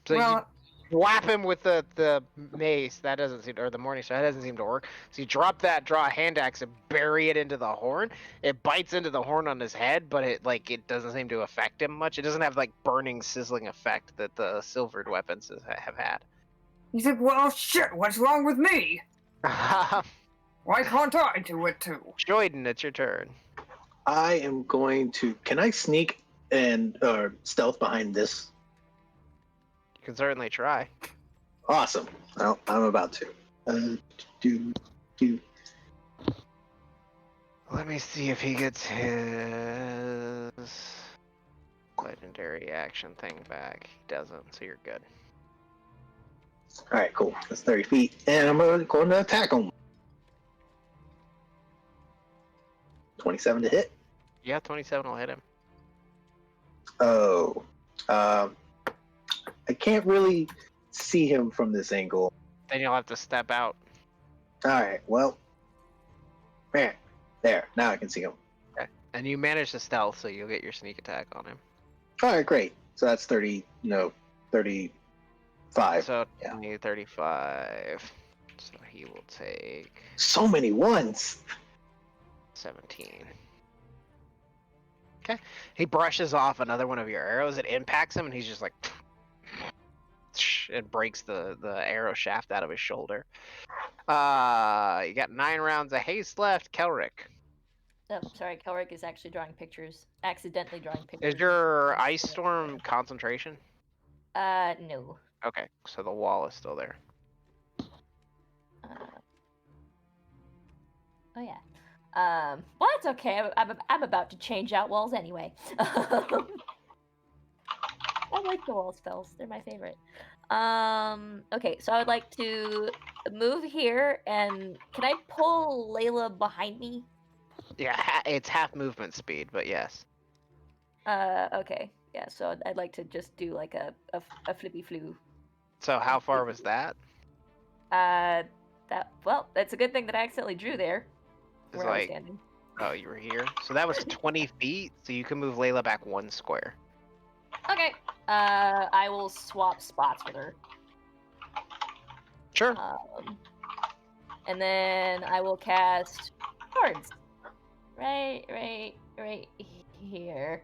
Speaker 1: So
Speaker 7: Well,
Speaker 1: you whap him with the mace. That doesn't seem, or the Morning Star. That doesn't seem to work. So you drop that, draw a hand axe, and bury it into the horn. It bites into the horn on his head, but it doesn't seem to affect him much. It doesn't have burning, sizzling effect that the silvered weapons have had.
Speaker 7: he's like, well, shit, what's wrong with me? Why can't I do it too?
Speaker 1: Jordan, it's your turn.
Speaker 2: I am going to. Can I sneak and stealth behind this?
Speaker 1: You can certainly try.
Speaker 2: Awesome. Well, I'm about to. Do.
Speaker 1: Let me see if he gets his legendary action thing back. He doesn't, so you're good.
Speaker 2: All right, cool. That's 30 feet, and I'm going to attack him. 27 to hit.
Speaker 1: Yeah, 27 will hit him.
Speaker 2: Oh, I can't really see him from this angle.
Speaker 1: Then you'll have to step out.
Speaker 2: All right, well, man, there. Now I can see him.
Speaker 1: Okay. And you manage to stealth, so you'll get your sneak attack on him.
Speaker 2: All right, great. So that's 35.
Speaker 1: So
Speaker 2: Yeah.
Speaker 1: 20, 35. So he will take
Speaker 2: So many ones.
Speaker 1: 17. Okay. He brushes off another one of your arrows. It impacts him, and he's just it breaks the arrow shaft out of his shoulder. You got 9 rounds of haste left. Kelrick.
Speaker 5: Oh, sorry, Kelrick is actually drawing pictures. Accidentally drawing pictures.
Speaker 1: Is your ice storm concentration?
Speaker 5: No.
Speaker 1: Okay, so the wall is still there.
Speaker 5: Oh yeah. Well, it's okay. I'm about to change out walls anyway. I like the wall spells. They're my favorite. Okay, so I would like to move here, and can I pull Layla behind me?
Speaker 1: Yeah, it's half movement speed, but yes.
Speaker 5: Okay. Yeah, so I'd like to just do a flippy flu.
Speaker 1: So how far was that?
Speaker 5: That's a good thing that I accidentally drew there.
Speaker 1: It's
Speaker 5: Where I was standing.
Speaker 1: Oh, you were here. So that was 20 feet. So you can move Layla back 1 square.
Speaker 5: Okay. I will swap spots with her.
Speaker 1: Sure.
Speaker 5: And then I will cast cards. Right here.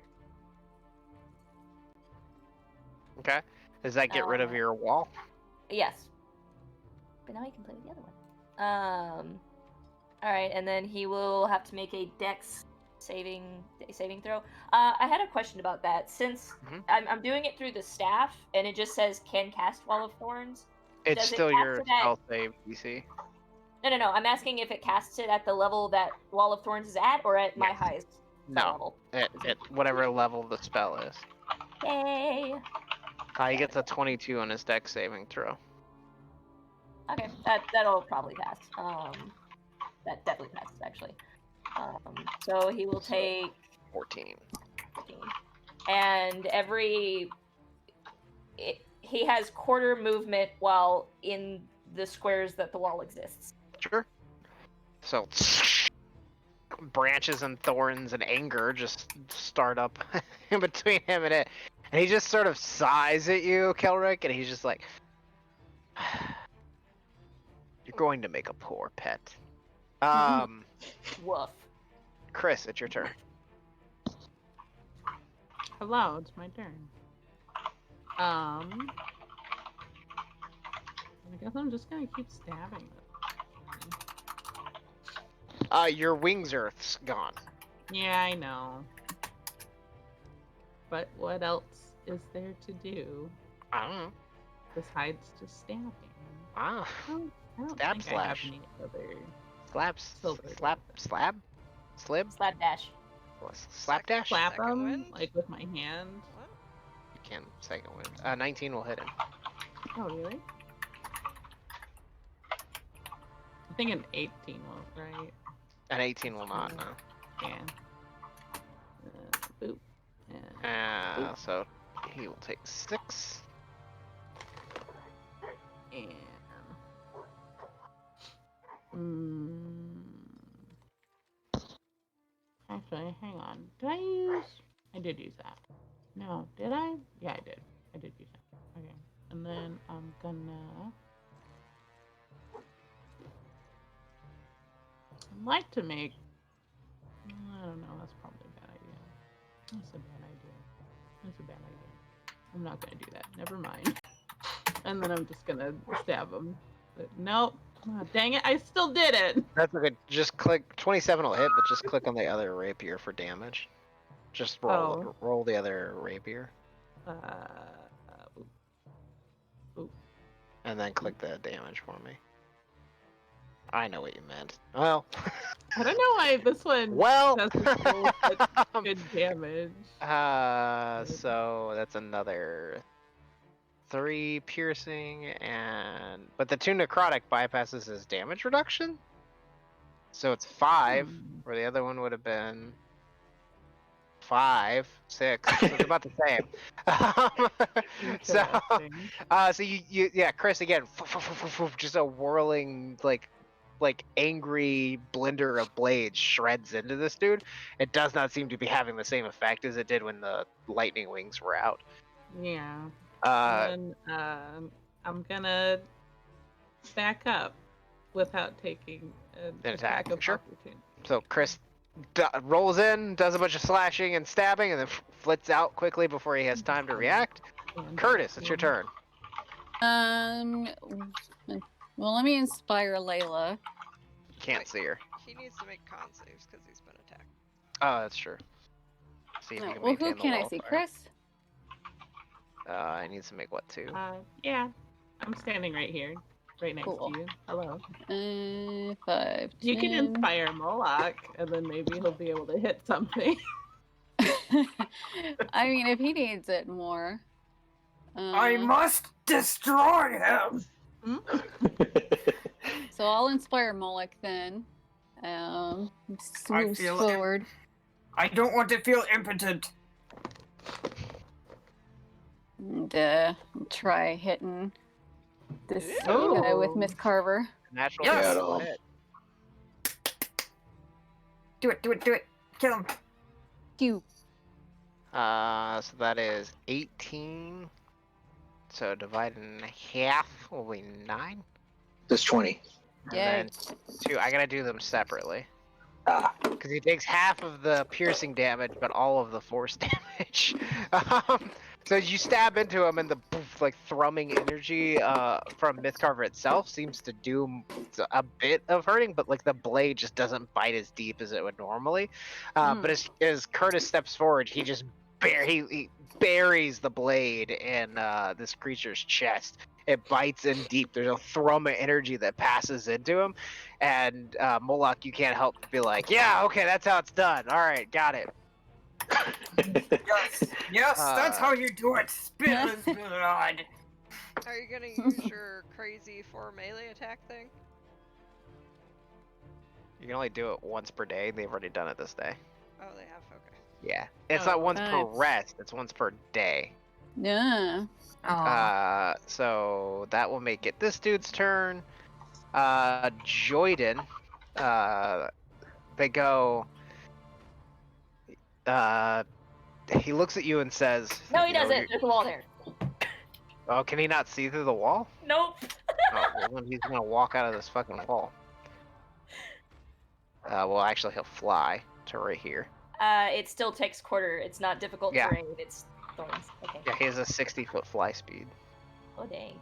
Speaker 1: Okay. Does that get rid of your wall?
Speaker 5: Yes. But now I can play with the other one. Alright, and then he will have to make a dex saving throw. I had a question about that. Since I'm doing it through the staff, and it just says can cast Wall of Thorns.
Speaker 1: It's still your spell save DC.
Speaker 5: No. I'm asking if it casts it at the level that Wall of Thorns is at, or at my highest level.
Speaker 1: At whatever level the spell is.
Speaker 5: Yay!
Speaker 1: He gets a 22 on his dex saving throw.
Speaker 5: Okay, that'll probably pass. That definitely passes, actually. So he will take
Speaker 1: 14.
Speaker 5: And he has quarter movement while in the squares that the wall exists.
Speaker 1: Sure. So branches and thorns and anger just start up in between him and it. And he just sort of sighs at you, Kelric, and he's just like, "You're going to make a poor pet."
Speaker 5: Woof.
Speaker 1: Chris, it's your turn.
Speaker 4: Hello, it's my turn. I guess I'm just gonna keep stabbing it.
Speaker 1: Your wings are gone.
Speaker 4: Yeah, I know. But what else is there to do
Speaker 1: I don't know.
Speaker 4: besides just stabbing?
Speaker 1: Ah,
Speaker 4: I don't
Speaker 1: Stab
Speaker 4: think
Speaker 1: slash.
Speaker 4: I have any other
Speaker 1: slaps,
Speaker 4: silver
Speaker 1: slap, slab, slib,
Speaker 5: Slapdash.
Speaker 1: slapdash.
Speaker 4: slap
Speaker 3: Second
Speaker 4: them
Speaker 3: wind?
Speaker 4: like with my hand.
Speaker 3: What?
Speaker 1: You can't second wind. 19 will hit him.
Speaker 4: Oh really? I think an 18 will, right?
Speaker 1: An 18 will not. No.
Speaker 4: Yeah. Boop. Yeah.
Speaker 1: So he will take 6.
Speaker 4: And actually, hang on. Did I use? I did use that. No, did I? Yeah, I did. I did use that. Okay, and then I'm gonna. I'd like to make. I don't know. That's probably a bad idea. That's a bad idea. That's a bad idea. I'm not gonna do that. Never mind. And then I'm just gonna stab him. But nope. Oh, dang it! I still did it.
Speaker 1: That's okay. Just click 27 will hit, but just click on the other rapier for damage. Just roll the other rapier, and then click the damage for me. I know what you meant. Well,
Speaker 4: I don't know why this one
Speaker 1: well,
Speaker 4: doesn't roll such good damage.
Speaker 1: so that's another 3 piercing, but the 2 necrotic bypasses his damage reduction, so it's 5, where the other one would have been 5, 6. So it's about the same. So yeah, Chris again, just a whirling like angry blender of blades shreds into this dude. It does not seem to be having the same effect as it did when the lightning wings were out.
Speaker 4: Yeah. And then I'm gonna back up without taking an
Speaker 1: attack.
Speaker 4: of
Speaker 1: Sure.
Speaker 4: opportunity.
Speaker 1: So Chris rolls in, does a bunch of slashing and stabbing, and then flits out quickly before he has time to react. Curtis, it's your turn.
Speaker 6: Well, let me inspire Layla.
Speaker 1: Can't see her.
Speaker 3: He needs to make con saves because he's been attacked.
Speaker 1: Oh, that's true. See if you can
Speaker 6: Well,
Speaker 1: maintain
Speaker 6: who
Speaker 1: the
Speaker 6: can I
Speaker 1: wall
Speaker 6: see?
Speaker 1: fire.
Speaker 6: Chris?
Speaker 1: I need to make what, 2?
Speaker 4: Yeah. I'm standing right here, right next
Speaker 6: Cool.
Speaker 4: to you. Hello.
Speaker 6: 5.
Speaker 4: You can
Speaker 6: 10.
Speaker 4: inspire Moloch, and then maybe he'll be able to hit something.
Speaker 6: I mean, if he needs it more.
Speaker 7: I must destroy him.
Speaker 6: So I'll inspire Moloch then. Swoops
Speaker 7: feel
Speaker 6: forward.
Speaker 7: I don't want to feel impotent.
Speaker 6: And try hitting this guy with Miss Carver.
Speaker 1: Natural
Speaker 7: Yes.
Speaker 1: hit will hit.
Speaker 7: Do it. Kill him.
Speaker 6: Pew.
Speaker 1: So that is 18. So divided in half will be 9.
Speaker 2: There's 20.
Speaker 1: And
Speaker 6: Yay.
Speaker 1: then 2. I gotta do them separately.
Speaker 2: Ah.
Speaker 1: Because he takes half of the piercing damage, but all of the force damage. So you stab into him, and the like thrumming energy from Mythcarver itself seems to do a bit of hurting, but like the blade just doesn't bite as deep as it would normally. But as Curtis steps forward, he just he buries the blade in this creature's chest. It bites in deep. There's a thrum of energy that passes into him, and Moloch, you can't help but be like, "Yeah, okay, that's how it's done. All right, got it."
Speaker 7: Yes, that's how you do it. Spill his blood.
Speaker 3: Are you gonna use your crazy 4 melee attack thing?
Speaker 1: You can only do it once per day. They've already done it this day.
Speaker 3: Oh, they have. Okay.
Speaker 1: Yeah, it's not once per
Speaker 6: nice.
Speaker 1: rest. It's once per day.
Speaker 6: Yeah.
Speaker 1: So that will make it this dude's turn. Joyden, they go. He looks at you and says,
Speaker 5: No, he
Speaker 1: "You know,
Speaker 5: doesn't.
Speaker 1: you're-
Speaker 5: There's a wall there.
Speaker 1: Oh, can he not see through the wall?
Speaker 5: Nope.
Speaker 1: Oh, well, then he's gonna walk out of this fucking wall. Well, actually, he'll fly to right here.
Speaker 5: It still takes quarter. It's not difficult
Speaker 1: Yeah.
Speaker 5: terrain. It's thorns. Okay.
Speaker 1: Yeah, he has a 60-foot fly speed.
Speaker 5: Oh dang.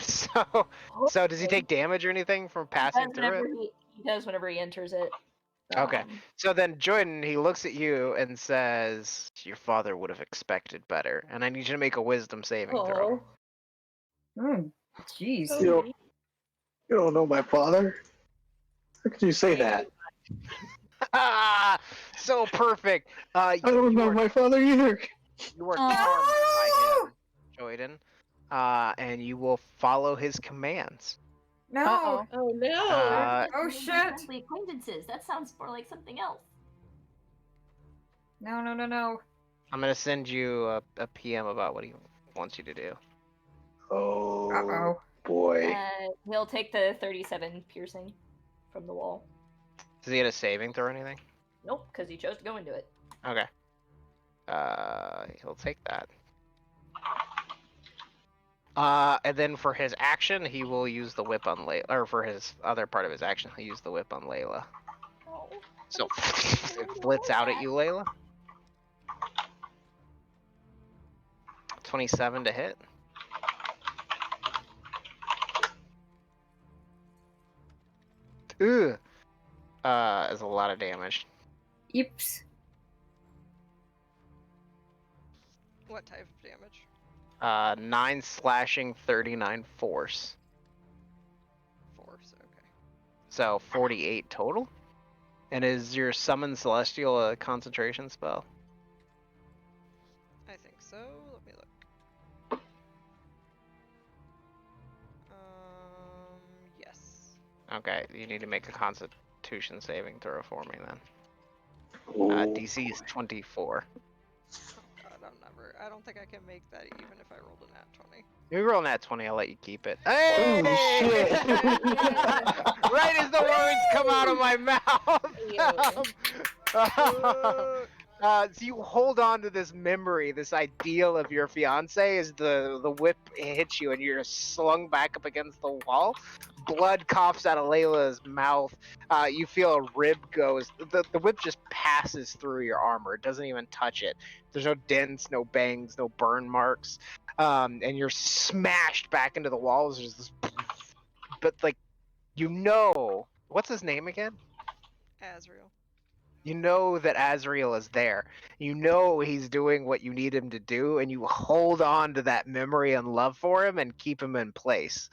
Speaker 1: So does he take damage or anything from passing through it?
Speaker 5: He does whenever he enters it.
Speaker 1: Okay. So then Jordan, he looks at you and says, "Your father would have expected better, and I need you to make a wisdom saving throw."
Speaker 7: Jeez.
Speaker 2: You don't know my father? How could you say that?
Speaker 1: Ah, so perfect.
Speaker 2: I don't know my father either.
Speaker 1: You are charmed by him, Jordan, and you will follow his commands.
Speaker 7: No.
Speaker 6: Uh-oh.
Speaker 4: Oh no!
Speaker 7: Oh, shit.
Speaker 5: Friendly acquaintances. That sounds more like something else.
Speaker 7: No.
Speaker 1: I'm gonna send you a PM about what he wants you to do.
Speaker 2: Oh
Speaker 7: Uh-oh.
Speaker 2: boy.
Speaker 5: He'll take the 37 piercing from the wall.
Speaker 1: Does he get a saving throw or anything?
Speaker 5: Nope, because he chose to go into it.
Speaker 1: Okay. He'll take that. And then for his action, he will use the whip on Layla. Or for his other part of his action, he'll use the whip on Layla.
Speaker 5: Oh,
Speaker 1: So it flits out at you, Layla. 27 to hit. Ooh. Is a lot of damage.
Speaker 7: Eeps.
Speaker 3: What type of damage?
Speaker 1: 9 slashing, 39 force.
Speaker 3: Force, okay.
Speaker 1: So 48 total. And is your summon celestial a concentration spell?
Speaker 3: I think so. Let me look. Yes.
Speaker 1: Okay, you need to make a constitution saving throw for me then.
Speaker 2: Ooh.
Speaker 1: DC is 24.
Speaker 3: Oh god, I don't think I can make that even if I rolled a nat 20.
Speaker 1: You roll nat 20, I'll let you keep it. Hey!
Speaker 2: shit.
Speaker 1: Right as the words come out of my mouth. So you hold on to this memory, this ideal of your fiance as the whip hits you and you're slung back up against the wall. Blood coughs out of Layla's mouth. You feel a rib goes. The whip just passes through your armor. It doesn't even touch it. There's no dents, no bangs, no burn marks. And you're smashed back into the walls. There's this, but like, what's his name again?
Speaker 3: Azrael.
Speaker 1: You know that Azrael is there. You know he's doing what you need him to do, and you hold on to that memory and love for him and keep him in place.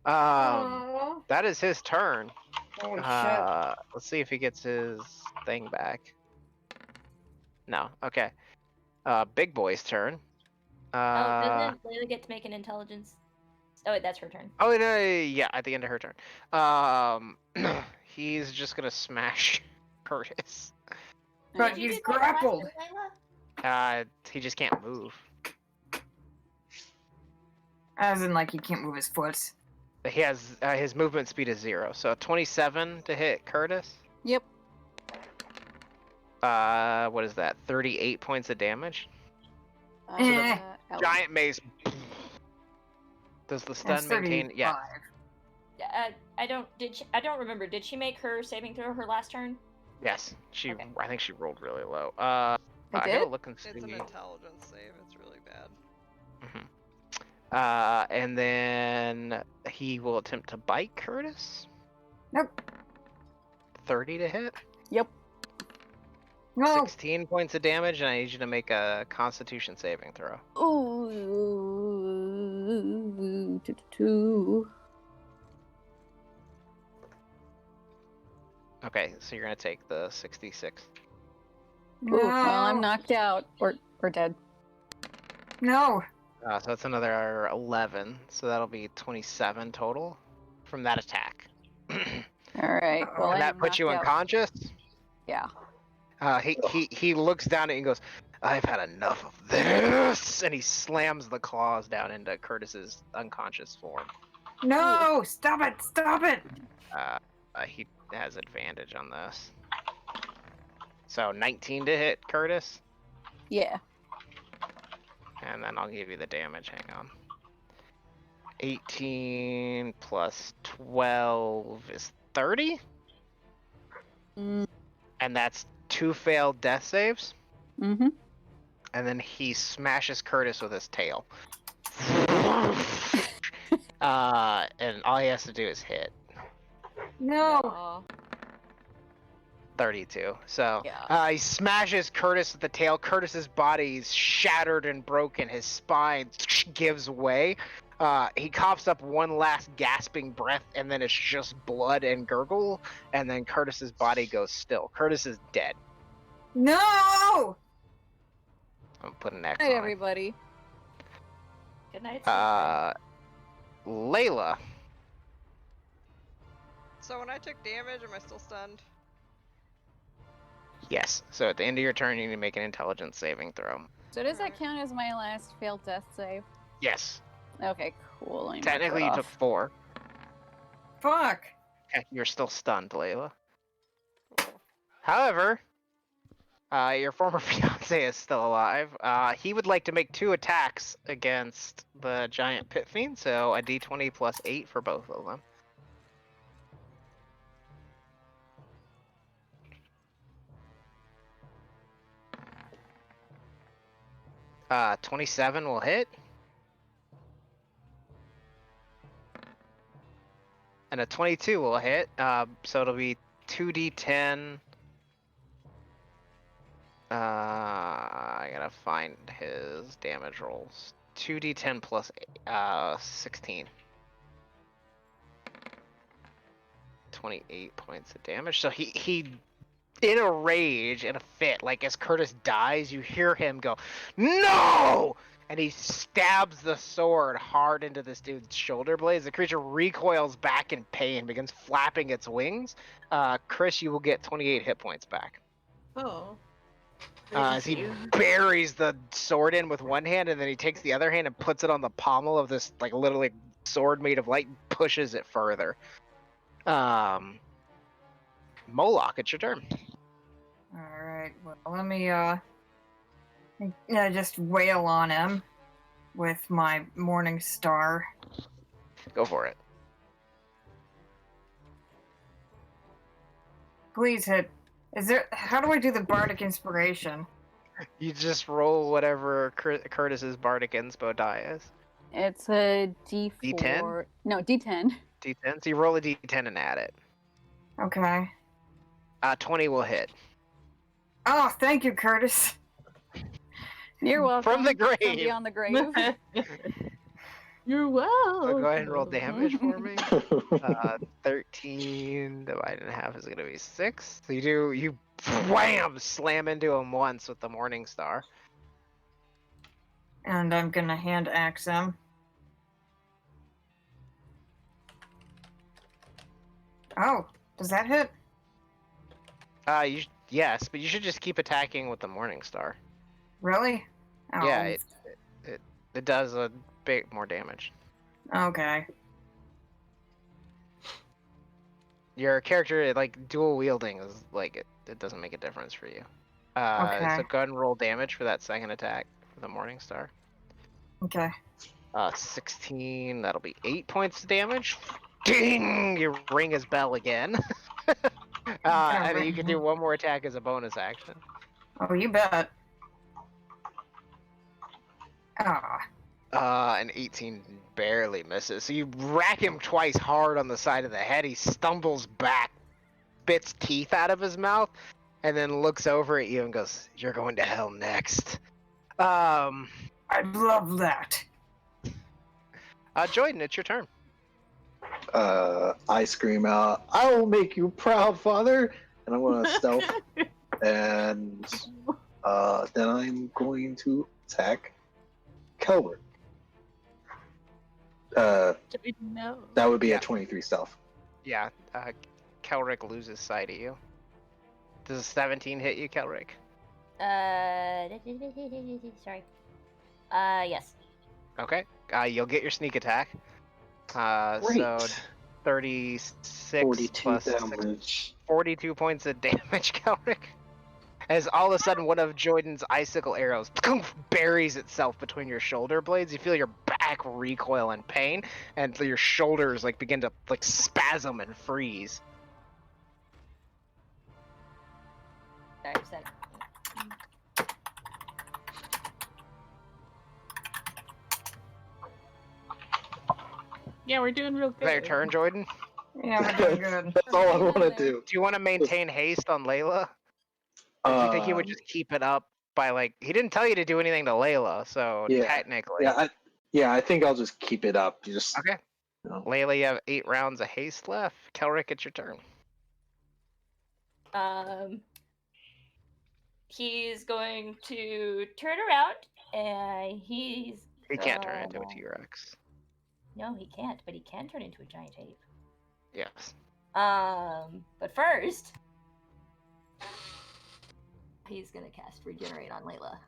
Speaker 7: Aww.
Speaker 1: That is his turn.
Speaker 7: Holy shit.
Speaker 1: Let's see if he gets his thing back. No. Okay. Big boy's turn.
Speaker 5: doesn't Layla get to make an intelligence? Oh, wait, that's her turn.
Speaker 1: Oh no, yeah, at the end of her turn. He's just gonna smash Curtis.
Speaker 7: But
Speaker 5: Did you
Speaker 7: he's
Speaker 5: do that last
Speaker 7: grappled.
Speaker 5: turn, Layla?
Speaker 1: He just can't move.
Speaker 7: As in, like, he can't move his foot.
Speaker 1: He has his movement speed is 0, so 27 to hit Curtis.
Speaker 6: Yep.
Speaker 1: What is that? 38 points of damage. Giant mace. Does the stun
Speaker 7: That's
Speaker 1: maintain? Yeah.
Speaker 7: 35.
Speaker 5: I don't remember. Did she make her saving throw her last turn?
Speaker 1: Yes.
Speaker 5: Okay.
Speaker 1: I think she rolled really low.
Speaker 6: I
Speaker 1: gotta
Speaker 6: did?
Speaker 1: look and see.
Speaker 3: It's an intelligence save. It's really bad.
Speaker 1: And then he will attempt to bite Curtis.
Speaker 7: Nope.
Speaker 1: 30 to hit.
Speaker 6: Yep.
Speaker 7: No.
Speaker 1: 16 points of damage, and I need you to make a Constitution saving throw.
Speaker 6: Ooh. 2.
Speaker 1: Okay, so you're gonna take the 66.
Speaker 6: Ooh, well, I'm knocked out or dead.
Speaker 7: No.
Speaker 1: So that's another 11, so that'll be 27 total from that attack.
Speaker 6: All right. Well,
Speaker 1: And
Speaker 6: I
Speaker 1: that
Speaker 6: am
Speaker 1: puts you
Speaker 6: knocked out.
Speaker 1: unconscious.
Speaker 6: Yeah.
Speaker 1: He looks down and he goes, "I've had enough of this," and he slams the claws down into Curtis's unconscious form.
Speaker 7: No. Stop it. Stop it.
Speaker 1: has advantage on this. So 19 to hit, Curtis.
Speaker 6: Yeah.
Speaker 1: And then I'll give you the damage. Hang on. 18 plus 12 is 30.
Speaker 6: Mm-hmm.
Speaker 1: And that's 2 failed death saves.
Speaker 6: Mm-hmm.
Speaker 1: And then he smashes Curtis with his tail. And all he has to do is hit.
Speaker 7: No.
Speaker 1: 32. So
Speaker 6: Yeah.
Speaker 1: he smashes Curtis with the tail. Curtis's body is shattered and broken. His spine gives way. He coughs up one last gasping breath, and then it's just blood and gurgle. And then Curtis's body goes still. Curtis is dead.
Speaker 7: No.
Speaker 1: I'm gonna put an X
Speaker 6: Hi,
Speaker 1: on
Speaker 6: everybody.
Speaker 5: Good night.
Speaker 1: it. Layla.
Speaker 3: So when I took damage, am I still stunned?
Speaker 1: Yes. So at the end of your turn, you need to make an intelligence saving throw.
Speaker 6: So does that
Speaker 3: Alright.
Speaker 6: count as my last failed death save?
Speaker 1: Yes.
Speaker 6: Okay, cool. Let me mark
Speaker 1: Technically,
Speaker 6: that
Speaker 1: you
Speaker 6: off.
Speaker 1: took 4.
Speaker 7: Fuck.
Speaker 1: Okay, you're still stunned, Layla.
Speaker 3: Cool.
Speaker 1: However, your former fiance is still alive. He would like to make 2 attacks against the giant pit fiend, so a d20 plus 8 for both of them. Uh, 27 will hit. And a 22 will hit. So it'll be 2d10. I gotta find his damage rolls. 2d10 plus 16. 28 points of damage. So he in a rage, in a fit, like as Curtis dies, you hear him go, "No!" And he stabs the sword hard into this dude's shoulder blades. The creature recoils back in pain, begins flapping its wings. Chris, you will get 28 hit points back.
Speaker 4: Oh.
Speaker 1: As he buries the sword in with one hand, and then he takes the other hand and puts it on the pommel of this, like, literally sword made of light, and pushes it further. Moloch, it's your turn.
Speaker 7: All right. Well, let me just wail on him with my morning star.
Speaker 1: Go for it.
Speaker 7: Please hit. Is there? How do I do the bardic inspiration?
Speaker 1: You just roll whatever Curtis's bardic inspo die is.
Speaker 6: It's a D4.
Speaker 1: D10?
Speaker 6: No, D10.
Speaker 1: D10. So you roll a D10 and add it.
Speaker 7: Okay.
Speaker 1: 20 will hit.
Speaker 7: Oh, thank you, Curtis.
Speaker 6: You're welcome.
Speaker 1: From the grave.
Speaker 6: From beyond the grave.
Speaker 4: You're welcome.
Speaker 1: So go ahead and roll damage for me. 13 divided in half is going to be 6. So you wham, slam into him once with the Morning Star.
Speaker 7: And I'm gonna hand axe him. Oh, does that hit?
Speaker 1: Yes, but you should just keep attacking with the Morning Star.
Speaker 7: Really? Oh,
Speaker 1: Yeah, it does a bit more damage.
Speaker 7: Okay.
Speaker 1: Your character, like, dual wielding is like it doesn't make a difference for you.
Speaker 7: Okay.
Speaker 1: So go ahead and roll damage for that second attack for the Morning Star.
Speaker 7: Okay.
Speaker 1: 16, that'll be 8 points of damage. Ding! You ring his bell again. And then you can do one more attack as a bonus action.
Speaker 7: Oh, you bet. Ah.
Speaker 1: An 18 barely misses. So you rack him twice hard on the side of the head. He stumbles back, spits teeth out of his mouth, and then looks over at you and goes, "You're going to hell next."
Speaker 7: I'd love that.
Speaker 1: Jordan, it's your turn.
Speaker 2: I scream out, "I will make you proud, father!" And I'm going to stealth, and then I'm going to attack Kelbert.
Speaker 4: No.
Speaker 2: That would be
Speaker 1: Yeah.
Speaker 2: a 23 stealth.
Speaker 1: Yeah, Kelrick loses sight of you. Does a 17 hit you, Kelrick?
Speaker 5: Sorry. Yes.
Speaker 1: Okay. You'll get your sneak attack.
Speaker 2: Great.
Speaker 1: So 36
Speaker 2: 42
Speaker 1: plus 6,
Speaker 2: damage.
Speaker 1: 42 points of damage, Kelrick. As all of a sudden one of Jordan's icicle arrows buries itself between your shoulder blades. You feel your back recoil in pain, and your shoulders like begin to like spasm and freeze.
Speaker 5: Sorry, is that...
Speaker 4: Yeah, we're doing real
Speaker 1: Is that your
Speaker 4: good.
Speaker 1: turn, Jordan?
Speaker 7: Yeah, we're doing good.
Speaker 2: That's all I
Speaker 5: Hang on
Speaker 2: want to
Speaker 5: there.
Speaker 2: do.
Speaker 1: Do you want to maintain haste on Layla? Or do you think he would
Speaker 2: Um,
Speaker 1: just keep it up by like he didn't tell you to do anything to Layla, so
Speaker 2: Yeah.
Speaker 1: technically.
Speaker 2: I think I'll just keep it up. Just
Speaker 1: Okay.
Speaker 2: you know.
Speaker 1: Layla, you have 8 rounds of haste left. Kelrick, it's your turn.
Speaker 5: He's going to turn around and he's.
Speaker 1: He can't turn into a
Speaker 5: gonna-
Speaker 1: T-Rex.
Speaker 5: No, he can't, but he can turn into a giant ape.
Speaker 1: Yes.
Speaker 5: But first, he's gonna cast Regenerate on Layla.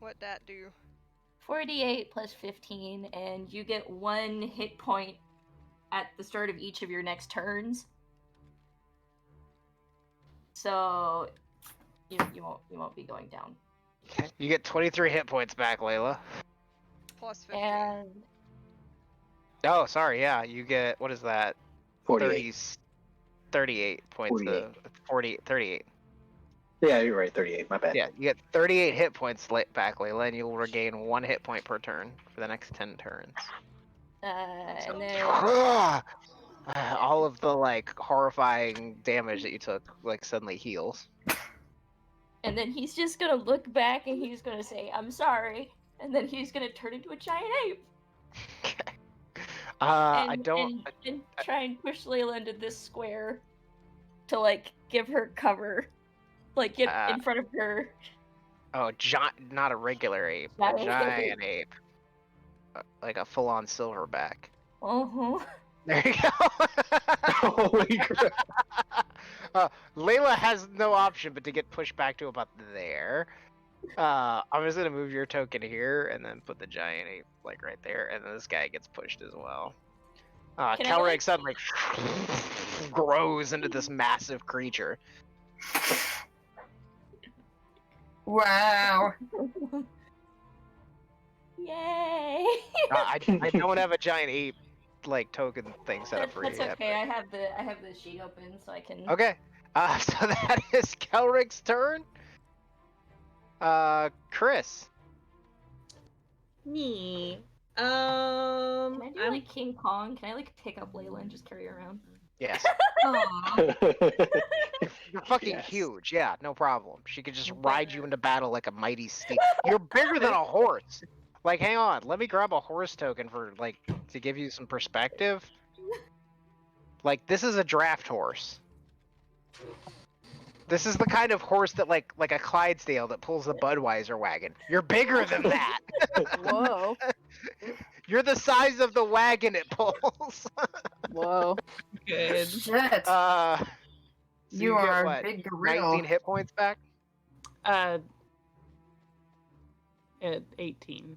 Speaker 3: What that do?
Speaker 5: 48 plus 15, and you get 1 hit point at the start of each of your next turns. So you won't be going down.
Speaker 1: Okay. You get 23 hit points back, Layla.
Speaker 3: Plus 15.
Speaker 5: And
Speaker 1: Oh, sorry. Yeah, you get what is that?
Speaker 2: 48.
Speaker 1: 38 points
Speaker 2: 48.
Speaker 1: of 38.
Speaker 2: Yeah, you're right. 38. My bad.
Speaker 1: Yeah, you get 38 hit points back, Layla, and you'll regain 1 hit point per turn for the next 10 turns.
Speaker 5: and then
Speaker 1: All of the like horrifying damage that you took like suddenly heals.
Speaker 5: he's just gonna look back and he's gonna say, "I'm sorry," and then he's gonna turn into a giant ape.
Speaker 1: Okay.
Speaker 5: And,
Speaker 1: I don't.
Speaker 5: and try and push Layla into this square to like give her cover, like get in front of her.
Speaker 1: Oh, not a regular ape,
Speaker 5: Not
Speaker 1: a
Speaker 5: a
Speaker 1: giant ape, like a full-on silverback.
Speaker 5: Uh-huh.
Speaker 1: There you go.
Speaker 2: Holy crap.
Speaker 1: Layla has no option but to get pushed back to about there. I'm just gonna move your token here and then put the giant ape like right there, and then this guy gets pushed as well.
Speaker 5: Can I,
Speaker 1: Kelrick
Speaker 5: like-
Speaker 1: suddenly grows into this massive creature.
Speaker 7: Wow.
Speaker 5: Yay!
Speaker 1: I don't have a giant ape like token thing set up for you
Speaker 5: That's
Speaker 1: yet.
Speaker 5: okay. I have the sheet open so I can.
Speaker 1: Okay. So that is Kelrick's turn. Chris.
Speaker 4: Me.
Speaker 5: Can I do
Speaker 4: I'm
Speaker 5: like King Kong? Can I like pick up Layla and just carry her around?
Speaker 1: Yes.
Speaker 7: Aw.
Speaker 1: You're fucking
Speaker 2: Yes.
Speaker 1: huge. Yeah, no problem. She could just ride you into battle like a mighty steed. You're bigger than a horse. Like, hang on. Let me grab a horse token for like to give you some perspective. Like, this is a draft horse. This is the kind of horse that like a Clydesdale that pulls the Budweiser wagon. You're bigger than that.
Speaker 6: Whoa.
Speaker 1: You're the size of the wagon it pulls.
Speaker 6: Whoa.
Speaker 4: good.
Speaker 7: Shit.
Speaker 1: So
Speaker 7: You
Speaker 1: get
Speaker 7: are a
Speaker 1: what,
Speaker 7: big gorilla.
Speaker 1: 19 hit points back.
Speaker 4: At 18.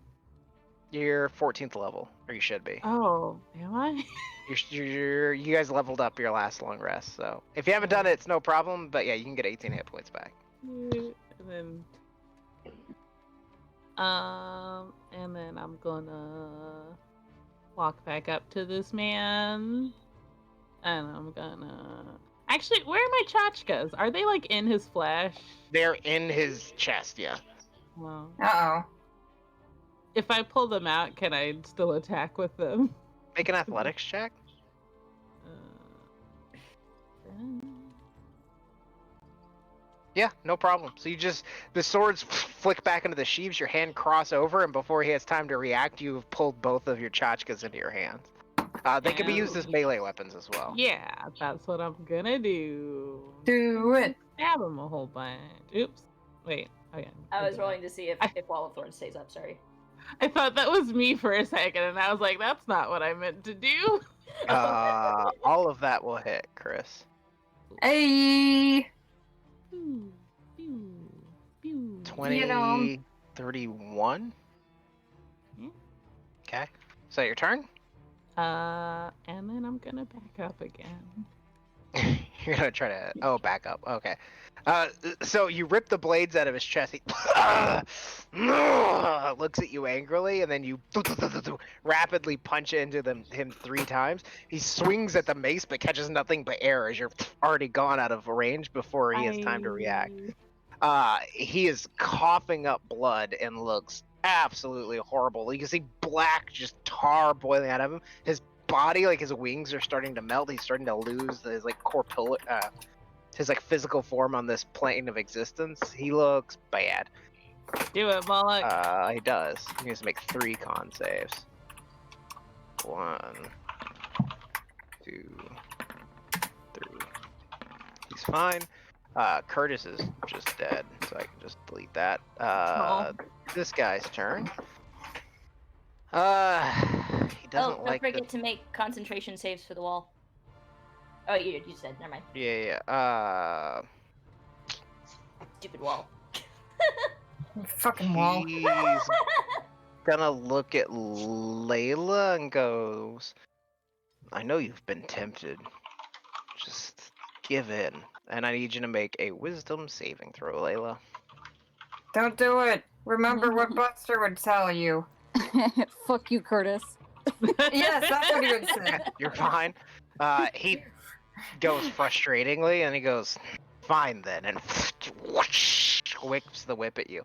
Speaker 1: You're 14th level, or you should be.
Speaker 4: Oh, am I?
Speaker 1: You guys leveled up your last long rest, so if you haven't done it, it's no problem. But yeah, you can get 18 hit points back.
Speaker 4: And then I'm gonna walk back up to this man, and I'm gonna actually. Where are my tchotchkes? Are they like in his flesh?
Speaker 1: They're in his chest, yeah.
Speaker 4: Well,
Speaker 7: Uh-oh.
Speaker 4: if I pull them out, can I still attack with them?
Speaker 1: Make an athletics check. Yeah, no problem. So the swords flick back into the sheaths, your hand cross over, and before he has time to react, you've pulled both of your tchotchkes into your hands. They can be used as melee weapons as well.
Speaker 4: Yeah, that's what I'm gonna do.
Speaker 7: Do it.
Speaker 4: Stab him a whole bunch. Oops. Wait. Okay.
Speaker 5: I was rolling to see if Wall of Thorns stays up. Sorry.
Speaker 4: I thought that was me for a second, and I was like, that's not what I meant to do.
Speaker 1: All of that will hit, Chris.
Speaker 7: Hey.
Speaker 4: Pew, pew, pew.
Speaker 1: 20, 31? Okay. So your turn?
Speaker 4: And then I'm gonna back up again.
Speaker 1: You're gonna try to back up. Okay. So you rip the blades out of his chest. He looks at you angrily, and then you rapidly punch into him 3 times. He swings at the mace, but catches nothing but air as you're already gone out of range before he has time to react. He is coughing up blood and looks absolutely horrible. You can see black, just tar boiling out of him. His body, like his wings, are starting to melt. He's starting to lose his like his like physical form on this plane of existence. He looks bad.
Speaker 4: Do it, Moloch.
Speaker 1: He does. He needs to make 3 con saves. 1, 2, 3. He's fine. Curtis is just dead, so I can just delete that. This guy's turn. He doesn't
Speaker 5: Don't
Speaker 1: like
Speaker 5: forget to make concentration saves for the wall. Oh, you said. Never mind.
Speaker 1: Yeah.
Speaker 5: Stupid wall.
Speaker 7: Fucking wall.
Speaker 1: He's gonna look at Layla and goes, I know you've been tempted. Just give in. And I need you to make a wisdom saving throw, Layla.
Speaker 7: Don't do it. Remember what Buster would tell you.
Speaker 6: Fuck you, Curtis.
Speaker 7: Yes, that's what he would say.
Speaker 1: You're fine. He goes frustratingly and he goes, fine then, and whoosh, whips the whip at you.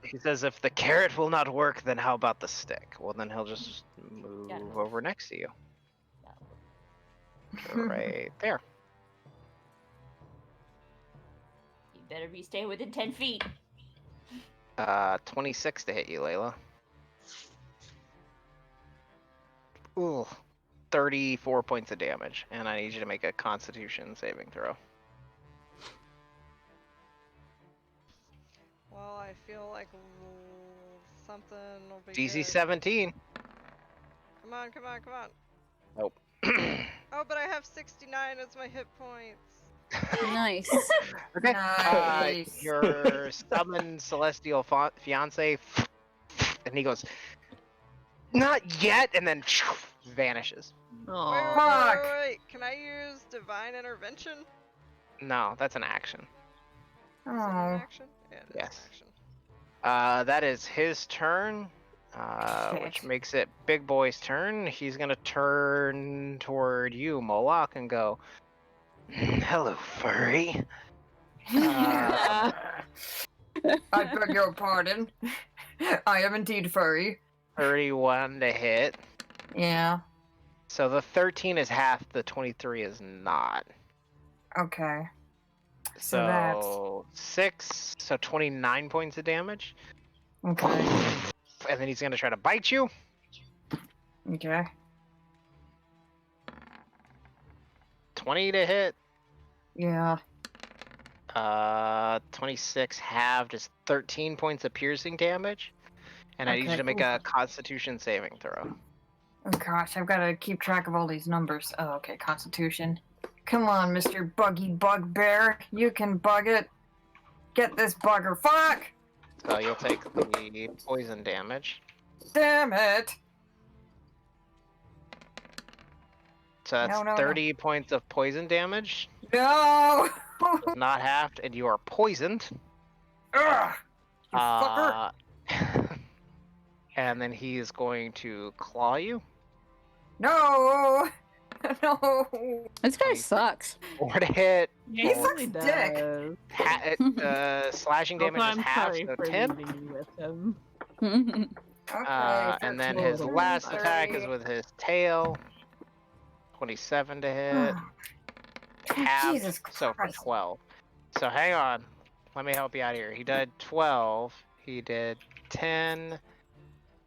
Speaker 1: He says, if the carrot will not work, then how about the stick? Well, then he'll just move over next to you. Right there.
Speaker 5: You better be staying within 10 feet.
Speaker 1: 26 to hit you, Layla. Ooh, 34 points of damage, and I need you to make a Constitution saving throw.
Speaker 3: Well, I feel like something will be
Speaker 1: DC
Speaker 3: good.
Speaker 1: 17.
Speaker 3: Come on.
Speaker 1: Nope.
Speaker 3: Oh, but I have 69 as my hit points.
Speaker 6: Nice.
Speaker 1: Okay.
Speaker 7: Nice.
Speaker 1: Your summoned celestial fiance, and he goes, not yet, and then vanishes.
Speaker 4: Aw.
Speaker 3: Wait. Can I use divine intervention?
Speaker 1: No, that's an action.
Speaker 3: Is it an
Speaker 7: Oh.
Speaker 3: action? Yeah, it is
Speaker 1: Yes.
Speaker 3: an action.
Speaker 1: That is his turn, which
Speaker 7: Shit.
Speaker 1: makes it Big Boy's turn. He's gonna turn toward you, Moloch, and go, hello, furry.
Speaker 7: I beg your pardon. I am indeed furry.
Speaker 1: 31 to hit.
Speaker 7: Yeah.
Speaker 1: So the 13 is half, the 23 is not.
Speaker 7: Okay.
Speaker 1: So 6, so 29 points of damage.
Speaker 7: Okay.
Speaker 1: And then he's gonna try to bite you.
Speaker 7: Okay.
Speaker 1: 20 to hit.
Speaker 7: Yeah.
Speaker 1: 26 halved is 13 points of piercing damage. And I need you
Speaker 7: Okay,
Speaker 1: to make
Speaker 7: oof.
Speaker 1: a Constitution saving throw.
Speaker 7: Oh gosh, I've got to keep track of all these numbers. Oh, okay, Constitution. Come on, Mr. Buggy Bugbear. You can bug it. Get this bugger. Fuck!
Speaker 1: So you'll take the poison damage.
Speaker 7: Damn it!
Speaker 1: So that's
Speaker 7: No.
Speaker 1: 30 points of poison damage.
Speaker 7: No!
Speaker 1: Not halved, and you are poisoned.
Speaker 7: Ugh! You fucker!
Speaker 1: And then he is going to claw you.
Speaker 7: No! No!
Speaker 6: This guy sucks.
Speaker 1: 4 to hit.
Speaker 7: He sucks dick.
Speaker 1: Slashing damage is
Speaker 4: I'm
Speaker 1: half,
Speaker 4: sorry
Speaker 1: so
Speaker 4: for
Speaker 1: 10.
Speaker 4: leaving you with him.
Speaker 7: Okay,
Speaker 1: And then his
Speaker 7: 13,
Speaker 1: last attack is
Speaker 7: 30.
Speaker 1: with his tail. 27 to hit. Half,
Speaker 7: Jesus
Speaker 1: so for
Speaker 7: Christ.
Speaker 1: 12. So hang on. Let me help you out here. He did 12. He did 10.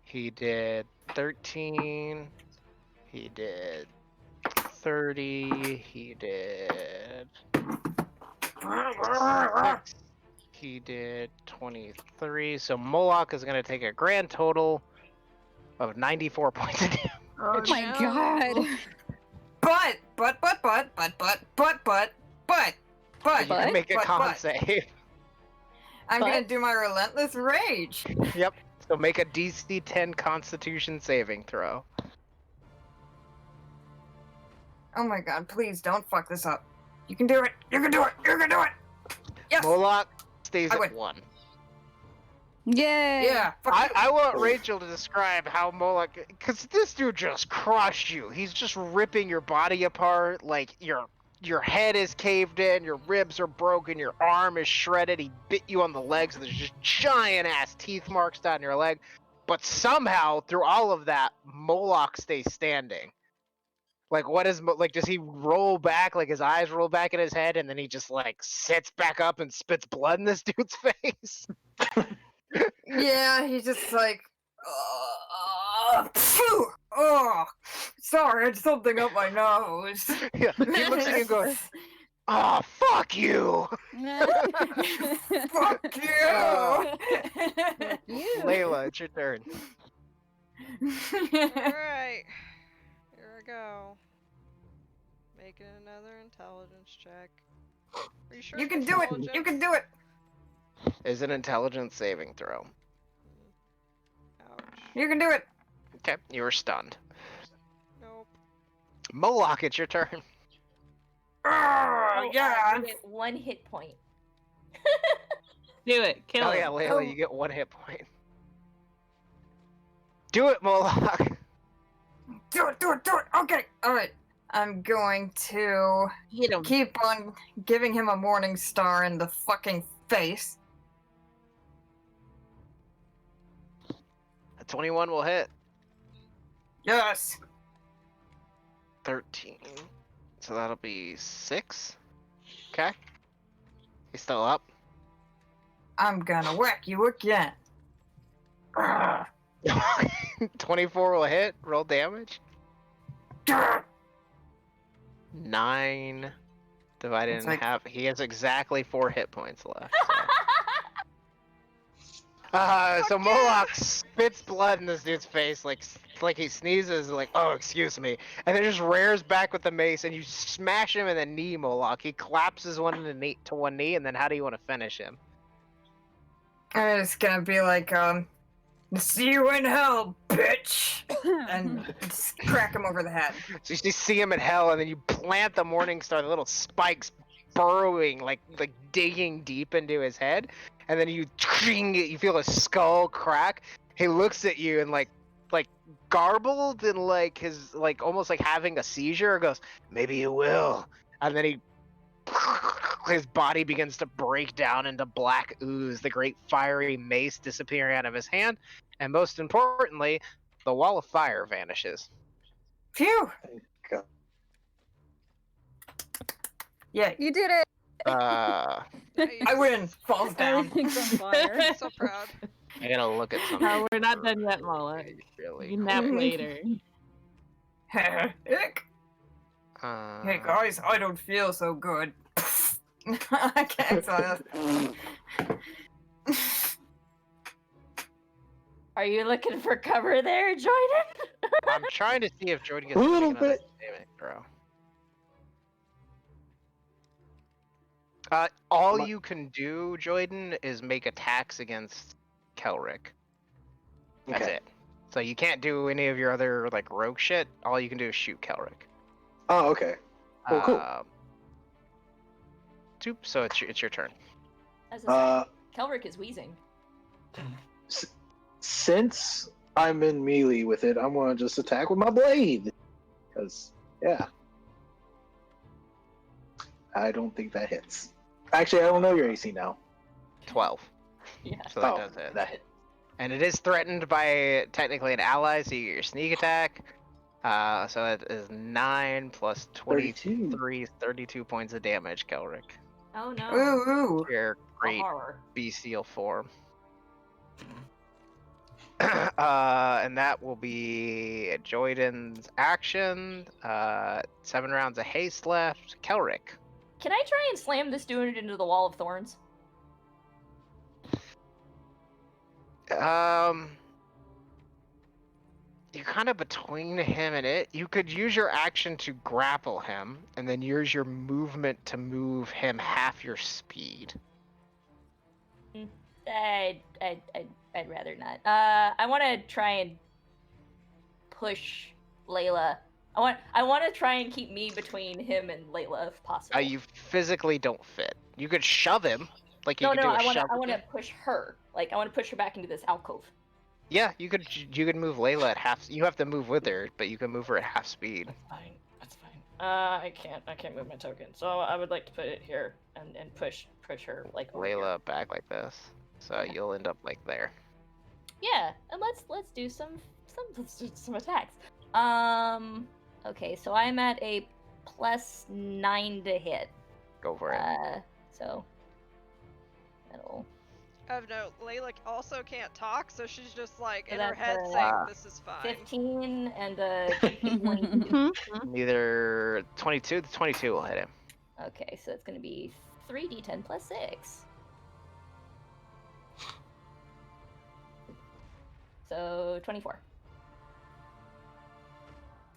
Speaker 1: He did 13. He did 30. He did 6. He did 23. So Moloch is going to take a grand total of 94 points of damage.
Speaker 6: Oh my god.
Speaker 7: But.
Speaker 1: You can make a con
Speaker 7: but.
Speaker 1: save.
Speaker 7: I'm gonna
Speaker 6: But?
Speaker 7: do my relentless rage.
Speaker 1: Yep. So make a DC 10 Constitution saving throw.
Speaker 7: Oh my god, please don't fuck this up. You can do it! You can do it! You can do it! Yes!
Speaker 1: Moloch stays
Speaker 7: I
Speaker 1: at
Speaker 7: win.
Speaker 1: 1.
Speaker 6: Yay!
Speaker 7: Yeah, fuck
Speaker 1: I want Rachel to describe how Moloch, because this dude just crushed you. He's just ripping your body apart. Like your head is caved in, your ribs are broken, your arm is shredded. He bit you on the legs. So there's just giant ass teeth marks down your leg. But somehow through all of that, Moloch stays standing. Like what is like? Does he roll back? Like his eyes roll back in his head, and then he just like sits back up and spits blood in this dude's face?
Speaker 7: Yeah, he's just like, phew! Oh, sorry, I had something up my nose.
Speaker 1: Yeah, he looks at you and goes, "Oh, fuck you,
Speaker 7: Fuck you!
Speaker 6: You.
Speaker 1: Layla. It's your turn."
Speaker 3: Alright. Here I go. Making another intelligence check. Are you sure?
Speaker 7: You can
Speaker 3: it's
Speaker 7: do it! You
Speaker 3: intelligence?
Speaker 7: can do it!
Speaker 1: Is an intelligence saving throw.
Speaker 3: Ouch.
Speaker 7: You can do it!
Speaker 1: Okay, you were stunned.
Speaker 3: Nope.
Speaker 1: Moloch, it's your turn.
Speaker 5: Oh,
Speaker 7: yeah!
Speaker 5: you get 1 hit point.
Speaker 4: Do it. Kill
Speaker 1: Oh
Speaker 4: him.
Speaker 1: yeah, Layla, you get 1 hit point. Do it, Moloch.
Speaker 7: Do it, do it, do it! Okay, alright. I'm going to
Speaker 4: Hit him.
Speaker 7: keep on giving him a morning star in the fucking face.
Speaker 1: A 21 will hit.
Speaker 7: Yes!
Speaker 1: 13. So that'll be 6. Okay. He's still up.
Speaker 7: I'm gonna whack you again.
Speaker 1: 24 will hit. Roll damage. 9 divided
Speaker 7: It's
Speaker 1: in
Speaker 7: like-
Speaker 1: half. He has exactly 4 hit points left. So Moloch spits blood in this dude's face, like he sneezes, like, "Oh, excuse me," and then just rears back with the mace, and you smash him in the knee, Moloch. He collapses to one knee, and then how do you want to finish him?
Speaker 7: I'm just gonna be like, see you in hell, bitch! And just crack him over the head.
Speaker 1: So you see him in hell, and then you plant the Morning Star, the little spikes burrowing, like digging deep into his head, and then you feel his skull crack. He looks at you and like garbled and like his like almost like having a seizure. Goes, "Maybe you will," and then his body begins to break down into black ooze. The great fiery mace disappearing out of his hand, and most importantly, the wall of fire vanishes.
Speaker 7: Phew!
Speaker 2: God.
Speaker 7: Yeah,
Speaker 6: You did it!
Speaker 1: Uh,
Speaker 3: Nice.
Speaker 7: I win! Falls down.
Speaker 6: Everything's on fire.
Speaker 3: I'm so proud.
Speaker 1: I gotta look at something.
Speaker 4: We're not done yet, Moloch.
Speaker 1: Really.
Speaker 4: You nap later.
Speaker 7: Hey guys, I don't feel so good. I can't say that.
Speaker 5: Are you looking for cover there, Jordan?
Speaker 1: I'm trying to see if Jordan gets
Speaker 2: A little
Speaker 1: another
Speaker 2: bit.
Speaker 1: saving throw. All you can do, Jordan, is make attacks against Kelric. That's
Speaker 2: Okay.
Speaker 1: it. So you can't do any of your other like rogue shit. All you can do is shoot Kelric.
Speaker 2: Oh, okay. Cool.
Speaker 1: So it's your turn.
Speaker 5: As I said,
Speaker 2: Uh,
Speaker 5: Kelric is wheezing.
Speaker 2: since I'm in melee with it, I'm gonna just attack with my blade. Because, yeah. I don't think that hits. Actually, I don't know your AC now.
Speaker 1: 12.
Speaker 5: Yeah.
Speaker 1: So that does it.
Speaker 2: That hit.
Speaker 1: And it is threatened by technically an ally, so you get your sneak attack. So it is 9 plus 23, 32 points of damage, Kelric.
Speaker 5: Oh no.
Speaker 7: Ooh, ooh.
Speaker 1: Your great
Speaker 5: Horror.
Speaker 1: bestial form. And that will be Joyden's action. 7 rounds of haste left. Kelric.
Speaker 5: Can I try and slam this dude into the wall of thorns?
Speaker 1: You're kind of between him and it. You could use your action to grapple him, and then use your movement to move him half your speed.
Speaker 5: I I'd rather not. I want to try and push Layla. I want to try and keep me between him and Layla if possible.
Speaker 1: You physically don't fit. You could shove him, like you
Speaker 5: No,
Speaker 1: could
Speaker 5: no,
Speaker 1: do a
Speaker 5: I want
Speaker 1: shove.
Speaker 5: to push her. Like I want to push her back into this alcove.
Speaker 1: Yeah, you could move Layla at half. You have to move with her, but you can move her at half speed.
Speaker 5: That's fine. That's fine. I can't move my token, so I would like to put it here and push her like over here.
Speaker 1: Layla back like this, so you'll end up like there.
Speaker 5: Yeah, and let's do some attacks. Okay, so I'm at a +9 to hit.
Speaker 1: Go for it.
Speaker 5: So that'll.
Speaker 3: Of note, Layla also can't talk, so she's just like
Speaker 5: So
Speaker 3: in her
Speaker 5: that's
Speaker 3: head
Speaker 5: a-
Speaker 3: saying, "This is fine."
Speaker 5: 15 and a 22.
Speaker 1: Neither 22. The 22 will hit him.
Speaker 5: Okay, so it's gonna be 3d10 plus 6. So 24.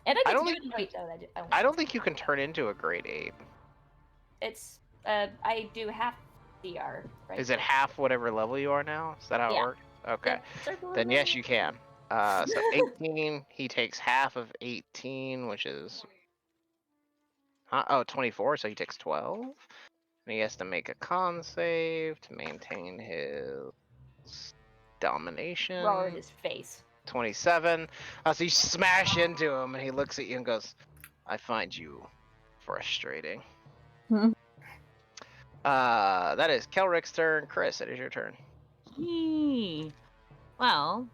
Speaker 5: And I
Speaker 1: don't
Speaker 5: get
Speaker 1: think-
Speaker 5: to wait. Oh,
Speaker 1: I don't think you can turn into a grade 8.
Speaker 5: It's I do half CR, right?
Speaker 1: Is it half whatever level you are now? Is that how it
Speaker 5: Yeah.
Speaker 1: works? Okay.
Speaker 5: Yeah, circle
Speaker 1: Then
Speaker 5: of
Speaker 1: yes,
Speaker 5: life.
Speaker 1: you can. So 18, he takes half of 18, which is... Oh, 24, so he takes 12. And he has to make a con save to maintain his domination.
Speaker 5: Roll in his face.
Speaker 1: 27. So you smash into him, and he looks at you and goes, I find you frustrating.
Speaker 6: Hmm.
Speaker 1: That is Kelrick's turn. Chris, it is your turn.
Speaker 4: Yee. Well,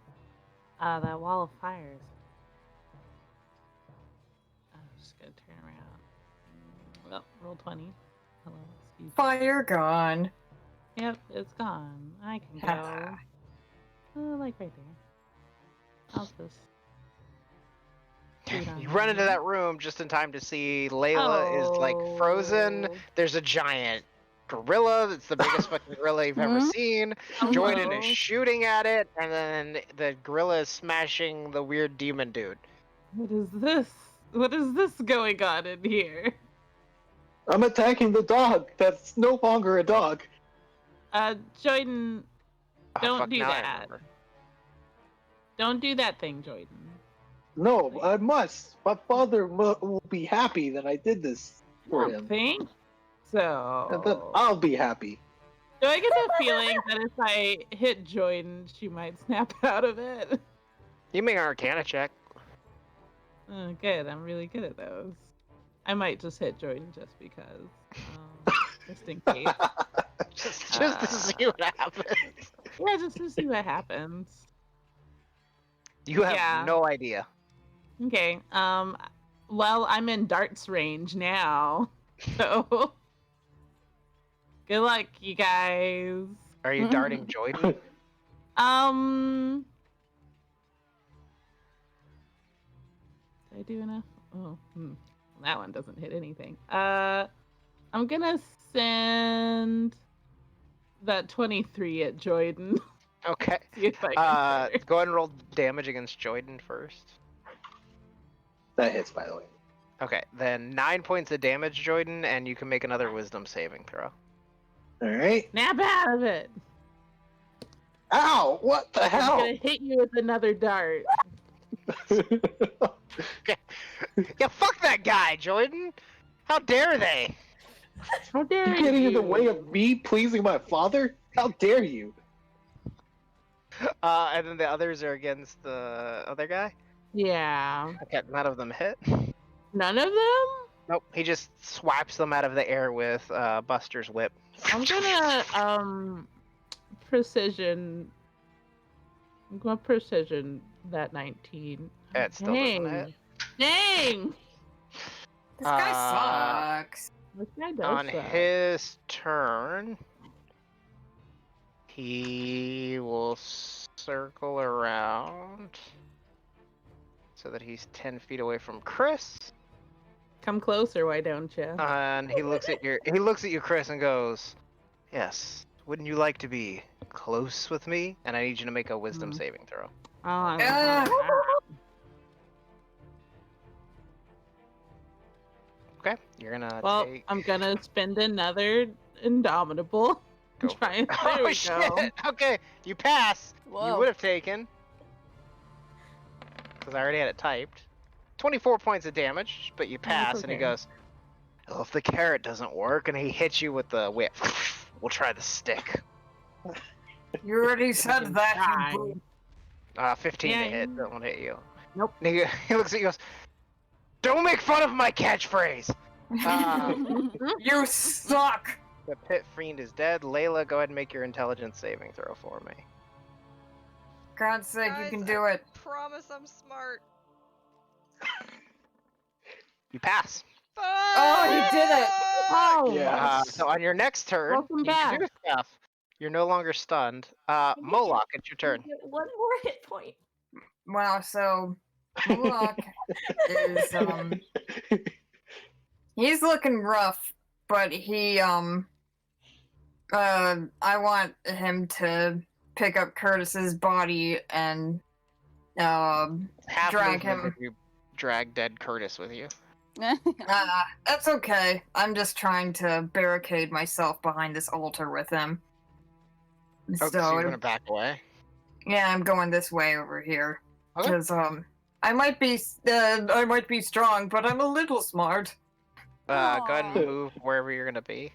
Speaker 4: that wall of fires. I'm just gonna turn around. Well, roll 20. Hello, excuse me.
Speaker 7: Fire gone.
Speaker 4: Yep, it's gone. I can go. Like right there. I'll just. shoot on
Speaker 1: You run into
Speaker 4: you.
Speaker 1: that room just in time to see Layla is like frozen.
Speaker 4: Oh.
Speaker 1: There's a giant gorilla. It's the biggest fucking gorilla you've ever
Speaker 6: Hmm?
Speaker 1: seen. Jordan
Speaker 4: Hello.
Speaker 1: is shooting at it, and then the gorilla is smashing the weird demon dude.
Speaker 4: What is this? What is this going on in here?
Speaker 2: I'm attacking the dog. That's no longer a dog.
Speaker 4: Jordan,
Speaker 1: Oh,
Speaker 4: Don't
Speaker 1: fuck,
Speaker 4: do
Speaker 1: now I
Speaker 4: that.
Speaker 1: remember.
Speaker 4: don't do that thing, Jordan.
Speaker 2: No, I must. My father will be happy that I did this for him.
Speaker 4: Think
Speaker 2: And then
Speaker 4: so.
Speaker 2: I'll be happy.
Speaker 4: Do I get the feeling that if I hit Jordan, she might snap out of it?
Speaker 1: You make an Arcana check.
Speaker 4: Good. I'm really good at those. I might just hit Jordan just because, just in case.
Speaker 1: just to see what happens.
Speaker 4: Yeah, just to see what happens.
Speaker 1: You have
Speaker 4: Yeah.
Speaker 1: no idea.
Speaker 4: Okay. Well, I'm in darts range now, so good luck, you guys.
Speaker 1: Are you darting Jordan?
Speaker 4: Did I do enough? Oh, that one doesn't hit anything. I'm gonna send that 23 at Jordan.
Speaker 1: Okay.
Speaker 4: See if I can hit her.
Speaker 1: Go ahead and roll damage against Jordan first.
Speaker 2: That hits, by the way.
Speaker 1: Okay, then 9 points of damage, Jordan, and you can make another wisdom saving throw.
Speaker 2: All right.
Speaker 4: Snap out of it.
Speaker 2: Ow! What the
Speaker 4: I'm
Speaker 2: hell?
Speaker 4: gonna hit you with another dart.
Speaker 1: Yeah, fuck that guy, Jordan! How dare they?
Speaker 4: How dare
Speaker 2: You're getting in the way of me pleasing my father? How dare you?
Speaker 1: And then the others are against the other guy?
Speaker 4: Yeah.
Speaker 1: Okay, none of them hit.
Speaker 4: None of them?
Speaker 1: Nope, he just swipes them out of the air with Buster's whip.
Speaker 4: I'm gonna precision. I'm gonna precision that 19.
Speaker 1: It still doesn't hit.
Speaker 4: Dang!
Speaker 7: This guy sucks.
Speaker 4: This guy does
Speaker 1: On
Speaker 4: suck.
Speaker 1: his turn, he will circle around so that he's 10 feet away from Chris.
Speaker 4: Come closer, why don't you?
Speaker 1: And he looks at you, Chris, and goes, "Yes, wouldn't you like to be close with me?" And I need you to make a wisdom saving throw.
Speaker 4: Oh, I'm
Speaker 1: Okay, you're gonna
Speaker 4: well,
Speaker 1: take.
Speaker 4: I'm gonna spend another Indomitable.
Speaker 1: Go for
Speaker 4: Trying.
Speaker 1: it.
Speaker 4: There
Speaker 1: Oh
Speaker 4: we
Speaker 1: shit!
Speaker 4: go.
Speaker 1: Okay, you pass. You
Speaker 5: Whoa.
Speaker 1: would have taken, because I already had it typed. 24 points of damage, but you pass, and he
Speaker 4: okay.
Speaker 1: goes, "Well, if the carrot doesnn't work," and he hits you with the whip. We'll try the stick.
Speaker 7: You already said that,
Speaker 4: Try.
Speaker 7: you boo.
Speaker 1: 15
Speaker 4: Yeah,
Speaker 1: to hit.
Speaker 4: you-
Speaker 1: That won't hit you.
Speaker 4: Nope.
Speaker 1: And he looks at you and goes, "Don't make fun of my catchphrase."
Speaker 7: You suck!
Speaker 1: The pit fiend is dead. Layla, go ahead and make your intelligence saving throw for me.
Speaker 7: God's sake, you
Speaker 3: Guys,
Speaker 7: can
Speaker 3: I
Speaker 7: do it.
Speaker 3: Promise I'm smart.
Speaker 1: You pass.
Speaker 7: Oh, he did it!
Speaker 4: Oh,
Speaker 2: Yeah.
Speaker 1: So on your next turn,
Speaker 4: Welcome
Speaker 1: you can
Speaker 4: back.
Speaker 1: do stuff. You're no longer stunned. Moloch, it's your turn.
Speaker 5: You get one more hit point.
Speaker 7: Wow, so Moloch is he's looking rough, but he I want him to pick up Curtis's body and
Speaker 1: Half
Speaker 7: drag
Speaker 1: movement
Speaker 7: him.
Speaker 1: if you drag dead Curtis with you.
Speaker 7: That's okay. I'm just trying to barricade myself behind this altar with him.
Speaker 1: Oh, so
Speaker 7: So
Speaker 1: you're gonna back away.
Speaker 7: yeah, I'm going this way over here
Speaker 1: Okay.
Speaker 7: because I might be strong, but I'm a little smart.
Speaker 1: Go ahead and
Speaker 5: Aw.
Speaker 1: move wherever you're gonna be.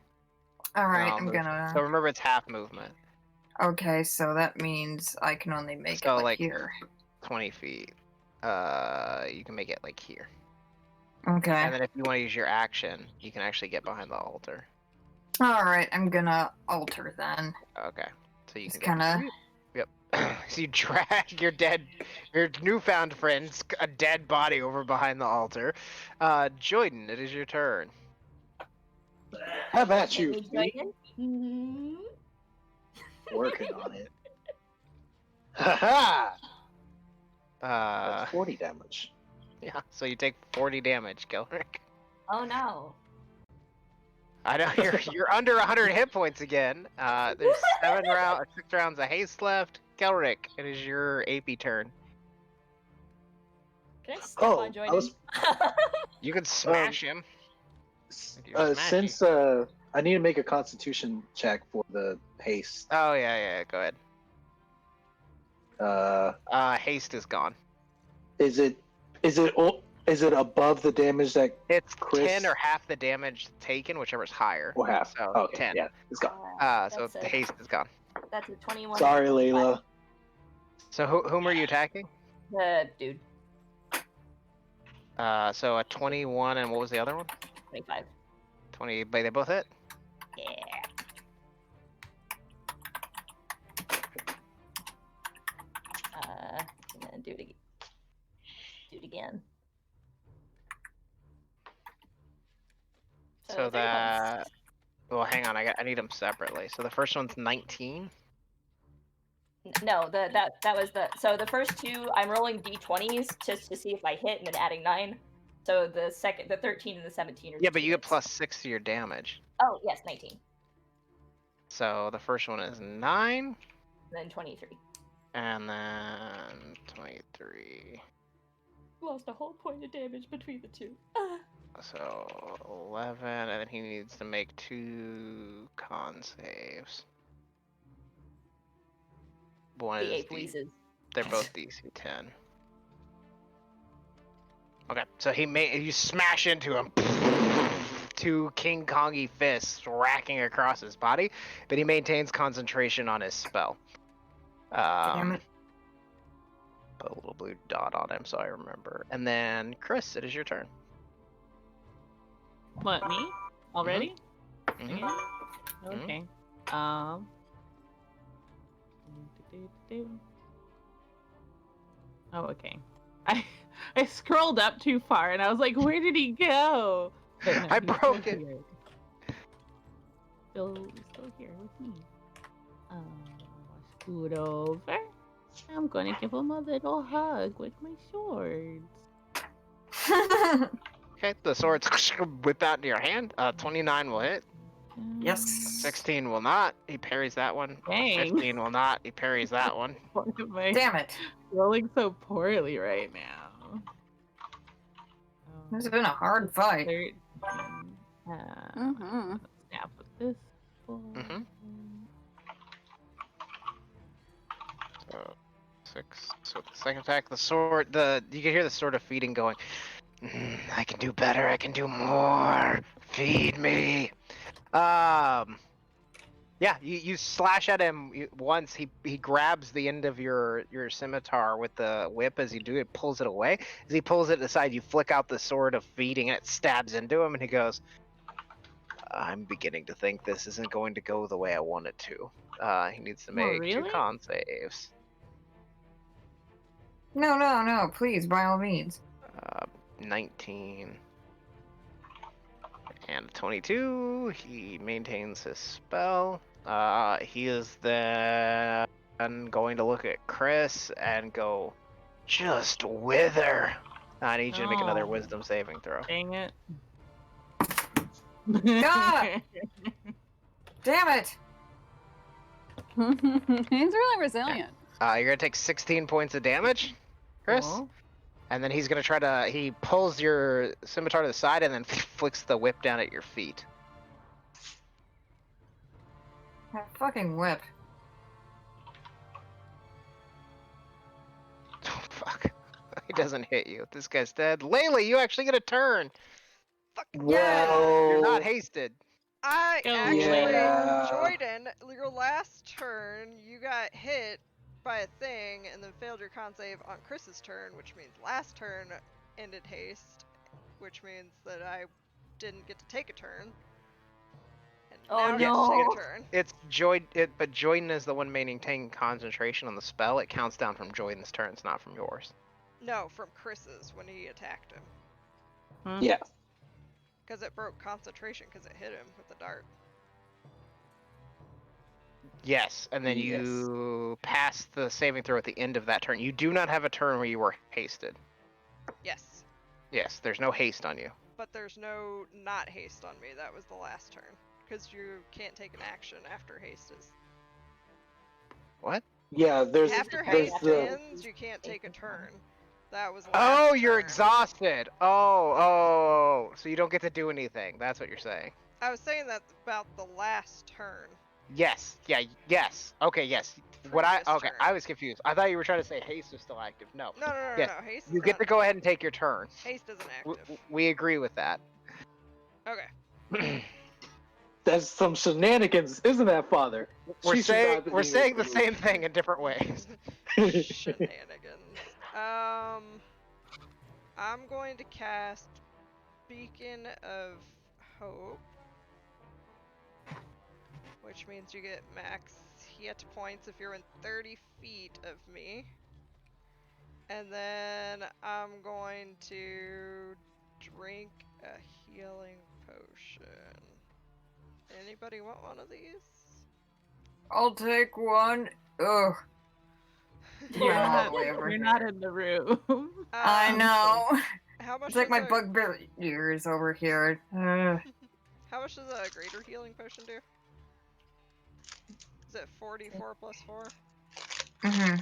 Speaker 7: All
Speaker 1: and
Speaker 7: right,
Speaker 1: I'll
Speaker 7: I'm
Speaker 1: move.
Speaker 7: gonna.
Speaker 1: So remember, it's half movement.
Speaker 7: Okay, so that means I can only make
Speaker 1: So,
Speaker 7: it like
Speaker 1: like-
Speaker 7: here.
Speaker 1: 20 feet. You can make it like here.
Speaker 7: Okay.
Speaker 1: And then if you want to use your action, you can actually get behind the altar.
Speaker 7: All right, I'm gonna alter then.
Speaker 1: Okay. So you
Speaker 7: Just
Speaker 1: can get
Speaker 7: kind of.
Speaker 1: Yep. So you drag your newfound friend's a dead body over behind the altar. Jordan, it is your turn.
Speaker 2: Have at you.
Speaker 5: Let me join in.
Speaker 2: Working on it. Haha!
Speaker 1: Uh,
Speaker 2: 40 damage.
Speaker 1: yeah. So you take 40 damage, Gilrick.
Speaker 5: Oh no.
Speaker 1: I know you're under 100 hit points again. There's 6 rounds of haste left. Gilrick, it is your AP turn.
Speaker 5: Can I step
Speaker 2: Oh,
Speaker 5: on joining?
Speaker 2: I was
Speaker 1: You can smash him. You're smashy.
Speaker 2: since I need to make a Constitution check for the haste.
Speaker 1: Oh yeah. Go ahead. Haste is gone.
Speaker 2: Is it above the damage that
Speaker 1: It's
Speaker 2: Chris-
Speaker 1: 10 or half the damage taken, whichever's higher.
Speaker 2: or half?
Speaker 1: So
Speaker 2: Okay,
Speaker 1: 10.
Speaker 2: yeah, it's gone.
Speaker 1: So
Speaker 5: That's
Speaker 1: the
Speaker 5: a-
Speaker 1: haste is gone.
Speaker 5: That's a 21.
Speaker 2: Sorry, Layla.
Speaker 1: So whom are you attacking?
Speaker 5: The dude.
Speaker 1: So a 21 and what was the other one?
Speaker 5: 25.
Speaker 1: 20. But they both hit.
Speaker 5: Yeah. And then do it again. Do it again.
Speaker 1: So
Speaker 5: 31.
Speaker 1: that. Well, hang on. I need them separately. So the first one's 19.
Speaker 5: No, that was the the first two I'm rolling d20s just to see if I hit and then adding 9. So the 13 and the 17 are
Speaker 1: Yeah, but you get
Speaker 5: hits.
Speaker 1: +6 to your damage.
Speaker 5: Oh yes, 19.
Speaker 1: So the first one is 9,
Speaker 5: And then 23.
Speaker 1: and then 23.
Speaker 5: Lost a whole point of damage between the two.
Speaker 1: So 11, and then he needs to make 2 con saves. One
Speaker 5: The
Speaker 1: is
Speaker 5: ape wheezes.
Speaker 1: They're both DC 10. Okay, so you smash into him. 2 King Kongy fists racking across his body, but he maintains concentration on his spell.
Speaker 7: Damn it.
Speaker 1: Put a little blue dot on him so I remember. And then Chris, it is your turn.
Speaker 4: What, me? Already?
Speaker 1: Mhm.
Speaker 4: Yeah. Okay. Oh, okay. I scrolled up too far and I was like, where did he go? But no,
Speaker 1: I
Speaker 4: he's
Speaker 1: broke
Speaker 4: still
Speaker 1: it.
Speaker 4: here. Still here with me. Scoot over. I'm gonna give him a little hug with my swords.
Speaker 1: Okay, the swords whip out into your hand. 29 will hit.
Speaker 7: Yes.
Speaker 1: 16 will not. He parries that one.
Speaker 4: Dang.
Speaker 1: 15 will not. He parries that one.
Speaker 4: Why am I
Speaker 7: Damn it.
Speaker 4: rolling so poorly right now?
Speaker 7: This has been a hard fight.
Speaker 4: 13.
Speaker 6: Mm-hmm.
Speaker 4: Snap with this one.
Speaker 1: Mhm. 6. So the second attack, the sword, you can hear the sword of feeding going. I can do better. I can do more. Feed me. Yeah, you slash at him once. He grabs the end of your scimitar with the whip as you do it, pulls it away. As he pulls it aside, you flick out the sword of feeding, and it stabs into him. And he goes, "I'm beginning to think this isn't going to go the way I want it to." He needs to
Speaker 4: Oh,
Speaker 1: make 2
Speaker 4: really?
Speaker 1: con saves.
Speaker 7: No, please, by all means.
Speaker 1: 19 and a 22. He maintains his spell. He is then going to look at Chris and go, "Just wither." I need you to make another
Speaker 4: Oh.
Speaker 1: wisdom saving throw.
Speaker 4: Dang it.
Speaker 7: Ah! Damn it!
Speaker 6: He's really resilient.
Speaker 1: You're gonna take 16 points of damage, Chris.
Speaker 4: Cool.
Speaker 1: And then he's gonna try to. He pulls your scimitar to the side and then flicks the whip down at your feet.
Speaker 7: That fucking whip.
Speaker 1: Oh, fuck. He doesn't hit you. This guy's dead. Layla, you actually get a turn.
Speaker 2: Well,
Speaker 1: You're not hasted.
Speaker 3: I
Speaker 4: Oh,
Speaker 3: actually,
Speaker 2: yeah.
Speaker 3: Jordan, your last turn, you got hit by a thing and then failed your con save on Chris's turn, which means last turn ended haste, which means that I didn't get to take a turn. And
Speaker 5: Oh,
Speaker 3: now I get to take
Speaker 5: no.
Speaker 3: a turn.
Speaker 1: It's but Joyden is the one maintaining concentration on the spell. It counts down from Joyden's turns, not from yours.
Speaker 3: No, from Chris's when he attacked him.
Speaker 2: Yeah.
Speaker 3: Because it broke concentration because it hit him with the dart.
Speaker 1: Yes, and then
Speaker 2: Yes.
Speaker 1: you pass the saving throw at the end of that turn. You do not have a turn where you were hasted.
Speaker 3: Yes.
Speaker 1: Yes, there's no haste on you.
Speaker 3: But there's no not haste on me. That was the last turn. Because you can't take an action after haste is.
Speaker 1: What?
Speaker 2: Yeah, there's
Speaker 3: After
Speaker 2: there's
Speaker 3: haste
Speaker 2: the
Speaker 3: ends, you can't take a turn. That was last
Speaker 1: Oh, you're
Speaker 3: turn.
Speaker 1: exhausted. Oh, so you don't get to do anything. That's what you're saying.
Speaker 3: I was saying that about the last turn.
Speaker 1: Yes. Yeah. Yes. Okay. Yes. What I
Speaker 3: Previous
Speaker 1: okay?
Speaker 3: turn.
Speaker 1: I was confused. I thought you were trying to say haste is still active. No.
Speaker 3: No.
Speaker 1: Yes,
Speaker 3: Haste is
Speaker 1: You get
Speaker 3: not,
Speaker 1: to go ahead and take your turn.
Speaker 3: Haste isn't
Speaker 1: W-
Speaker 3: active.
Speaker 1: We agree with that.
Speaker 3: Okay.
Speaker 2: that's some shenanigans, isn't that, Father?
Speaker 1: We're
Speaker 2: She should
Speaker 1: saying
Speaker 2: not be
Speaker 1: we're saying the
Speaker 2: moved.
Speaker 1: same thing in different ways.
Speaker 3: Shenanigans. I'm going to cast Beacon of Hope, which means you get max hit points if you're in 30 feet of me. And then I'm going to drink a healing potion. Anybody want one of these?
Speaker 7: I'll take one. Ugh.
Speaker 4: You're
Speaker 7: Yeah,
Speaker 4: not,
Speaker 7: all the way over
Speaker 4: you're
Speaker 7: here.
Speaker 4: not in the room.
Speaker 7: I know.
Speaker 3: How much
Speaker 7: It's like
Speaker 3: does
Speaker 7: my
Speaker 3: a-
Speaker 7: bugbear ears over here.
Speaker 3: How much does a greater healing potion do? Is it 44 plus 4?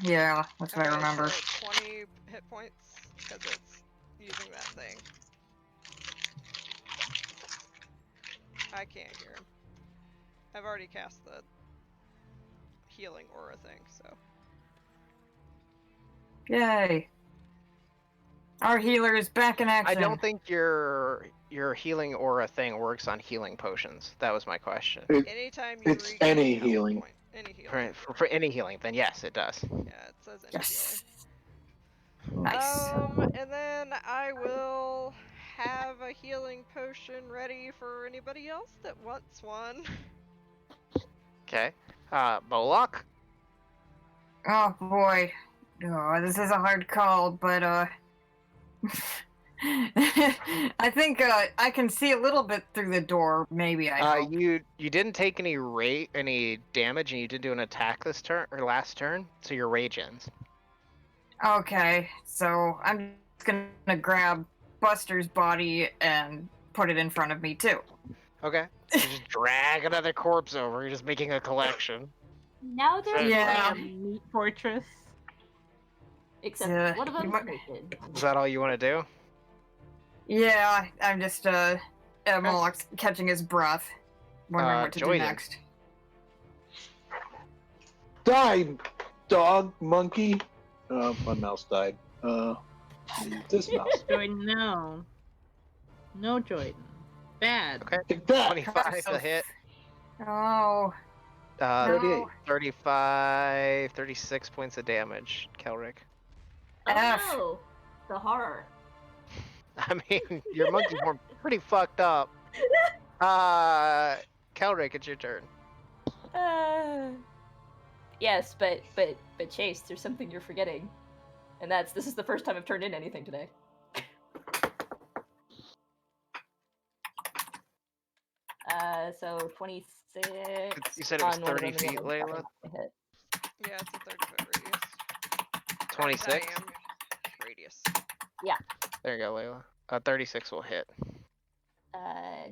Speaker 7: Yeah, that's what I
Speaker 3: Okay,
Speaker 7: remember.
Speaker 3: so 20 hit points because it's using that thing. I can't hear him. I've already cast the healing aura thing, so.
Speaker 7: Yay. Our healer is back in
Speaker 1: I
Speaker 7: action.
Speaker 1: don't think your healing aura thing works on healing potions. That was my question.
Speaker 3: Anytime you
Speaker 2: It's
Speaker 3: regain
Speaker 2: any
Speaker 3: health
Speaker 2: healing.
Speaker 3: point, any healing.
Speaker 1: For any healing, then yes, it does.
Speaker 3: Yeah, it says any
Speaker 7: Yes.
Speaker 3: healing.
Speaker 7: Nice.
Speaker 3: And then I will have a healing potion ready for anybody else that wants one.
Speaker 1: Okay. Moloch.
Speaker 7: Oh boy. Oh, this is a hard call, but I think I can see a little bit through the door. Maybe I hope.
Speaker 1: You didn't take any damage, and you didn't do an attack this turn or last turn, so your rage ends.
Speaker 7: Okay, so I'm just gonna grab Buster's body and put it in front of me too.
Speaker 1: Okay. You just drag another corpse over. You're just making a collection.
Speaker 5: Now there's
Speaker 7: Yeah.
Speaker 4: A meat fortress.
Speaker 5: Except,
Speaker 7: Yeah,
Speaker 5: what about
Speaker 7: you might-
Speaker 5: naked?
Speaker 1: Is that all you want to do?
Speaker 7: Yeah, I'm just Moloch's catching his breath, wondering what to do
Speaker 1: Joyden.
Speaker 7: next.
Speaker 2: Die, dog, monkey. My mouse died. This mouse.
Speaker 4: Jordan, no. No, Jordan. Bad.
Speaker 1: Okay.
Speaker 2: Take that.
Speaker 1: 25
Speaker 7: So
Speaker 1: to hit.
Speaker 7: Oh,
Speaker 2: 38.
Speaker 1: 35, 36 points of damage, Kelric.
Speaker 5: Oh
Speaker 7: F.
Speaker 5: no! The horror.
Speaker 1: I mean, your monkey form pretty fucked up. Kelric, it's your turn.
Speaker 5: Yes, but Chase, there's something you're forgetting, and this is the first time I've turned in anything today. So 26.
Speaker 1: You said it was
Speaker 5: on one of
Speaker 1: 30
Speaker 5: them, and the
Speaker 1: feet,
Speaker 5: other one's
Speaker 1: Layla?
Speaker 5: probably not gonna hit.
Speaker 3: Yeah, it's a 30-foot radius.
Speaker 1: 26?
Speaker 3: Diameter radius.
Speaker 1: There you go, Layla. 36 will hit.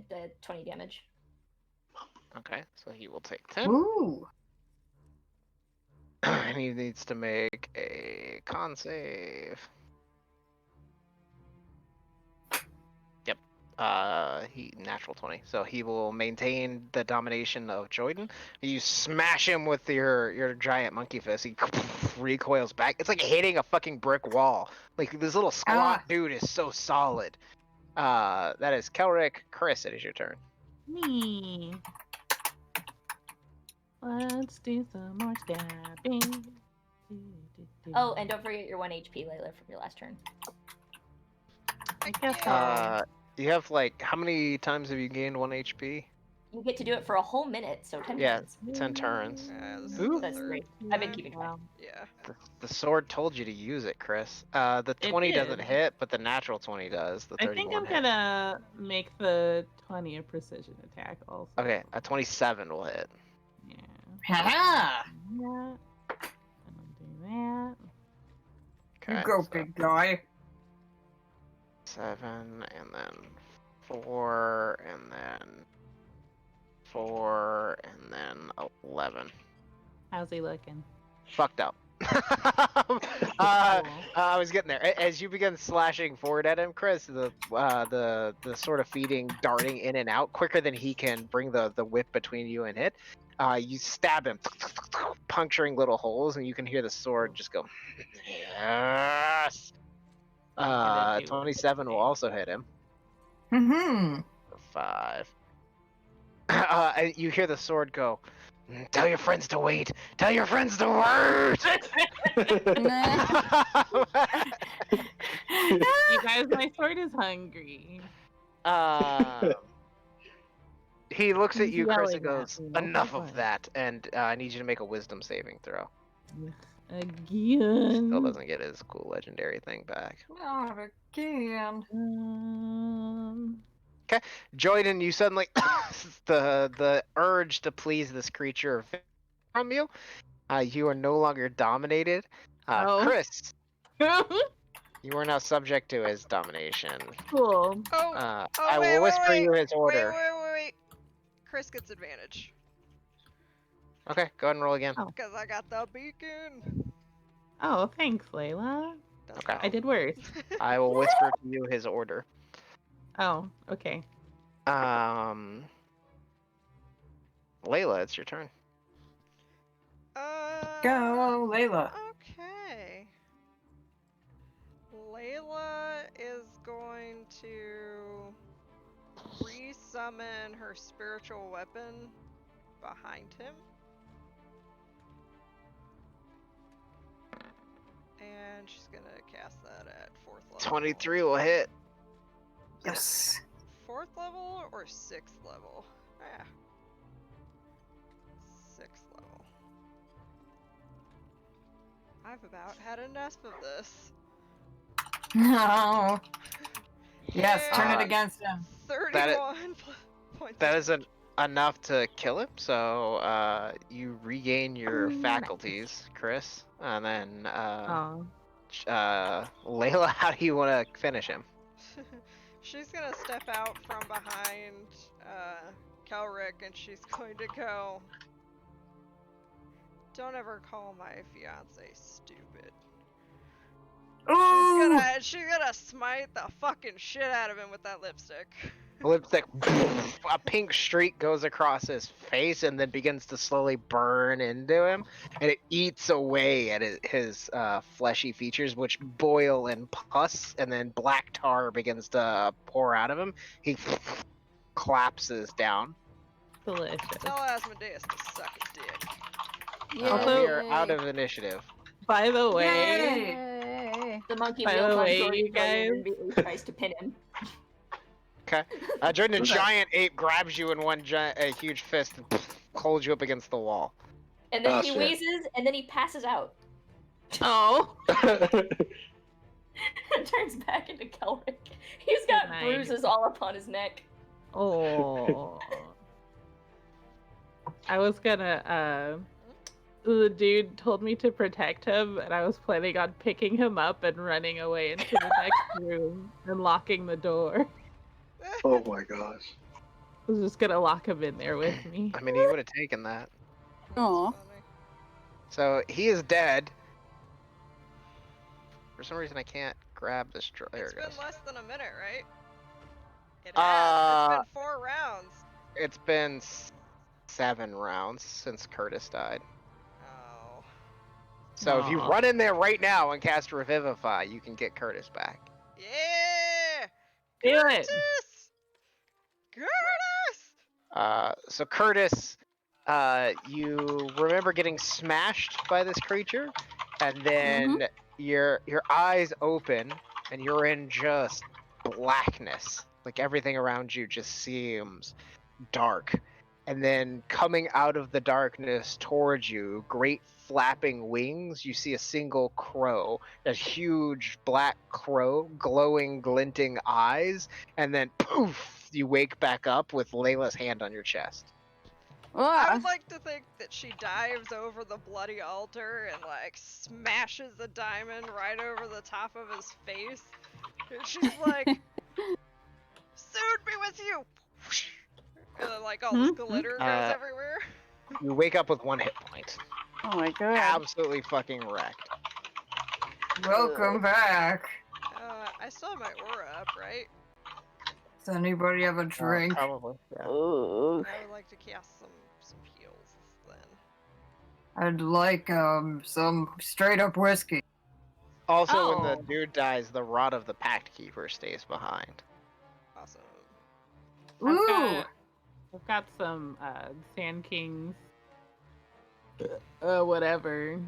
Speaker 5: The 20 damage.
Speaker 1: Okay, so he will take 10.
Speaker 7: Ooh.
Speaker 1: And he needs to make a con save. Yep. He natural 20. So he will maintain the domination of Jordan. You smash him with your giant monkey fist. He recoils back. It's like hitting a fucking brick wall. Like this little squat dude is so solid. That is Kelric. Chris, it is your turn.
Speaker 4: Me. Let's do some more stabbing.
Speaker 5: Oh, and don't forget your 1 HP, Layla, from your last turn.
Speaker 4: I guess
Speaker 1: You have like, how many times have you gained 1 HP?
Speaker 5: You get to do it for a whole minute, so 10
Speaker 1: Yeah,
Speaker 5: minutes.
Speaker 1: 10 turns.
Speaker 3: Yeah, this is
Speaker 1: Ooh.
Speaker 3: the
Speaker 5: That's
Speaker 3: third.
Speaker 5: great. I've been keeping track.
Speaker 4: Wow.
Speaker 3: Yeah.
Speaker 1: The sword told you to use it, Chris. The
Speaker 4: It
Speaker 1: 20 doesn't
Speaker 4: did.
Speaker 1: hit, but the natural 20 does. The
Speaker 4: I
Speaker 1: 31
Speaker 4: think I'm
Speaker 1: hit.
Speaker 4: gonna make the 20 a precision attack also.
Speaker 1: Okay, a 27 will hit.
Speaker 4: Yeah.
Speaker 7: Ha
Speaker 4: That. I'll do that.
Speaker 1: Okay,
Speaker 7: You go,
Speaker 1: so
Speaker 7: big guy.
Speaker 1: 7, and then 4, and then 4, and then 11.
Speaker 4: How's he looking?
Speaker 1: Fucked up. I was getting there. As you begin slashing forward at him, Chris, the sort of feeding, darting in and out quicker than he can bring the whip between you and hit. You stab him, puncturing little holes, and you can hear the sword just go. Yes. 27 will also hit him.
Speaker 7: Mm-hmm.
Speaker 1: 5. You hear the sword go. Tell your friends to wait. Tell your friends to wait.
Speaker 4: You guys, my sword is hungry.
Speaker 1: He looks at
Speaker 4: He's
Speaker 1: you, Chris,
Speaker 4: yelling
Speaker 1: and goes,
Speaker 4: at me
Speaker 1: "Enough
Speaker 4: multiple
Speaker 1: of that." And I need you to make a wisdom saving throw.
Speaker 4: Again.
Speaker 1: Still doesn't get his cool legendary thing back.
Speaker 7: Not again.
Speaker 1: Jordan, you suddenly the urge to please this creature from you. You are no longer dominated. Chris, you are now subject to his domination.
Speaker 4: Cool.
Speaker 3: Oh,
Speaker 1: I will whisper you his order.
Speaker 3: Wait. Chris gets advantage.
Speaker 1: Okay, go ahead and roll again.
Speaker 4: Oh.
Speaker 3: Because I got the beacon.
Speaker 4: Oh, thanks, Layla.
Speaker 1: Okay.
Speaker 4: I did worse.
Speaker 1: I will whisper to you his order.
Speaker 4: Oh, okay.
Speaker 1: Layla, it's your turn.
Speaker 7: Go, Layla.
Speaker 3: Okay. Layla is going to re-summon her spiritual weapon behind him. And she's gonna cast that at 4th level.
Speaker 1: 23 will hit.
Speaker 7: Yes.
Speaker 3: 4th level or 6th level? Ah. 6th level. I've about had enough of this.
Speaker 7: No. Yes, turn it
Speaker 1: Uh,
Speaker 7: against him.
Speaker 3: 31 points.
Speaker 1: That
Speaker 3: of
Speaker 1: isn't enough to kill him, so you regain your faculties, Chris. And then Layla, how do you want to finish him?
Speaker 3: She's gonna step out from behind Kelric and she's going to go. Don't ever call my fiance stupid.
Speaker 7: Ooh!
Speaker 3: She's gonna smite the fucking shit out of him with that lipstick.
Speaker 1: Lipstick, a pink streak goes across his face and then begins to slowly burn into him, and it eats away at his fleshy features, which boil in pus, and then black tar begins to pour out of him. He collapses down.
Speaker 4: Delicious.
Speaker 3: Tell Asmodeus to suck his dick.
Speaker 4: Also-
Speaker 1: We are out of initiative.
Speaker 4: By the way,
Speaker 6: Yay!
Speaker 5: The monkey
Speaker 4: By
Speaker 5: wheel
Speaker 4: the
Speaker 5: comes
Speaker 4: way,
Speaker 5: toward
Speaker 4: you
Speaker 5: Jordan and
Speaker 4: guys-
Speaker 5: immediately tries to pin him.
Speaker 1: Jordan, a
Speaker 2: Okay.
Speaker 1: giant ape grabs you in a huge fist and holds you up against the wall.
Speaker 5: And then
Speaker 2: Oh,
Speaker 5: he
Speaker 2: shit.
Speaker 5: wheezes, and then he passes out.
Speaker 4: oh,
Speaker 5: And turns back into Kelric. He's got
Speaker 4: night.
Speaker 5: bruises all up on his neck.
Speaker 4: oh. I was gonna. The dude told me to protect him, and I was planning on picking him up and running away into the next room and locking the door.
Speaker 2: Oh my gosh.
Speaker 4: I was just gonna lock him in there with me.
Speaker 1: I mean, he would have taken that.
Speaker 6: Aw.
Speaker 3: Funny.
Speaker 1: So he is dead. For some reason, I can't grab this. There
Speaker 3: It's
Speaker 1: it
Speaker 3: been
Speaker 1: goes.
Speaker 3: less than a minute, right? It has. It's been 4 rounds.
Speaker 1: It's been 7 rounds since Curtis died.
Speaker 3: Oh.
Speaker 1: So if you
Speaker 4: Aw.
Speaker 1: run in there right now and cast Revivify, you can get Curtis back.
Speaker 3: Yeah!
Speaker 4: Do it!
Speaker 3: Curtis! Curtis!
Speaker 1: So Curtis, you remember getting smashed by this creature, and then your eyes open, and you're in just blackness. Like everything around you just seems dark. And then coming out of the darkness towards you, great flapping wings, you see a single crow, a huge black crow, glowing, glinting eyes, and then poof, you wake back up with Layla's hand on your chest.
Speaker 3: I
Speaker 6: Ah,
Speaker 3: would like to think that she dives over the bloody altar and like smashes the diamond right over the top of his face. And she's like, "Soon be with you!" And then like all this glitter goes
Speaker 1: Uh,
Speaker 3: everywhere.
Speaker 1: You wake up with 1 hit point.
Speaker 6: oh my god.
Speaker 1: Absolutely fucking wrecked.
Speaker 7: Welcome back.
Speaker 3: I still have my aura up, right?
Speaker 7: Does anybody have a drink?
Speaker 1: Probably. Yeah.
Speaker 6: Ooh.
Speaker 3: I would like to cast some heals then.
Speaker 7: I'd like some straight up whiskey.
Speaker 1: Also, when the
Speaker 5: Oh.
Speaker 1: dude dies, the Rod of the Pact Keeper stays behind.
Speaker 3: Awesome.
Speaker 7: Ooh!
Speaker 4: I've got some Sand Kings. Whatever.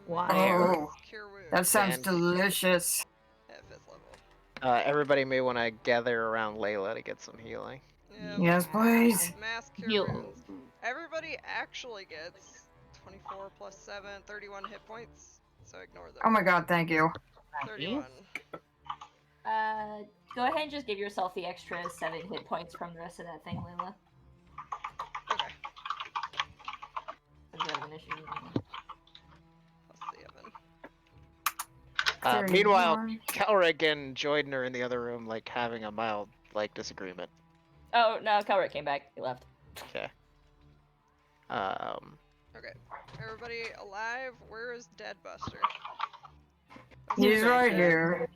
Speaker 4: Wire.
Speaker 7: Oh,
Speaker 3: Cure wounds
Speaker 7: that sounds
Speaker 1: And-
Speaker 7: delicious.
Speaker 3: at 5th level.
Speaker 1: Everybody may want to gather around Layla to get some healing.
Speaker 3: Yeah,
Speaker 7: Yes, please.
Speaker 3: mass cure
Speaker 4: Heal.
Speaker 3: wounds. Everybody actually gets 24 plus 7, 31 hit points. So ignore them.
Speaker 7: Oh my god, thank you.
Speaker 3: 31.
Speaker 5: Go ahead and just give yourself the extra 7 hit points from the rest of that thing, Layla.
Speaker 3: Okay.
Speaker 5: Since you have initiative.
Speaker 3: Plus the oven.
Speaker 1: Meanwhile,
Speaker 7: 31.
Speaker 1: Kelric and Joyden are in the other room, like having a mild disagreement.
Speaker 5: Oh, no, Kelric came back. He left.
Speaker 1: Okay.
Speaker 3: Okay. Everybody alive? Where is Dead Buster?
Speaker 7: He's right here.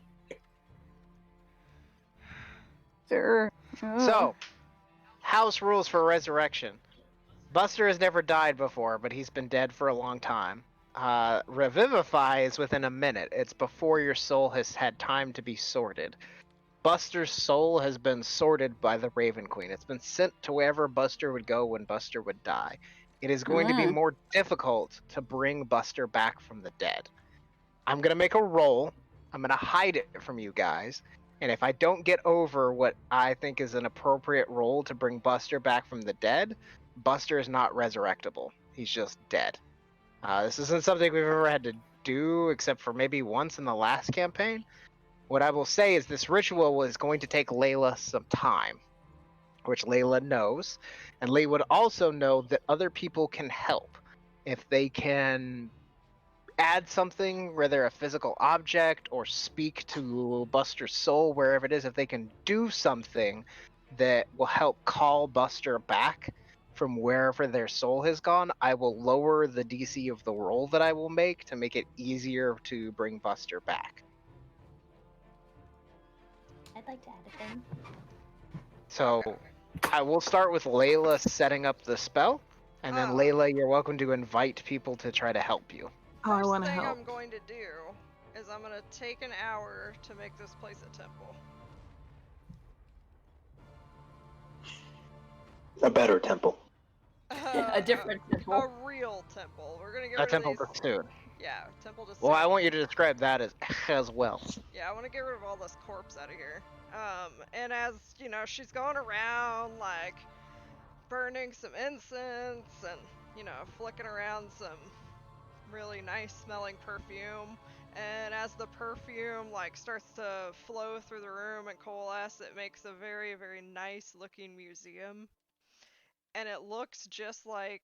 Speaker 6: Sure.
Speaker 1: So, house rules for resurrection. Buster has never died before, but he's been dead for a long time. Revivify is within a minute. It's before your soul has had time to be sorted. Buster's soul has been sorted by the Raven Queen. It's been sent to wherever Buster would go when Buster would die. It is going to be
Speaker 6: Ah.
Speaker 1: more difficult to bring Buster back from the dead. I'm going to make a roll. I'm going to hide it from you guys. And if I don't get over what I think is an appropriate roll to bring Buster back from the dead, Buster is not resurrectable. He's just dead. This isn't something we've ever had to do except for maybe once in the last campaign. What I will say is this ritual is going to take Layla some time, which Layla knows. And Layla would also know that other people can help. If they can add something, whether a physical object or speak to Buster's soul, wherever it is, if they can do something that will help call Buster back from wherever their soul has gone, I will lower the DC of the roll that I will make to make it easier to bring Buster back.
Speaker 5: I'd like to add a thing.
Speaker 1: So I will start with Layla setting up the spell, and then
Speaker 3: Oh.
Speaker 1: Layla, you're welcome to invite people to try to help you.
Speaker 4: Oh, I
Speaker 3: First
Speaker 4: want to
Speaker 3: thing
Speaker 4: help.
Speaker 3: I'm going to do is I'm going to take an hour to make this place a temple.
Speaker 2: A better temple.
Speaker 5: A different temple.
Speaker 3: A real temple. We're gonna get
Speaker 1: A
Speaker 3: rid
Speaker 1: temple
Speaker 3: of
Speaker 1: to
Speaker 3: these.
Speaker 1: soon.
Speaker 3: Yeah, temple to.
Speaker 1: Well, I
Speaker 3: Soon.
Speaker 1: want you to describe that as well.
Speaker 3: Yeah, I want to get rid of all this corpse out of here. And as you know, she's going around like burning some incense and flicking around some really nice smelling perfume. And as the perfume like starts to flow through the room and coalesce, it makes a very, very nice looking museum. And it looks just like,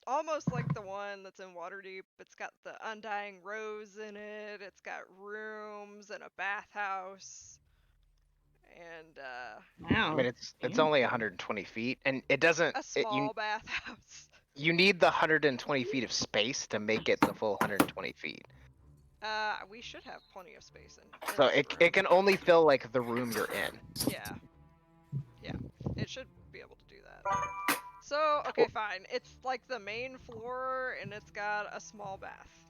Speaker 3: almost like the one that's in Waterdeep. It's got the undying rose in it. It's got rooms and a bathhouse. And
Speaker 4: Wow.
Speaker 1: I mean, it's only 120 feet, and it doesn't.
Speaker 3: a small bathhouse.
Speaker 1: You need the 120 feet of space to make it the full 120 feet.
Speaker 3: We should have plenty of space in
Speaker 1: So
Speaker 3: this
Speaker 1: it
Speaker 3: room.
Speaker 1: can only fill like the room you're in.
Speaker 3: Yeah. Yeah. It should be able to do that. So, okay, fine. It's like the main floor and it's got a small bath.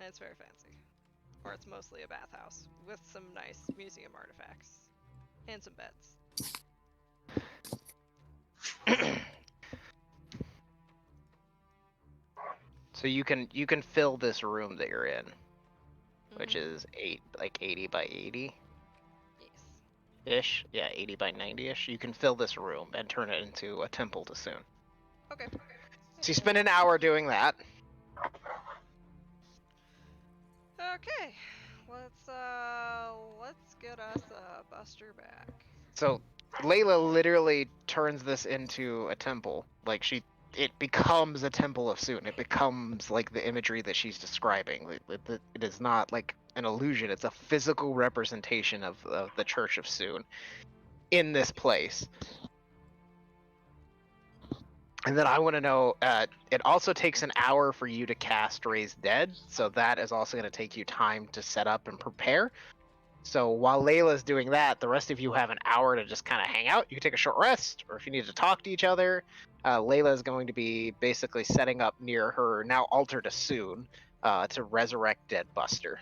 Speaker 3: And it's very fancy. Or it's mostly a bathhouse with some nice museum artifacts. And some beds.
Speaker 1: So you can fill this room that you're in, which
Speaker 3: Mhm.
Speaker 1: is 80 by 80
Speaker 3: Yes.
Speaker 1: ish. Yeah, 80 by 90 ish. You can fill this room and turn it into a temple to soon.
Speaker 3: Okay.
Speaker 1: So you spend an hour doing that.
Speaker 3: Okay. Let's get us a Buster back.
Speaker 1: So Layla literally turns this into a temple. Like it becomes a temple of Soon. It becomes like the imagery that she's describing. It is not like an illusion. It's a physical representation of the Church of Soon in this place. And then I want to know, it also takes an hour for you to cast Raise Dead, so that is also going to take you time to set up and prepare. So while Layla's doing that, the rest of you have an hour to just kind of hang out. You can take a short rest, or if you need to talk to each other. Layla is going to be basically setting up near her now altar to Soon to resurrect Dead Buster.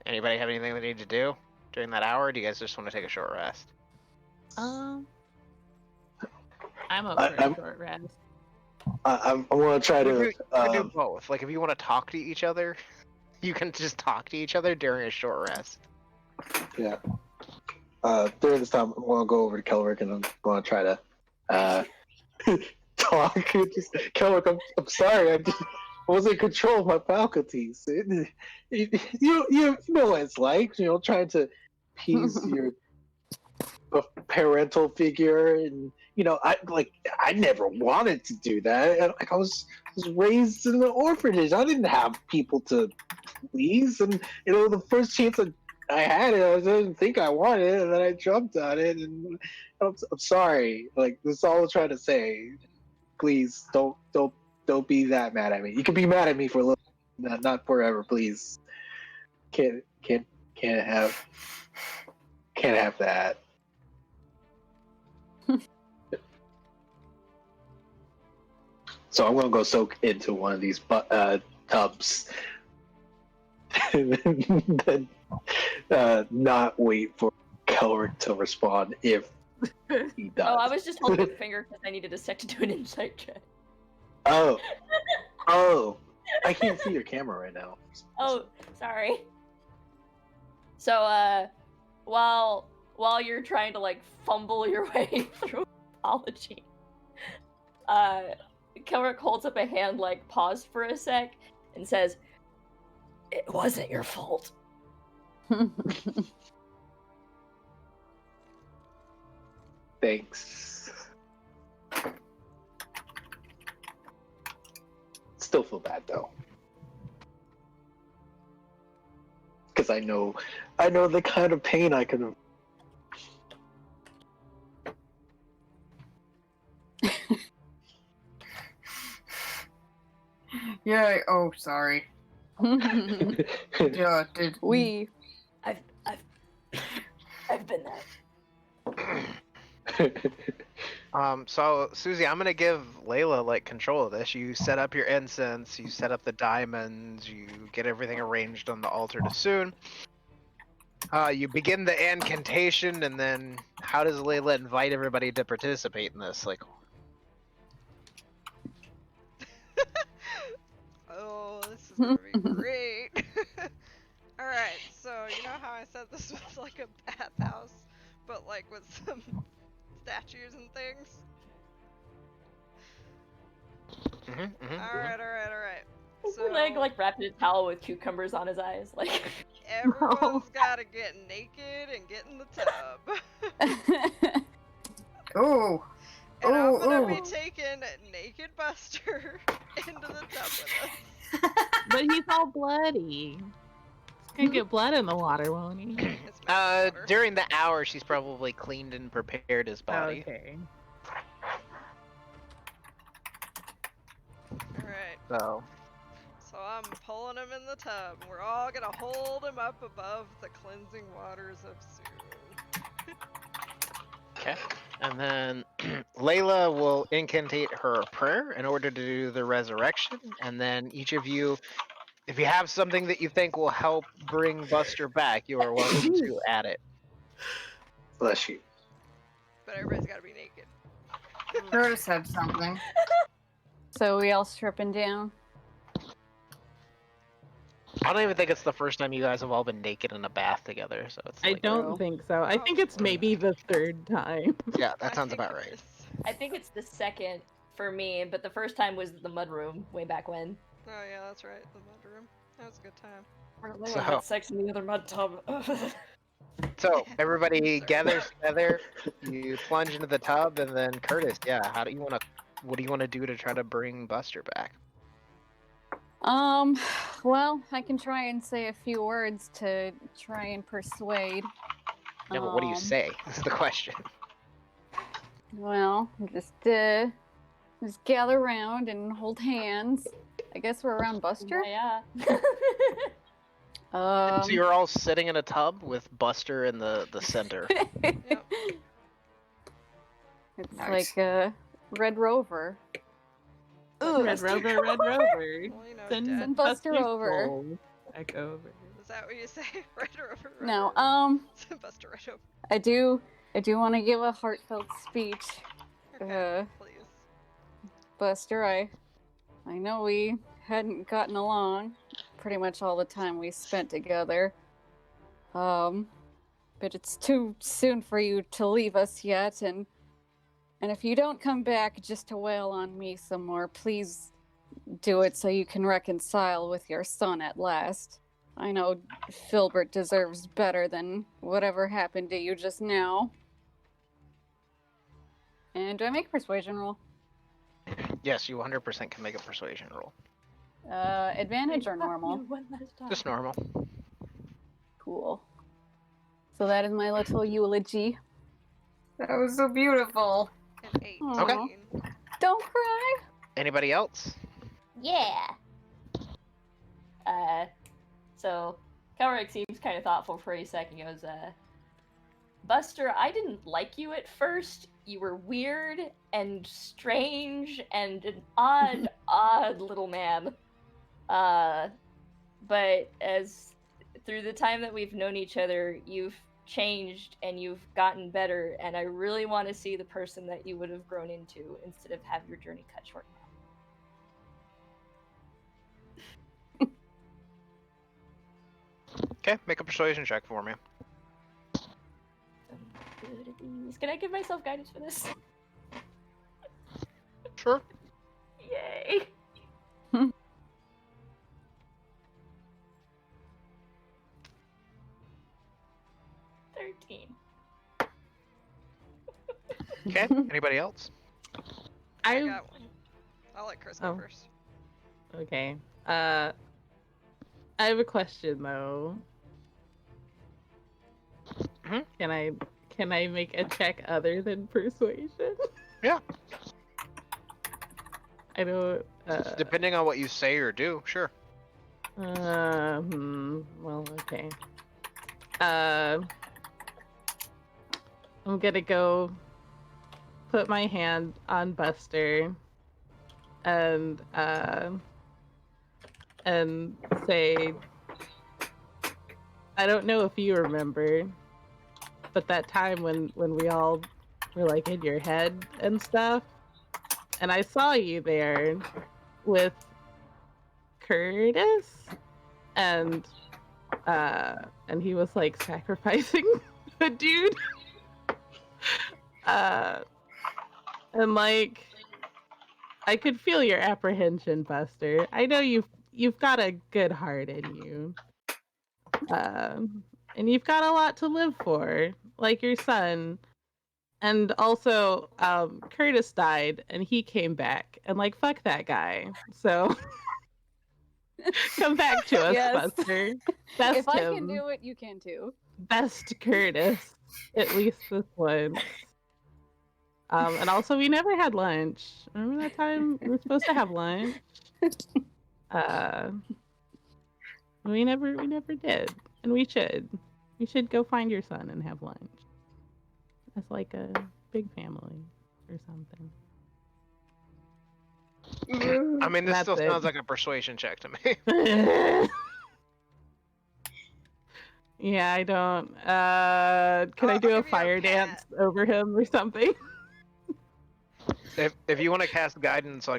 Speaker 1: Anybody have anything they need to do during that hour? Or do you guys just want to take a short rest?
Speaker 4: I'm up for a short rest.
Speaker 2: I'm gonna try
Speaker 1: You
Speaker 2: to.
Speaker 1: can do both. Like if you want to talk to each other, you can just talk to each other during a short rest.
Speaker 2: Yeah. During this time, I'm gonna go over to Kelrick and I'm gonna try to talk. Just Kelrick, I'm sorry. I wasn't in control of my faculties. You know what it's like. Trying to appease your parental figure, and I never wanted to do that. I was raised in an orphanage. I didn't have people to please, and the first chance I had it, I didn't think I wanted it, and then I jumped on it, and I'm sorry. Like, that's all I'm trying to say. Please don't be that mad at me. You can be mad at me for a little, not forever, please. Can't have that. So I'm gonna go soak into one of these tubs, and then not wait for Kelrick to respond if he does.
Speaker 5: Oh, I was just holding a finger because I needed a sec to do an insight check.
Speaker 2: Oh, I can't see your camera right now.
Speaker 5: Oh, sorry. So, while you're trying to like fumble your way through apology, Kelrick holds up a hand, like paused for a sec, and says, "It wasn't your fault."
Speaker 2: Thanks. Still feel bad though, because I know the kind of pain I can.
Speaker 7: Yeah. Oh, sorry. Yeah. Did
Speaker 6: we.
Speaker 5: I've been there.
Speaker 1: So Susie, I'm gonna give Layla like control of this. You set up your incense, you set up the diamonds, you get everything arranged on the altar to Soon. You begin the incantation, and then how does Layla invite everybody to participate in this? Like,
Speaker 3: Oh, this is gonna be great. Alright, so you know how I said this was like a bathhouse, but like with some statues and things? Alright. So
Speaker 5: Like wrapped in a towel with cucumbers on his eyes. Like
Speaker 3: everyone's gotta get naked and get in the tub.
Speaker 7: Oh.
Speaker 3: And I'm gonna be
Speaker 7: Ooh.
Speaker 3: taking Naked Buster into the tub with us.
Speaker 4: But he's all bloody. He's gonna get blood in the water, won't he?
Speaker 3: It's magic water.
Speaker 1: during the hour, she's probably cleaned and prepared his body.
Speaker 4: Okay.
Speaker 3: Alright,
Speaker 1: So,
Speaker 3: so I'm pulling him in the tub. We're all gonna hold him up above the cleansing waters of Soon.
Speaker 1: okay. And then Layla will incantate her prayer in order to do the resurrection. And then each of you, if you have something that you think will help bring Buster back, you are welcome to add it.
Speaker 2: Bless you.
Speaker 3: But everybody's gotta be naked.
Speaker 7: Curtis had something.
Speaker 6: So we all stripping down.
Speaker 1: I don't even think it's the first time you guys have all been naked in a bath together. So it's
Speaker 4: I
Speaker 1: like,
Speaker 4: don't
Speaker 6: True.
Speaker 4: think so. I think it's maybe the third time.
Speaker 1: yeah, that
Speaker 3: I
Speaker 1: sounds
Speaker 3: think
Speaker 1: about
Speaker 3: it
Speaker 1: right.
Speaker 3: is.
Speaker 5: I think it's the second for me, but the first time was the mudroom way back when.
Speaker 3: Oh yeah, that's right, the mud room. That was a good time.
Speaker 5: We
Speaker 1: So-
Speaker 5: had sex in the other mud tub.
Speaker 1: So everybody
Speaker 3: Sorry.
Speaker 1: gathers together. You plunge into the tub, and then Curtis, yeah, how do you want to? What do you want to do to try to bring Buster back?
Speaker 6: Well, I can try and say a few words to try and persuade.
Speaker 1: Yeah, but what do you
Speaker 6: Um,
Speaker 1: say? This is the question.
Speaker 6: Well, just gather around and hold hands. I guess we're around Buster.
Speaker 5: Yeah.
Speaker 1: So you're all sitting in a tub with Buster in the center.
Speaker 3: Yep.
Speaker 6: It's
Speaker 7: Nice.
Speaker 6: like a Red Rover.
Speaker 5: Ooh,
Speaker 4: Red Rover, Red Rover.
Speaker 3: Well, you know,
Speaker 4: Send
Speaker 3: Dad.
Speaker 6: Send Buster
Speaker 4: Buster's
Speaker 6: over.
Speaker 4: soul back over.
Speaker 3: Is that what you say? Right over.
Speaker 6: No,
Speaker 3: Buster right over.
Speaker 6: I do want to give a heartfelt speech.
Speaker 3: Okay, please.
Speaker 6: Buster, I know we hadn't gotten along pretty much all the time we spent together. But it's too soon for you to leave us yet, and if you don't come back just to wail on me some more, please do it so you can reconcile with your son at last. I know Filbert deserves better than whatever happened to you just now. And do I make a persuasion roll?
Speaker 1: Yes, you 100% can make a persuasion roll.
Speaker 6: Advantage or normal?
Speaker 5: One last time.
Speaker 1: Just normal.
Speaker 6: Cool. So that is my little eulogy.
Speaker 7: That was so beautiful.
Speaker 3: An 18.
Speaker 1: Okay.
Speaker 6: Don't cry!
Speaker 1: Anybody else?
Speaker 5: Yeah. So Kelrick seems kind of thoughtful for a second. He goes, Buster, I didn't like you at first. You were weird and strange and an odd little man. But as through the time that we've known each other, you've changed and you've gotten better, and I really want to see the person that you would have grown into instead of have your journey cut short now.
Speaker 1: Okay, make a persuasion check for me.
Speaker 5: Good at these. Can I give myself guidance for this?
Speaker 1: Sure.
Speaker 5: Yay! 13.
Speaker 1: Okay. Anybody else?
Speaker 3: I
Speaker 4: I
Speaker 3: got one. I'll let Chris go
Speaker 4: Oh.
Speaker 3: first.
Speaker 4: okay. I have a question though.
Speaker 1: Mhm.
Speaker 4: Can I make a check other than persuasion?
Speaker 1: Yeah.
Speaker 4: I don't.
Speaker 1: Depending on what you say or do, sure.
Speaker 4: Well, okay. I'm gonna go put my hand on Buster and say, I don't know if you remember, but that time when we all were like in your head and stuff, and I saw you there with Curtis, and he was like sacrificing a dude, and like I could feel your apprehension, Buster. I know you've got a good heart in you, and you've got a lot to live for, like your son. And also, Curtis died, and he came back, and like fuck that guy. So come back to us,
Speaker 6: Yes.
Speaker 4: Buster. Best
Speaker 6: If I
Speaker 4: him.
Speaker 6: can do it, you can too.
Speaker 4: Best Curtis, at least this once. And also, we never had lunch. Remember that time we were supposed to have lunch? We never did, and we should. We should go find your son and have lunch. As like a big family or something.
Speaker 1: I mean, this
Speaker 4: That's
Speaker 1: still
Speaker 4: it.
Speaker 1: sounds like a persuasion check to me.
Speaker 4: Yeah, I don't. Can I
Speaker 3: I'll
Speaker 4: do a
Speaker 3: give you a
Speaker 4: fire dance over him or something?
Speaker 1: If you want to cast guidance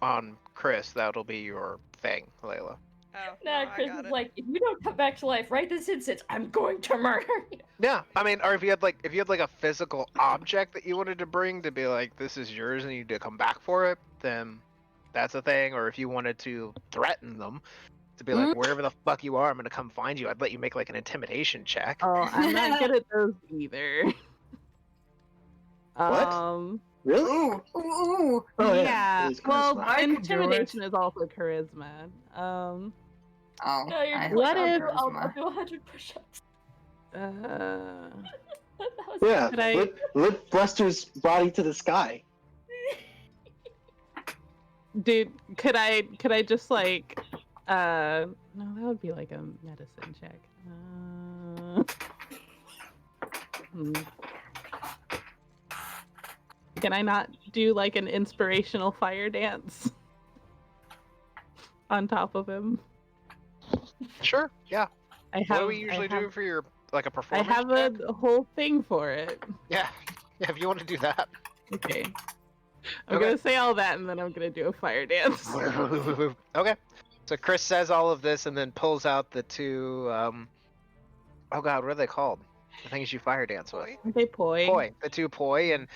Speaker 1: on Chris, that'll be your thing, Layla.
Speaker 3: Oh,
Speaker 5: Nah,
Speaker 3: no, I
Speaker 5: Chris
Speaker 3: got
Speaker 5: is
Speaker 3: it.
Speaker 5: like, if you don't come back to life right this instant, I'm going to murder you.
Speaker 1: Yeah, I mean, or if you had like a physical object that you wanted to bring to be like, this is yours and you need to come back for it, then that's a thing. Or if you wanted to threaten them to be like, wherever the fuck you are, I'm gonna come find you. I'd let you make like an intimidation check.
Speaker 4: Oh, I'm not good at those either.
Speaker 2: What? Really?
Speaker 7: Ooh, ooh, ooh.
Speaker 2: Oh
Speaker 4: Yeah.
Speaker 2: It is
Speaker 4: Well,
Speaker 2: charisma.
Speaker 7: I could do it.
Speaker 4: intimidation is also charisma.
Speaker 7: Oh,
Speaker 5: No, you're
Speaker 7: I
Speaker 5: just like,
Speaker 4: What
Speaker 7: have
Speaker 4: if-
Speaker 5: I'll
Speaker 7: charisma.
Speaker 5: do 100 push-ups.
Speaker 4: Uh,
Speaker 5: That was
Speaker 2: Yeah,
Speaker 4: Could I-
Speaker 2: lift Buster's body to the sky.
Speaker 4: dude, could I just like, no, that would be like a medicine check. Hmm. Can I not do like an inspirational fire dance on top of him?
Speaker 1: Sure, yeah.
Speaker 4: I have.
Speaker 1: What do we usually
Speaker 4: I have,
Speaker 1: do for your like a
Speaker 4: I
Speaker 1: performance
Speaker 4: have
Speaker 1: check?
Speaker 4: a whole thing for it.
Speaker 1: Yeah, if you want to do that.
Speaker 4: Okay. I'm
Speaker 1: Okay.
Speaker 4: gonna say all that and then I'm gonna do a fire dance.
Speaker 1: Okay. So Chris says all of this and then pulls out the two. Oh God, what are they called? The things you fire dance with.
Speaker 3: Boy.
Speaker 4: Aren't they poi?
Speaker 1: The two poi, and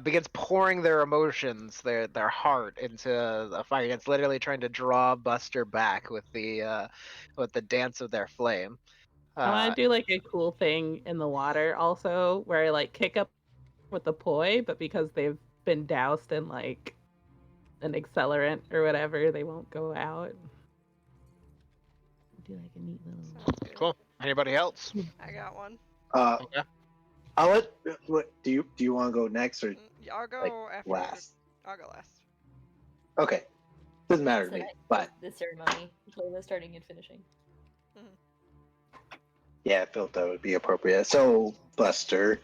Speaker 1: begins pouring their emotions, their heart into a fire dance, literally trying to draw Buster back with the dance of their flame.
Speaker 4: I want to do like a cool thing in the water also, where I like kick up with the poi, but because they've been doused in like an accelerant or whatever, they won't go out. Do like a neat little.
Speaker 3: Sounds good.
Speaker 1: Cool. Anybody else?
Speaker 3: I got one.
Speaker 1: Okay.
Speaker 2: I'll let. What do you want to go next or
Speaker 3: I'll go
Speaker 2: like
Speaker 3: after.
Speaker 2: last?
Speaker 3: I'll go last.
Speaker 2: Okay, doesn't matter to
Speaker 5: So
Speaker 2: me.
Speaker 5: that-
Speaker 2: But
Speaker 5: the ceremony, Layla starting and finishing.
Speaker 2: yeah, I felt that would be appropriate. So Buster,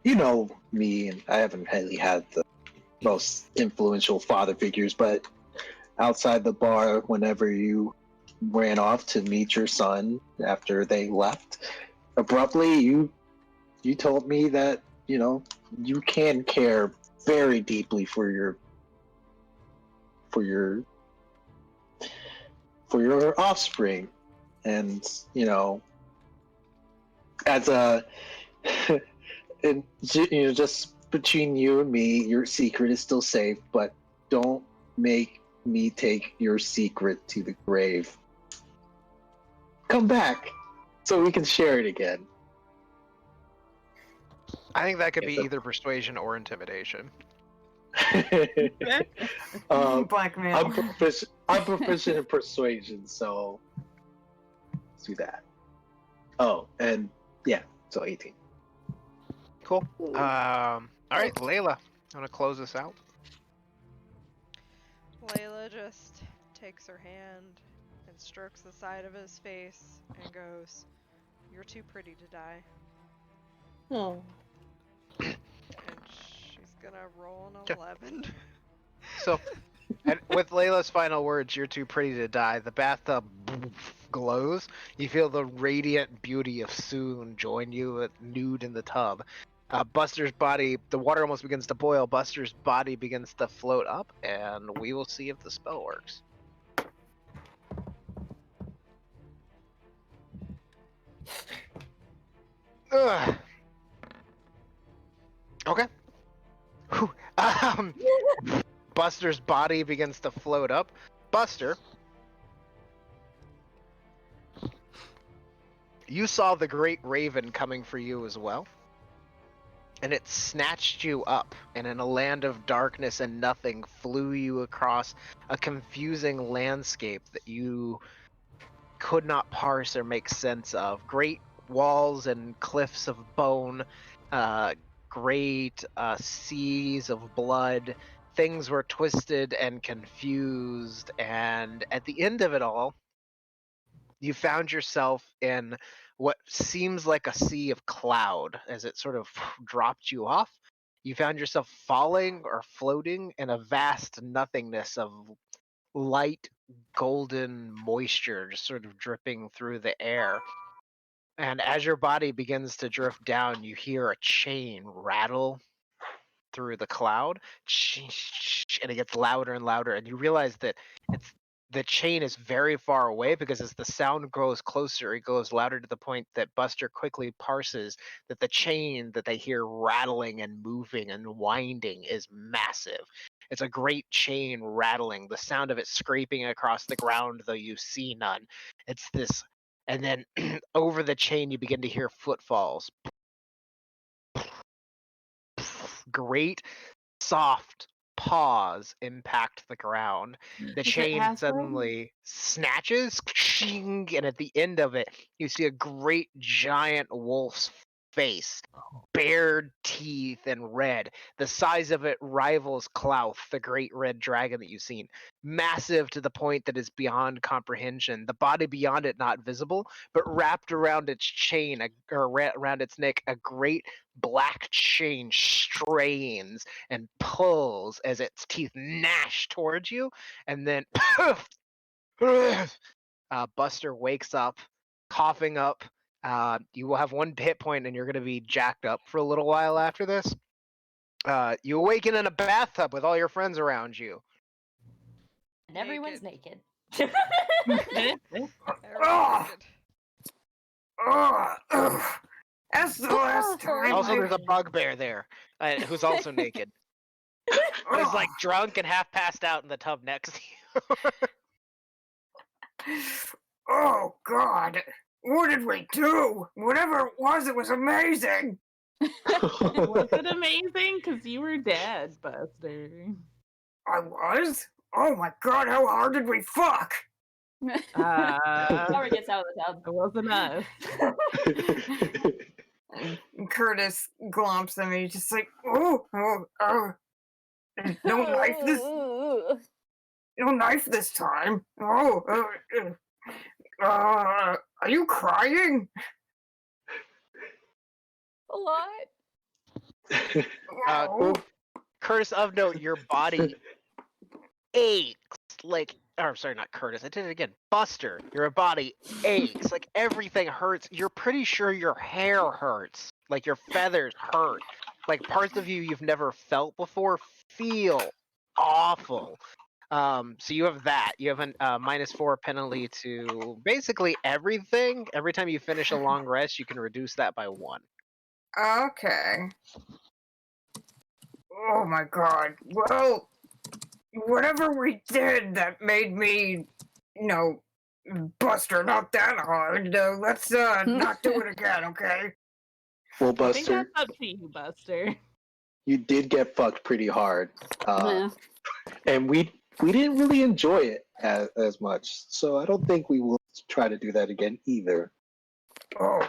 Speaker 2: you know me, and I haven't really had the most influential father figures, but outside the bar, whenever you ran off to meet your son after they left, abruptly you told me that you can care very deeply for your offspring, and as a and just between you and me, your secret is still safe, but don't make me take your secret to the grave. Come back so we can share it again.
Speaker 1: I think that could be
Speaker 2: So-
Speaker 1: either persuasion or intimidation.
Speaker 7: Blackmail.
Speaker 2: I'm proficient in persuasion, so let's do that. Oh, and yeah, so 18.
Speaker 1: Cool. All right, Layla, want to close this out?
Speaker 3: Layla just takes her hand and strokes the side of his face and goes, "You're too pretty to die."
Speaker 4: Oh.
Speaker 3: And she's gonna roll an
Speaker 1: Okay.
Speaker 3: 11.
Speaker 1: So, and with Layla's final words, "You're too pretty to die," the bathtub glows. You feel the radiant beauty of Soon join you nude in the tub. Buster's body, the water almost begins to boil. Buster's body begins to float up, and we will see if the spell works. Ugh. Okay. Whew. Buster's body begins to float up. Buster, you saw the great raven coming for you as well. And it snatched you up, and in a land of darkness and nothing, flew you across a confusing landscape that you could not parse or make sense of. Great walls and cliffs of bone, great seas of blood. Things were twisted and confused, and at the end of it all, you found yourself in what seems like a sea of cloud as it sort of dropped you off. You found yourself falling or floating in a vast nothingness of light golden moisture just sort of dripping through the air. And as your body begins to drift down, you hear a chain rattle through the cloud, and it gets louder and louder, and you realize that the chain is very far away, because as the sound grows closer, it goes louder to the point that Buster quickly parses that the chain that they hear rattling and moving and winding is massive. It's a great chain rattling, the sound of it scraping across the ground, though you see none. It's this, and then over the chain, you begin to hear footfalls. Great soft paws impact the ground. The
Speaker 4: Is it
Speaker 1: chain
Speaker 4: Aslan?
Speaker 1: suddenly snatches, and at the end of it, you see a great giant wolf's face, bared teeth and red. The size of it rivals Klauth, the great red dragon that you've seen. Massive to the point that is beyond comprehension. The body beyond it not visible, but wrapped around its chain, around its neck, a great black chain strains and pulls as its teeth gnash towards you, and then Buster wakes up, coughing up. You will have 1 hit point, and you're going to be jacked up for a little while after this. You awaken in a bathtub with all your friends around you.
Speaker 5: And everyone's naked.
Speaker 3: Everyone's
Speaker 7: Ah!
Speaker 3: naked.
Speaker 7: Ugh. That's the last time.
Speaker 1: Also, there's a bugbear there, who's also naked. But is like drunk and half passed out in the tub next to you.
Speaker 7: Oh God! What did we do? Whatever it was amazing.
Speaker 4: Was it amazing? Because you were dead, Buster.
Speaker 7: I was? Oh my God! How hard did we fuck?
Speaker 5: Power gets out of the tub.
Speaker 4: It wasn't us.
Speaker 7: And Curtis glomps at me, just like, oh. No knife this. No knife this time. Are you crying?
Speaker 6: A lot.
Speaker 7: Oh.
Speaker 1: Curtis, of note, your body aches like. Or sorry, not Curtis. I did it again. Buster, your body aches. Like everything hurts. You're pretty sure your hair hurts. Like your feathers hurt. Like parts of you you've never felt before feel awful. So you have that. You have a -4 penalty to basically everything. Every time you finish a long rest, you can reduce that by 1.
Speaker 7: Okay. Oh my God. Well, whatever we did that made me, Buster, not that hard. Let's not do it again, okay?
Speaker 2: Well,
Speaker 4: I think
Speaker 2: Buster,
Speaker 4: that's up to you, Buster.
Speaker 2: you did get fucked pretty hard,
Speaker 6: Yeah.
Speaker 2: and we didn't really enjoy it as much. So I don't think we will try to do that again either.
Speaker 7: Oh,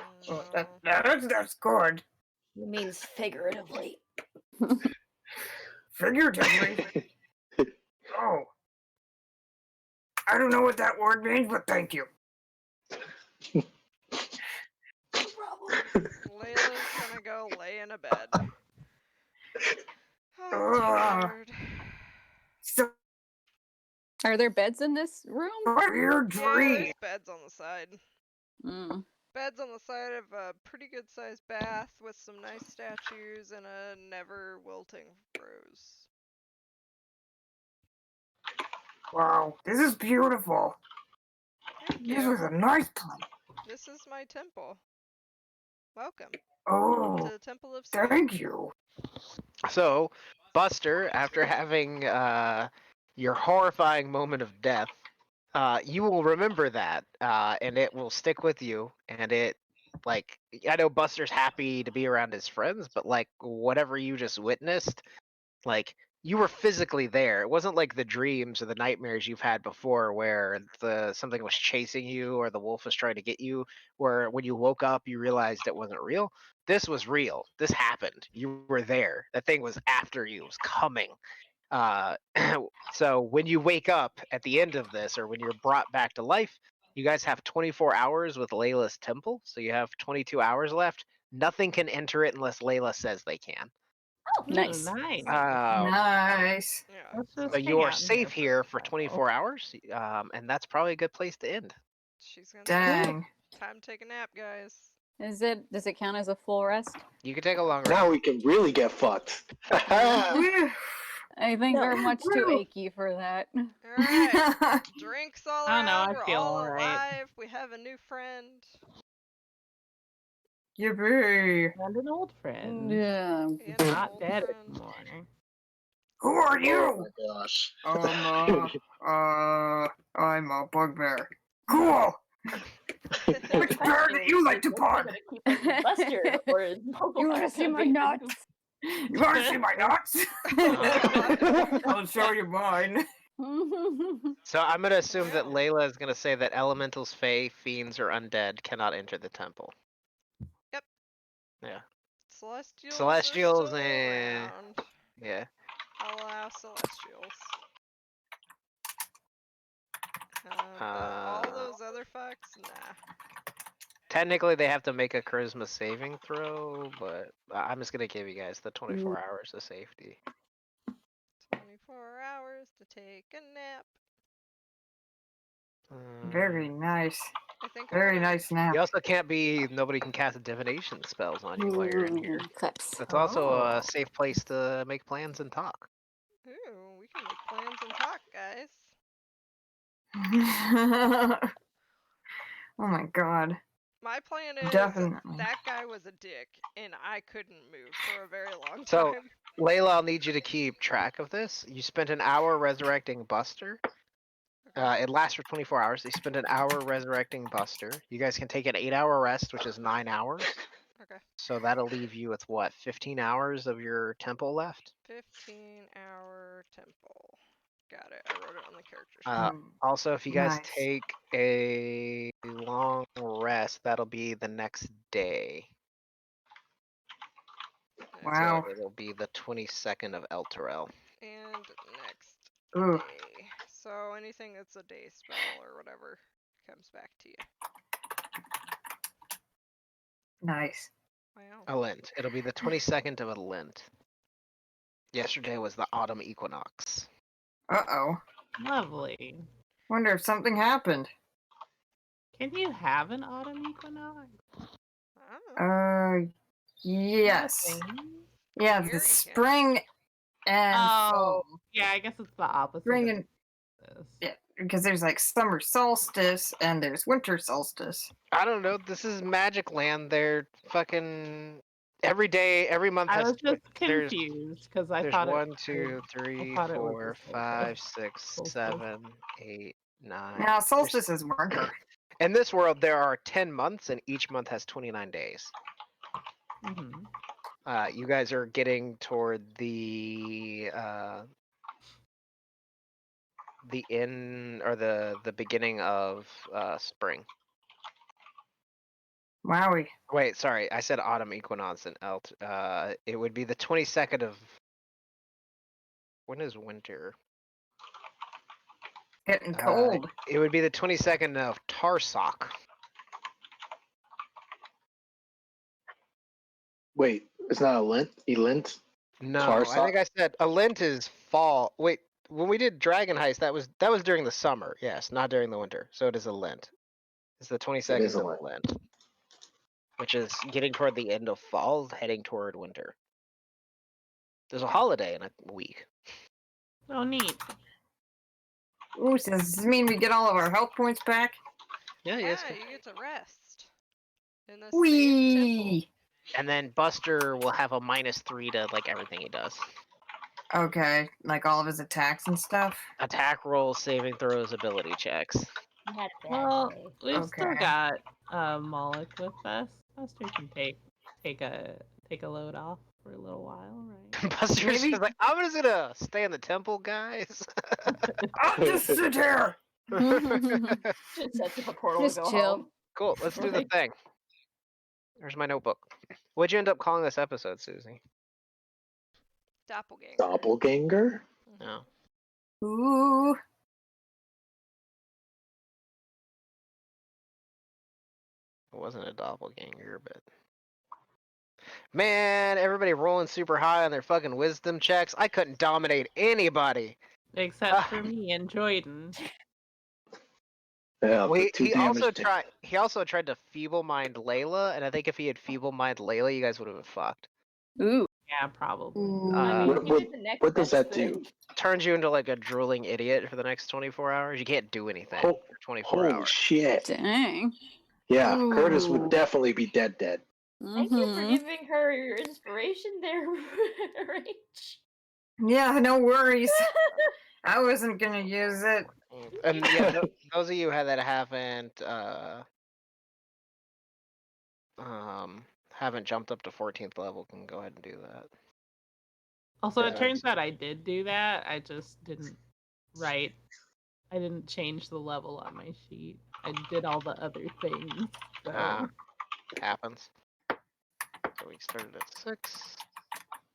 Speaker 7: that's good.
Speaker 5: It means figuratively.
Speaker 7: Figuratively. Oh, I don't know what that word means, but thank you.
Speaker 3: Layla's gonna go lay in a bed. I'm
Speaker 7: Ugh.
Speaker 3: tired.
Speaker 7: So
Speaker 6: Are there beds in this room?
Speaker 7: your
Speaker 3: Yeah,
Speaker 7: dream.
Speaker 3: there's beds on the side.
Speaker 6: Mm.
Speaker 3: Beds on the side of a pretty good sized bath with some nice statues and a never wilting rose.
Speaker 7: Wow, this is beautiful.
Speaker 3: Thank
Speaker 7: This
Speaker 3: you.
Speaker 7: was a nice place.
Speaker 3: This is my temple. Welcome to
Speaker 7: Oh,
Speaker 3: the Temple of Sleep.
Speaker 7: thank you.
Speaker 1: So, Buster, after having your horrifying moment of death, you will remember that, and it will stick with you. And it, like, I know Buster's happy to be around his friends, but like whatever you just witnessed, like you were physically there. It wasn't like the dreams or the nightmares you've had before, where something was chasing you or the wolf was trying to get you. Where when you woke up, you realized it wasn't real. This was real. This happened. You were there. That thing was after you. It was coming. Uh, so when you wake up at the end of this, or when you're brought back to life, you guys have 24 hours with Layla's temple. So you have 22 hours left. Nothing can enter it unless Layla says they can.
Speaker 5: Oh,
Speaker 6: Nice.
Speaker 4: Nice.
Speaker 7: Nice.
Speaker 3: Yeah.
Speaker 4: Let's just
Speaker 1: So
Speaker 4: hang
Speaker 1: you are
Speaker 4: out in
Speaker 1: safe here for
Speaker 4: a while.
Speaker 1: 24 hours, and that's probably a good place to end.
Speaker 3: She's gonna say,
Speaker 7: Dang.
Speaker 3: time to take a nap, guys.
Speaker 6: Does it count as a full rest?
Speaker 1: You can take a long rest.
Speaker 2: Now we can really get fucked.
Speaker 7: Whew.
Speaker 6: I think
Speaker 5: No.
Speaker 6: we're much too
Speaker 7: Woo.
Speaker 6: achy for that.
Speaker 3: Alright. Drinks all
Speaker 4: I don't know,
Speaker 3: around.
Speaker 4: I
Speaker 3: We're
Speaker 4: feel
Speaker 3: all
Speaker 4: alright.
Speaker 3: alive. We have a new friend.
Speaker 7: Yippee.
Speaker 4: And an old friend.
Speaker 6: Yeah.
Speaker 3: And an
Speaker 4: Not
Speaker 3: old
Speaker 4: dead
Speaker 3: friend.
Speaker 4: anymore.
Speaker 7: Who are
Speaker 2: Oh
Speaker 7: you?
Speaker 2: my gosh.
Speaker 7: I'm a bugbear. Cool. Which bear that you like to pawn?
Speaker 5: Buster or
Speaker 6: You wanna see my nuts?
Speaker 7: You want to see my nuts? I'll show you mine.
Speaker 1: So I'm gonna assume that
Speaker 3: Wow.
Speaker 1: Layla is gonna say that elementals, fae, fiends, or undead cannot enter the temple.
Speaker 3: Yep.
Speaker 1: Yeah.
Speaker 3: Celestials
Speaker 1: Celestials
Speaker 3: are still
Speaker 1: and
Speaker 3: around.
Speaker 1: yeah.
Speaker 3: I'll allow Celestials. But all those other fucks, nah.
Speaker 1: Technically, they have to make a charisma saving throw, but I'm just gonna give you guys the 24 hours of safety.
Speaker 3: 24 hours to take a nap.
Speaker 7: Very nice.
Speaker 3: I think I
Speaker 7: Very
Speaker 3: wanna...
Speaker 7: nice nap.
Speaker 1: You also can't be. Nobody can cast divination spells on you while you're in here.
Speaker 6: Clips.
Speaker 1: It's also
Speaker 4: Oh.
Speaker 1: a safe place to make plans and talk.
Speaker 3: Ooh, we can make plans and talk, guys.
Speaker 7: Oh my god.
Speaker 3: My plan is
Speaker 7: Definitely.
Speaker 3: that guy was a dick, and I couldn't move for a very long
Speaker 1: So-
Speaker 3: time.
Speaker 1: Layla, I'll need you to keep track of this. You spent an hour resurrecting Buster. It lasts for 24 hours. You spend an hour resurrecting Buster. You guys can take an 8-hour rest, which is 9 hours.
Speaker 3: Okay.
Speaker 1: So that'll leave you with what, 15 hours of your temple left?
Speaker 3: 15-hour temple. Got it. I wrote it on the character sheet.
Speaker 1: Also, if you guys
Speaker 7: Nice.
Speaker 1: take a long rest, that'll be the next day.
Speaker 7: Wow.
Speaker 1: So it'll be the 22nd of Elturel.
Speaker 3: And next
Speaker 7: Ooh.
Speaker 3: day. So anything that's a day spell or whatever comes back to you.
Speaker 7: Nice.
Speaker 3: Wow.
Speaker 1: A Lent. It'll be the 22nd of a Lent. Yesterday was the autumn equinox.
Speaker 7: Uh-oh.
Speaker 4: Lovely.
Speaker 7: Wonder if something happened.
Speaker 4: Can you have an autumn equinox?
Speaker 3: Oh.
Speaker 7: Yes.
Speaker 4: Thing?
Speaker 7: Yeah,
Speaker 3: Here you
Speaker 7: the
Speaker 3: can.
Speaker 7: spring and fall.
Speaker 4: Yeah, I guess it's the opposite.
Speaker 7: Spring
Speaker 4: of
Speaker 7: and
Speaker 4: this.
Speaker 7: yeah, because there's like summer solstice and there's winter solstice.
Speaker 1: I don't know. This is Magic Land. They're fucking every day, every month
Speaker 4: I
Speaker 1: has.
Speaker 4: was just
Speaker 1: there's
Speaker 4: confused because I
Speaker 1: there's
Speaker 4: thought
Speaker 1: 1,
Speaker 4: it.
Speaker 1: 2, 3,
Speaker 4: thought it was
Speaker 1: 4,
Speaker 4: the
Speaker 1: 5,
Speaker 4: solstice.
Speaker 1: 6,
Speaker 4: Solstice.
Speaker 1: 7, 8, 9.
Speaker 7: Now solstice is winter.
Speaker 1: In this world, there are 10 months, and each month has 29 days.
Speaker 4: Mhm.
Speaker 1: You guys are getting toward the end or the beginning of spring.
Speaker 7: Wowie.
Speaker 1: Wait, sorry, I said autumn equinox and it would be the 22nd of. When is winter?
Speaker 7: Getting cold.
Speaker 1: It would be the 22nd of Tarsock.
Speaker 2: Wait, it's not a lint? Elint?
Speaker 1: No,
Speaker 2: Tarsock?
Speaker 1: I think I said Alint is fall. Wait, when we did Dragon Heist, that was during the summer. Yes, not during the winter. So it is Alint. It's the 22nd
Speaker 2: is
Speaker 1: of
Speaker 2: Alint.
Speaker 1: Alint, which is getting toward the end of fall, heading toward winter. There's a holiday in a week.
Speaker 4: Oh, neat.
Speaker 7: Ooh, so does this mean we get all of our health points back?
Speaker 1: Yeah,
Speaker 3: Yeah,
Speaker 1: yes.
Speaker 3: you get to rest in the safe temple.
Speaker 7: Whee!
Speaker 1: And then Buster will have a -3 to like everything he does.
Speaker 7: Okay, like all of his attacks and stuff.
Speaker 1: Attack rolls, saving throws, ability checks.
Speaker 5: You had a bad
Speaker 4: Well,
Speaker 5: day.
Speaker 4: we've still
Speaker 7: Okay.
Speaker 4: got Moloch with us. Buster can take a load off for a little while, right?
Speaker 1: Buster's
Speaker 7: Maybe-
Speaker 1: just like, I'm just gonna stay in the temple, guys.
Speaker 7: I'll just sit here!
Speaker 5: Just sets up a portal
Speaker 6: Just
Speaker 5: to go
Speaker 6: chill.
Speaker 5: home.
Speaker 1: Cool, let's do the
Speaker 5: Like-
Speaker 1: thing. There's my notebook. What'd you end up calling this episode, Susie?
Speaker 3: Doppleganger.
Speaker 2: Doppleganger?
Speaker 1: No.
Speaker 7: Ooh.
Speaker 1: It wasn't a doppelganger, but man, everybody rolling super high on their fucking wisdom checks. I couldn't dominate anybody.
Speaker 4: Except for me and Jordan.
Speaker 2: Yeah,
Speaker 1: Well,
Speaker 2: the two
Speaker 1: he also
Speaker 2: damage
Speaker 1: tried. He also tried to feeble mind Layla, and I think if he had feeble mind Layla, you guys would have been fucked.
Speaker 6: Ooh.
Speaker 4: Yeah, probably.
Speaker 5: I mean,
Speaker 1: Uh,
Speaker 5: he did the next
Speaker 2: what does
Speaker 5: best
Speaker 2: that do?
Speaker 5: thing.
Speaker 1: Turns you into like a drooling idiot for the next 24 hours. You can't do anything
Speaker 2: Ho-
Speaker 1: for 24
Speaker 2: Holy
Speaker 1: hours.
Speaker 2: shit.
Speaker 6: Dang.
Speaker 2: Yeah, Curtis
Speaker 7: Ooh.
Speaker 2: would definitely be dead.
Speaker 5: Thank you for
Speaker 6: Mhm.
Speaker 5: giving her your inspiration there, Rach.
Speaker 7: Yeah, no worries. I wasn't gonna use it.
Speaker 1: And yeah, those of you that haven't jumped up to 14th level can go ahead and do that.
Speaker 4: Also,
Speaker 2: Yeah,
Speaker 4: it turns out I did do that. I just didn't write. I didn't change the level on my sheet. I did all the other things. So.
Speaker 1: Happens. So we started at 6.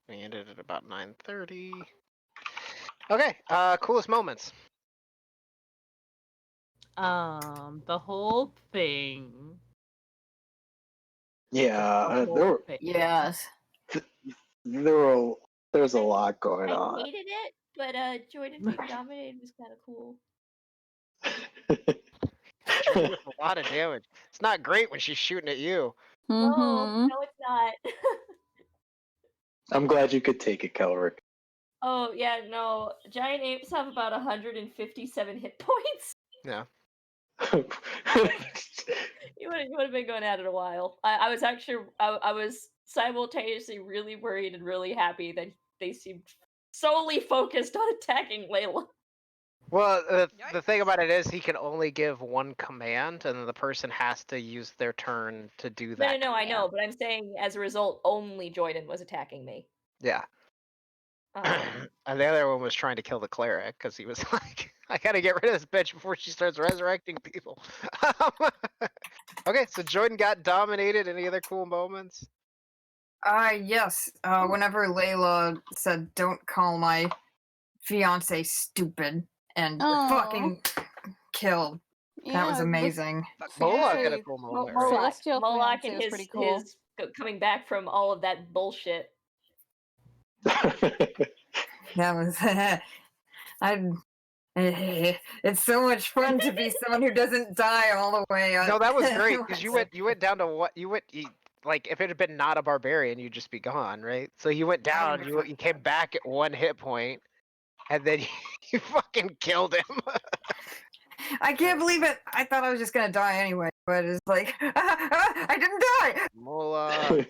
Speaker 1: We ended at about 9:30. Okay, coolest moments.
Speaker 4: The whole thing.
Speaker 2: Yeah,
Speaker 4: The whole
Speaker 2: there
Speaker 4: thing.
Speaker 7: Yes.
Speaker 2: there's a lot going
Speaker 5: I
Speaker 2: on.
Speaker 5: hated it, but Jordan being dominated was kind of cool.
Speaker 1: Jordan does a lot of damage. It's not great when she's shooting at you.
Speaker 5: No,
Speaker 6: Mhm.
Speaker 5: no, it's not.
Speaker 2: I'm glad you could take it, Kelric.
Speaker 5: Oh yeah, no. Giant apes have about 157 hit points.
Speaker 1: Yeah.
Speaker 5: You would have been going at it a while. I was actually I was simultaneously really worried and really happy that they seemed solely focused on attacking Layla.
Speaker 1: Well, the thing
Speaker 3: Yikes.
Speaker 1: about it is he can only give one command, and then the person has to use their turn to do that.
Speaker 5: No, I know,
Speaker 1: command.
Speaker 5: but I'm saying as a result, only Jordan was attacking me.
Speaker 1: Yeah. And the other one was trying to kill the cleric because he was like, I gotta get rid of this bitch before she starts resurrecting people. Okay, so Jordan got dominated. Any other cool moments?
Speaker 7: Yes. Whenever Layla said, "Don't call my fiance stupid," and
Speaker 6: Aw.
Speaker 7: fucking killed. That was
Speaker 6: Yeah,
Speaker 7: amazing.
Speaker 3: Fuck
Speaker 1: Moloch
Speaker 3: yeah.
Speaker 1: had a
Speaker 6: actually,
Speaker 1: cool moment.
Speaker 6: Moloch.
Speaker 1: right?
Speaker 6: Celestial
Speaker 5: Moloch
Speaker 6: fiancé
Speaker 5: and
Speaker 6: was
Speaker 5: his,
Speaker 6: pretty cool.
Speaker 5: his coming back from all of that bullshit.
Speaker 7: That was. It's so much fun to be someone who doesn't die all the way up.
Speaker 1: No, that was great because you went down to what like if it had been not a barbarian, you'd just be gone, right? So you went down, you came back at 1 hit point, and then you fucking killed him.
Speaker 7: I can't believe it. I thought I was just gonna die anyway, but it's like I didn't die.
Speaker 1: Mola.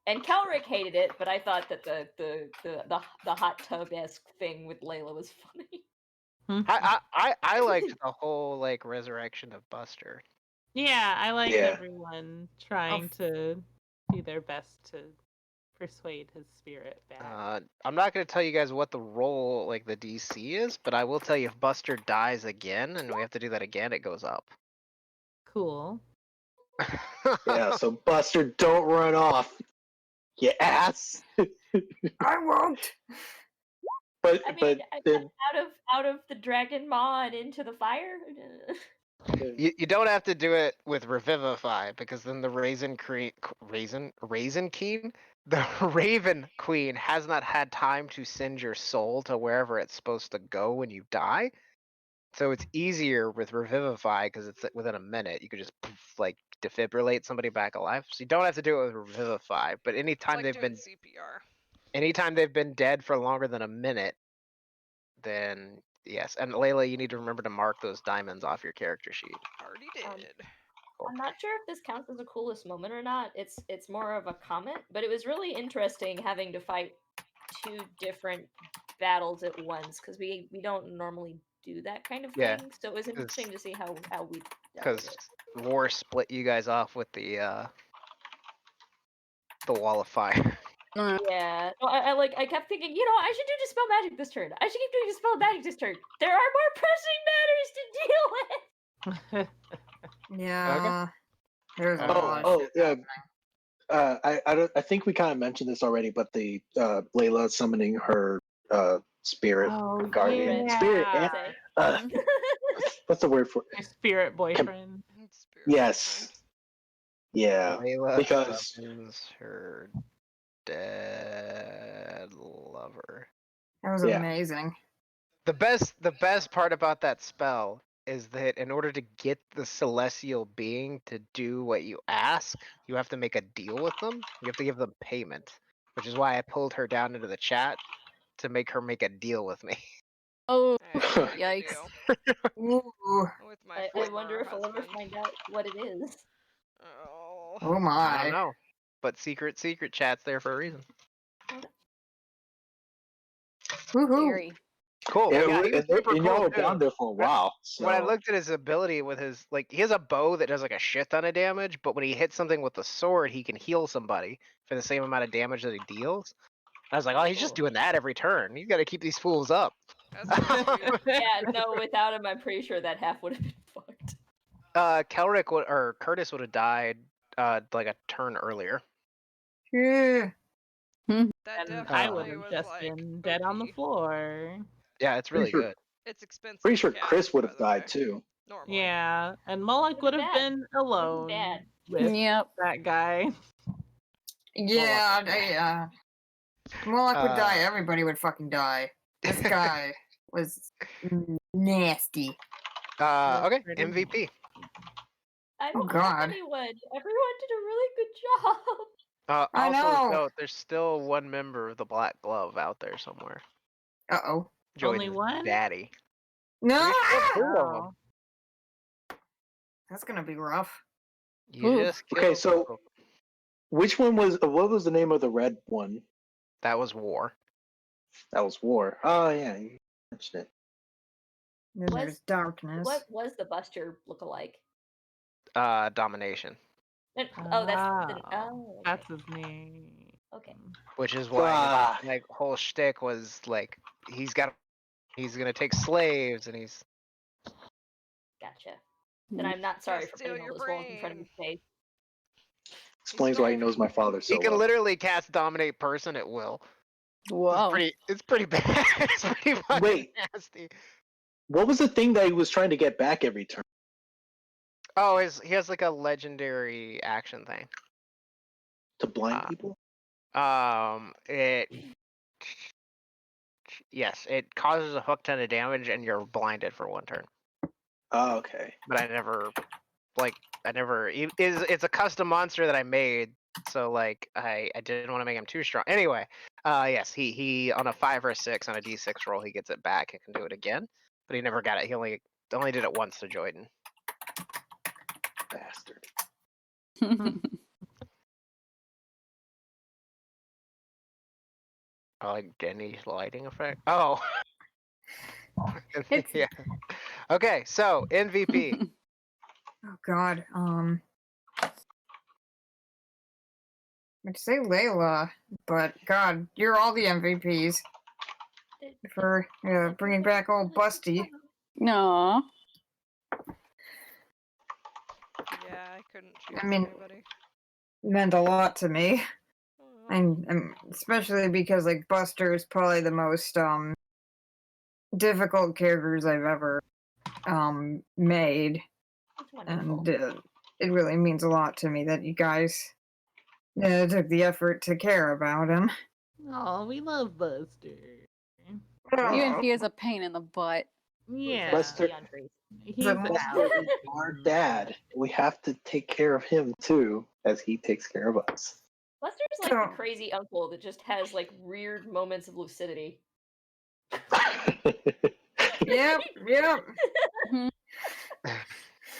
Speaker 5: And Kelric hated it, but I thought that the hot tub-esque thing with Layla was funny.
Speaker 1: I liked the whole like resurrection of Buster.
Speaker 4: Yeah, I like
Speaker 2: Yeah.
Speaker 4: everyone trying to do their best to persuade his spirit back.
Speaker 1: I'm not gonna tell you guys what the roll like the DC is, but I will tell you if Buster dies again and we have to do that again, it goes up.
Speaker 4: Cool.
Speaker 2: Yeah, so Buster, don't run off. You ass.
Speaker 7: I won't.
Speaker 2: But
Speaker 5: I mean,
Speaker 2: but then
Speaker 5: out of the dragon maw and into the fire.
Speaker 1: You don't have to do it with Revivify because then the Raisin Queen, the Raven Queen has not had time to send your soul to wherever it's supposed to go when you die. So it's easier with Revivify because it's within a minute. You could just like defibrillate somebody back alive. So you don't have to do it with Revivify. But
Speaker 3: It's
Speaker 1: anytime
Speaker 3: like
Speaker 1: they've
Speaker 3: doing
Speaker 1: been
Speaker 3: CPR.
Speaker 1: dead for longer than a minute, then yes. And Layla, you need to remember to mark those diamonds off your character sheet.
Speaker 3: Already
Speaker 5: Um,
Speaker 3: did.
Speaker 5: I'm not sure if this counts as a coolest moment or not. It's more of a comment, but it was really interesting having to fight two different battles at once because we don't normally do that kind of
Speaker 1: Yeah,
Speaker 5: thing. So it was interesting to see how we dealt with
Speaker 1: because
Speaker 5: it.
Speaker 1: War split you guys off with the wall of fire.
Speaker 5: Yeah, no, I kept thinking, I should do Dispel Magic this turn. I should keep doing Dispel Magic this turn. There are more pressing matters to deal with.
Speaker 7: Yeah. There's a
Speaker 1: Oh,
Speaker 7: lot of shit
Speaker 2: yeah.
Speaker 7: happening.
Speaker 2: I think we kind of mentioned this already, but the Layla summoning her spirit
Speaker 4: Oh,
Speaker 2: guardian,
Speaker 5: yeah.
Speaker 2: spirit. What's the word for?
Speaker 4: Your spirit boyfriend.
Speaker 3: Spirit
Speaker 2: Yes. Yeah.
Speaker 1: Layla
Speaker 2: Because
Speaker 1: summons her dead lover.
Speaker 7: That was
Speaker 2: Yeah.
Speaker 7: amazing.
Speaker 1: The best part about that spell is that in order to get the celestial being to do what you ask, you have to make a deal with them. You have to give them payment, which is why I pulled her down into the chat to make her make a deal with me.
Speaker 6: Oh,
Speaker 3: I had to make a
Speaker 6: yikes.
Speaker 3: deal
Speaker 7: Ooh.
Speaker 3: with my
Speaker 5: I
Speaker 3: former
Speaker 5: wonder if we'll ever
Speaker 3: husband.
Speaker 5: find out what it is.
Speaker 3: Oh.
Speaker 7: Oh
Speaker 1: I
Speaker 7: my.
Speaker 1: don't know, but secret chat's there for a reason.
Speaker 7: Woohoo.
Speaker 6: Scary.
Speaker 1: Cool. Yeah, he was super
Speaker 2: and
Speaker 1: cool
Speaker 2: y'all were
Speaker 1: too.
Speaker 2: down there for a while.
Speaker 1: When I
Speaker 2: So
Speaker 1: looked at his ability with his he has a bow that does like a shit ton of damage, but when he hits something with the sword, he can heal somebody for the same amount of damage that he deals. I was like, oh, he's just
Speaker 5: Cool.
Speaker 1: doing that every turn. You got to keep these fools up.
Speaker 3: That's pretty sweet.
Speaker 5: Yeah, no, without him, I'm pretty sure that half would have been fucked.
Speaker 1: Kelric or Curtis would have died like a turn earlier.
Speaker 7: Yeah.
Speaker 3: That
Speaker 4: And I would
Speaker 3: definitely
Speaker 4: have
Speaker 3: was
Speaker 4: just
Speaker 3: like
Speaker 4: been dead on the
Speaker 3: OP.
Speaker 4: floor.
Speaker 1: Yeah, it's really
Speaker 2: sure.
Speaker 1: good.
Speaker 3: It's expensive.
Speaker 2: pretty
Speaker 3: to
Speaker 2: sure
Speaker 3: cast,
Speaker 2: Chris would
Speaker 3: by
Speaker 2: have
Speaker 3: the
Speaker 2: died
Speaker 3: way,
Speaker 2: too.
Speaker 3: Normally.
Speaker 4: Yeah, and Moloch would have
Speaker 5: bad.
Speaker 4: been alone
Speaker 5: bad.
Speaker 4: with
Speaker 6: Yep.
Speaker 4: that guy.
Speaker 7: Yeah, Moloch would die, everybody would fucking die. This guy was nasty.
Speaker 1: Okay,
Speaker 4: Pretty
Speaker 1: MVP.
Speaker 5: I
Speaker 7: Oh
Speaker 5: don't have
Speaker 7: god.
Speaker 5: anyone. Everyone did a really good job.
Speaker 7: I
Speaker 1: Also,
Speaker 7: know.
Speaker 1: note there's still one member of the Black Glove out there somewhere.
Speaker 7: Uh-oh.
Speaker 4: Only
Speaker 1: Jordan's
Speaker 4: one?
Speaker 1: daddy.
Speaker 7: No!
Speaker 1: We have two of them.
Speaker 4: Wow.
Speaker 7: That's gonna be rough.
Speaker 1: You
Speaker 6: Oof.
Speaker 1: just
Speaker 2: Okay,
Speaker 1: killed
Speaker 2: so
Speaker 1: both.
Speaker 2: which one was? What was the name of the red one?
Speaker 1: That was War.
Speaker 2: That was War. Oh yeah, you mentioned it.
Speaker 7: Then
Speaker 5: Was-
Speaker 7: there's darkness.
Speaker 5: What was the Buster look-alike?
Speaker 1: Domination.
Speaker 5: Oh, that's
Speaker 4: Oh, that's his name.
Speaker 5: okay.
Speaker 1: Which is why his,
Speaker 2: Ah.
Speaker 1: like whole shtick was like he's gonna take slaves and he's
Speaker 5: Gotcha. Then I'm not sorry for
Speaker 3: steal
Speaker 5: putting all
Speaker 3: your
Speaker 5: those rolls in front of his face.
Speaker 2: Explains why he knows my father so
Speaker 1: he can
Speaker 2: well.
Speaker 1: literally cast dominate person at will.
Speaker 6: Whoa.
Speaker 1: It's pretty bad. It's pretty fucking
Speaker 2: Wait.
Speaker 1: nasty.
Speaker 2: What was the thing that he was trying to get back every turn?
Speaker 1: Oh, he has like a legendary action thing.
Speaker 2: To blind people?
Speaker 1: It causes a fuck ton of damage and you're blinded for one turn.
Speaker 2: Oh, okay.
Speaker 1: But it's a custom monster that I made, so like I didn't want to make him too strong. Anyway, yes, he on a 5 or a 6 on a d6 roll, he gets it back and can do it again. But he never got it. He only did it once to Jordan.
Speaker 2: Bastard.
Speaker 1: Oh, like Denny's lighting effect. Oh.
Speaker 6: It's-
Speaker 1: Yeah. Okay, so MVP.
Speaker 7: Oh god. I'd say Layla, but god, you're all the MVPs for bringing back old Busty.
Speaker 6: No.
Speaker 3: Yeah, I couldn't choose
Speaker 7: I mean-
Speaker 3: anybody.
Speaker 7: Meant a lot to me.
Speaker 3: Oh,
Speaker 7: And especially because like Buster is probably the most difficult characters I've ever made,
Speaker 5: That's wonderful.
Speaker 7: and it really means a lot to me that you guys took the effort to care about him.
Speaker 4: Oh, we love Buster.
Speaker 6: Even if he is a pain in the butt.
Speaker 4: Yeah.
Speaker 2: Buster,
Speaker 5: Beyond praise.
Speaker 4: He's
Speaker 7: The-
Speaker 4: out.
Speaker 2: Buster is our dad. We have to take care of him too, as he takes care of us.
Speaker 5: Buster's like the
Speaker 7: So-
Speaker 5: crazy uncle that just has like weird moments of lucidity.
Speaker 7: Yep.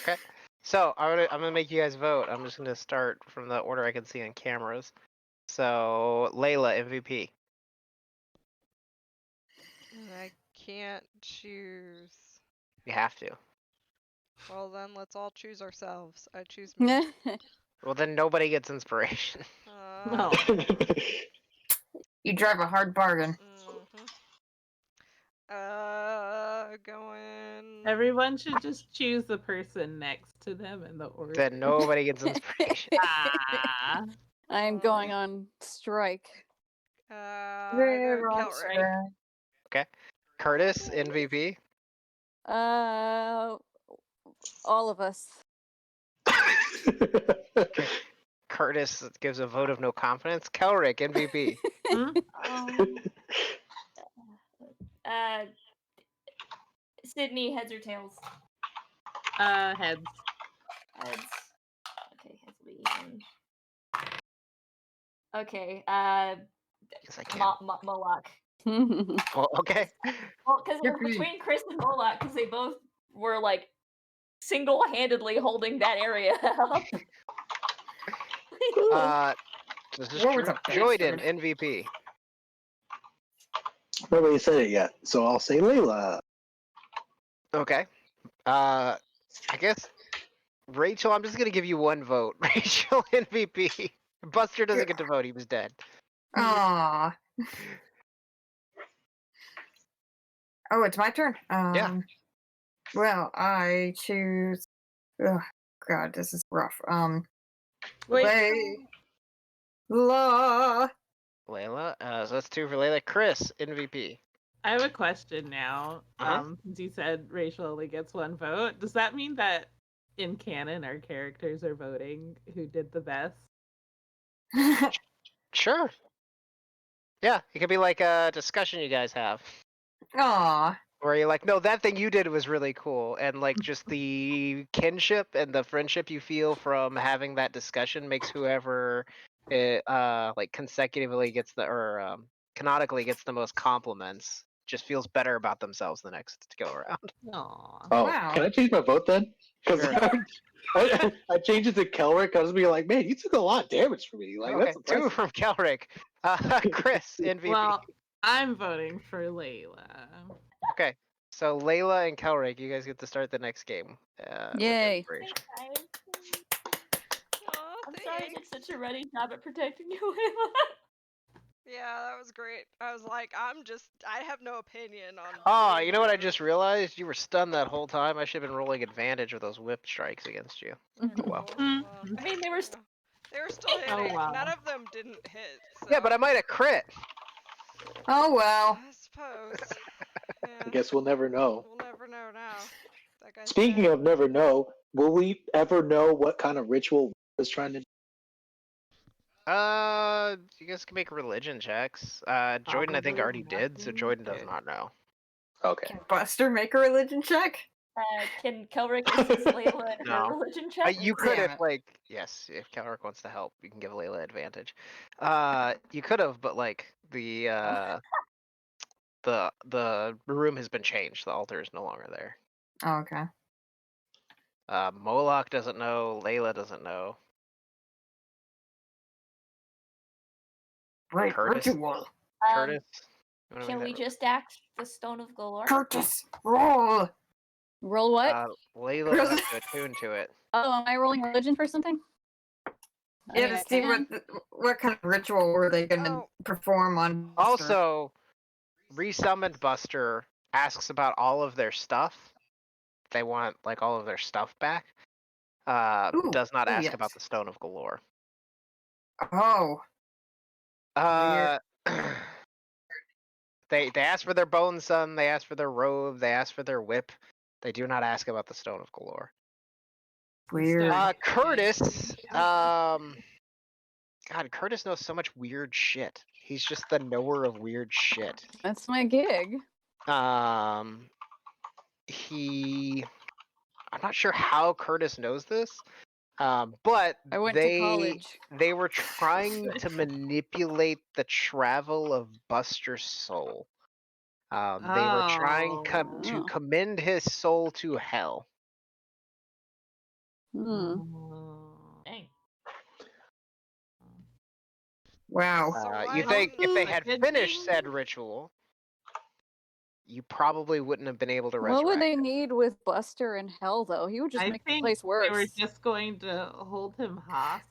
Speaker 1: Okay. So I'm gonna make you guys vote. I'm just gonna start from the order I can see on cameras. So Layla MVP.
Speaker 3: I can't choose.
Speaker 1: You have to.
Speaker 3: Well, then let's all choose ourselves. I choose me.
Speaker 1: Well, then nobody gets inspiration.
Speaker 4: No.
Speaker 7: You drive a hard bargain.
Speaker 3: Going.
Speaker 4: Everyone should just choose the person next to them in the order.
Speaker 1: Then nobody gets inspiration.
Speaker 4: Ah.
Speaker 6: I'm going on strike.
Speaker 3: I go Kelric.
Speaker 1: Okay. Curtis MVP.
Speaker 6: All of us.
Speaker 1: Curtis gives a vote of no confidence. Kelric MVP.
Speaker 5: Sydney, heads or tails?
Speaker 4: Heads.
Speaker 5: Heads. Okay, heads will be even. Okay,
Speaker 1: Yes, I can.
Speaker 5: Moloch.
Speaker 1: Well, okay.
Speaker 5: Well, because
Speaker 7: Yippee.
Speaker 5: between Chris and Moloch, because they both were like single-handedly holding that area up.
Speaker 1: This is
Speaker 7: What
Speaker 1: true.
Speaker 7: was a
Speaker 1: Joyden
Speaker 7: bastard?
Speaker 1: MVP.
Speaker 2: Nobody said it yet, so I'll say Layla.
Speaker 1: Okay. I guess Rachel. I'm just gonna give you one vote. Rachel MVP. Buster doesn't get to vote. He was dead.
Speaker 7: Aww. Oh, it's my turn.
Speaker 1: Yeah.
Speaker 7: Well, I choose. Oh God, this is rough.
Speaker 4: Wait.
Speaker 7: Layla.
Speaker 1: Layla. So that's two for Layla. Chris MVP.
Speaker 4: I have a question now.
Speaker 1: Uh-huh.
Speaker 4: Since you said Rachel only gets one vote, does that mean that in canon our characters are voting who did the best?
Speaker 1: Sure. Yeah, it could be like a discussion you guys have.
Speaker 7: Aw.
Speaker 1: Where you're like, no, that thing you did was really cool, and like just the kinship and the friendship you feel from having that discussion makes whoever it like consecutively gets canonically gets the most compliments just feels better about themselves the next go around.
Speaker 4: Aw.
Speaker 2: Oh,
Speaker 7: Wow.
Speaker 2: can I change my vote then? Because
Speaker 1: Sure.
Speaker 2: I changed it to Kelric. I was being like, man, you took a lot of damage from me. Like
Speaker 1: Okay,
Speaker 2: that's
Speaker 1: two
Speaker 2: impressive.
Speaker 1: from Kelric. Chris MVP.
Speaker 4: Well, I'm voting for Layla.
Speaker 1: Okay, so Layla and Kelric, you guys get to start the next game. With
Speaker 6: Yay.
Speaker 1: inspiration.
Speaker 3: Aw,
Speaker 5: I'm sorry I
Speaker 3: thanks.
Speaker 5: did such a running job at protecting you, Layla.
Speaker 3: Yeah, that was great. I was like, I have no opinion on.
Speaker 1: Oh,
Speaker 3: being
Speaker 1: you know what I
Speaker 3: here.
Speaker 1: just realized? You were stunned that whole time. I should have been rolling advantage with those whip strikes against you. Oh well.
Speaker 4: Mm.
Speaker 3: Well,
Speaker 5: I mean, they were
Speaker 3: yeah. They were still hitting.
Speaker 4: wow.
Speaker 3: None of them didn't hit. So.
Speaker 1: Yeah, but I might have crit.
Speaker 7: Oh well.
Speaker 3: I suppose.
Speaker 2: I
Speaker 3: Yeah,
Speaker 2: guess we'll never know.
Speaker 3: we'll never know now. Like I
Speaker 2: Speaking
Speaker 3: said.
Speaker 2: of never know, will we ever know what kind of ritual was trying to do?
Speaker 1: You guys can make religion checks. Jordan, I think
Speaker 4: Probably
Speaker 1: already did, so
Speaker 4: nothing
Speaker 1: Jordan does
Speaker 4: good.
Speaker 1: not know.
Speaker 2: Okay.
Speaker 7: Can Buster make a religion check?
Speaker 5: Can Kelric assist Layla in her
Speaker 1: No.
Speaker 5: religion check?
Speaker 1: You could
Speaker 7: Damn
Speaker 1: if
Speaker 7: it.
Speaker 1: like yes, if Calric wants to help, you can give Layla advantage. You could have, but like the room has been changed. The altar is no longer there.
Speaker 7: Oh, okay.
Speaker 1: Moloch doesn't know. Layla doesn't know.
Speaker 7: Right,
Speaker 1: Curtis.
Speaker 7: ritual.
Speaker 1: Curtis. You wanna
Speaker 5: Can
Speaker 1: make
Speaker 5: we
Speaker 1: that
Speaker 5: just act the Stone of Galore?
Speaker 7: Curtis, roll.
Speaker 6: Roll what?
Speaker 1: Layla will have to attune to it.
Speaker 6: Oh, am I rolling religion for something? I
Speaker 7: Yeah,
Speaker 6: mean,
Speaker 7: to
Speaker 6: I
Speaker 7: see
Speaker 6: can.
Speaker 7: what kind of ritual were they going to
Speaker 3: Oh.
Speaker 7: perform on Buster?
Speaker 1: Also, resummoned Buster asks about all of their stuff. They want like all of their stuff back.
Speaker 7: Ooh,
Speaker 1: Does not ask
Speaker 7: yes.
Speaker 1: about the Stone of Galore.
Speaker 7: Oh,
Speaker 1: Uh, They ask for their bone son. They ask for their robe. They ask for their whip. They do not ask about the stone of galore.
Speaker 7: Weird.
Speaker 1: Curtis. God, Curtis knows so much weird shit. He's just the knower of weird shit.
Speaker 6: That's my gig.
Speaker 1: I'm not sure how Curtis knows this, but
Speaker 6: I went to college.
Speaker 1: they were trying to manipulate the travel of Buster's soul. They were trying to
Speaker 6: Oh.
Speaker 1: commend his soul to hell.
Speaker 6: Hmm.
Speaker 4: Dang.
Speaker 7: Wow.
Speaker 3: So why
Speaker 1: You think if
Speaker 3: didn't-
Speaker 1: they
Speaker 4: Ooh,
Speaker 1: had
Speaker 4: good
Speaker 1: finished
Speaker 4: thing.
Speaker 1: said ritual, you probably wouldn't have been able to resurrect
Speaker 6: What would they
Speaker 1: him.
Speaker 6: need with Buster in hell, though? He would just
Speaker 4: I
Speaker 6: make the
Speaker 4: think
Speaker 6: place worse.
Speaker 4: they were just going to hold him hostage.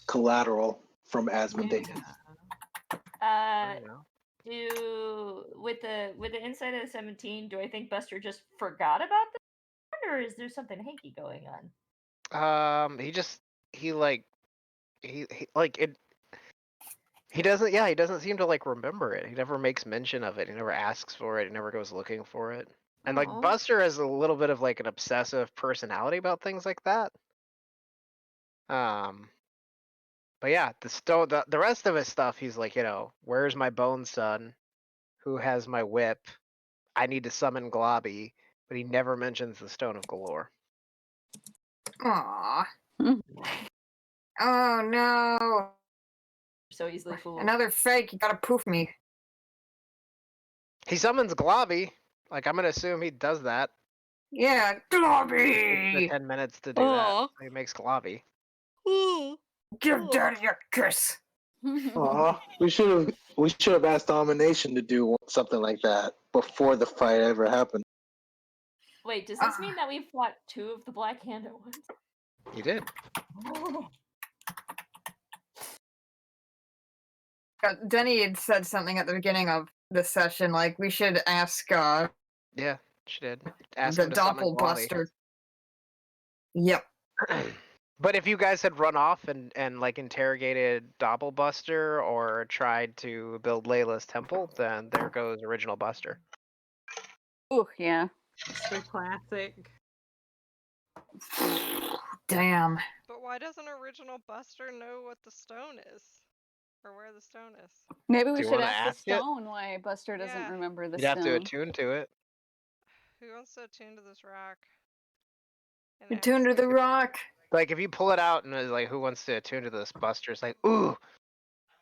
Speaker 2: Collateral from Asmodeus.
Speaker 4: Yeah.
Speaker 1: I don't know.
Speaker 5: With the insight of the 17, do I think Buster just forgot about this, or is there something hanky going on?
Speaker 1: He doesn't seem to like remember it. He never makes mention of it. He never asks for it. He never goes looking for it. And like
Speaker 4: Aw.
Speaker 1: Buster has a little bit of like an obsessive personality about things like that. But yeah, the rest of his stuff, he's like, where's my bone son? Who has my whip? I need to summon Globby, but he never mentions the Stone of Galore.
Speaker 7: Aww.
Speaker 6: Hmm.
Speaker 7: Oh no.
Speaker 5: So easily fooled.
Speaker 7: Another fake. You gotta poof me.
Speaker 1: He summons Globby. Like I'm gonna assume he does that.
Speaker 7: Yeah,
Speaker 1: Takes the
Speaker 7: Globby!
Speaker 1: 10 minutes to do that.
Speaker 6: Aw.
Speaker 1: So he makes Globby.
Speaker 7: Give Daddy a kiss.
Speaker 2: Aw, we should have asked Domination to do something like that before the fight ever happened.
Speaker 5: Wait, does this mean that we fought 2 of the Black Hand at once?
Speaker 1: You did.
Speaker 5: Oh.
Speaker 7: Denny had said something at the beginning of the session, like we should ask
Speaker 1: Yeah, she did. Ask
Speaker 7: the
Speaker 1: him to summon Globby.
Speaker 7: Doppelbuster. Yep.
Speaker 1: But if you guys had run off and like interrogated Doppelbuster or tried to build Layla's temple, then there goes original Buster.
Speaker 6: Ooh, yeah.
Speaker 4: The classic.
Speaker 7: Damn.
Speaker 3: But why doesn't original Buster know what the stone is? Or where the stone is?
Speaker 6: Maybe
Speaker 1: Do
Speaker 6: we
Speaker 1: you
Speaker 6: should
Speaker 1: wanna
Speaker 6: ask the
Speaker 1: ask it?
Speaker 6: stone why Buster doesn't
Speaker 3: Yeah.
Speaker 6: remember the
Speaker 1: You'd have to
Speaker 6: stone.
Speaker 1: attune to it.
Speaker 3: Who wants to attune to this rock? And
Speaker 7: You're tuned to
Speaker 3: ask
Speaker 7: the
Speaker 3: it?
Speaker 7: rock.
Speaker 1: Like if you pull it out and it's like, who wants to attune to this? Buster's like, ooh,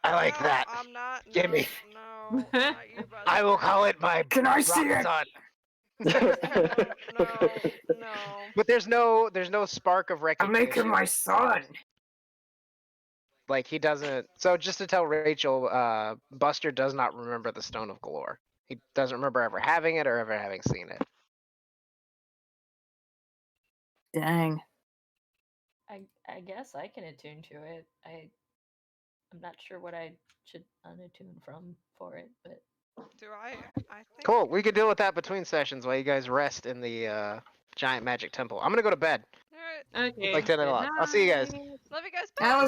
Speaker 1: I like
Speaker 3: No,
Speaker 1: that.
Speaker 3: I'm not.
Speaker 1: Gimme.
Speaker 3: No, not you, Buster.
Speaker 1: I will call it my
Speaker 7: Can I
Speaker 1: rock
Speaker 7: see it?
Speaker 1: son.
Speaker 3: No.
Speaker 1: But there's no spark of
Speaker 7: I'm
Speaker 1: recognition.
Speaker 7: making my son.
Speaker 1: Like he doesn't. So just to tell Rachel, Buster does not remember the Stone of Galore. He doesn't remember ever having it or ever having seen it.
Speaker 7: Dang.
Speaker 5: I guess I can attune to it. I'm not sure what I should unattune from for it, but
Speaker 3: Do I think.
Speaker 1: Cool. We could deal with that between sessions while you guys rest in the giant magic temple. I'm gonna go to bed.
Speaker 3: Alright.
Speaker 4: Okay.
Speaker 1: Like 10 o'clock. I'll see you guys.
Speaker 4: night.
Speaker 3: Love you guys.
Speaker 7: That
Speaker 3: Bye.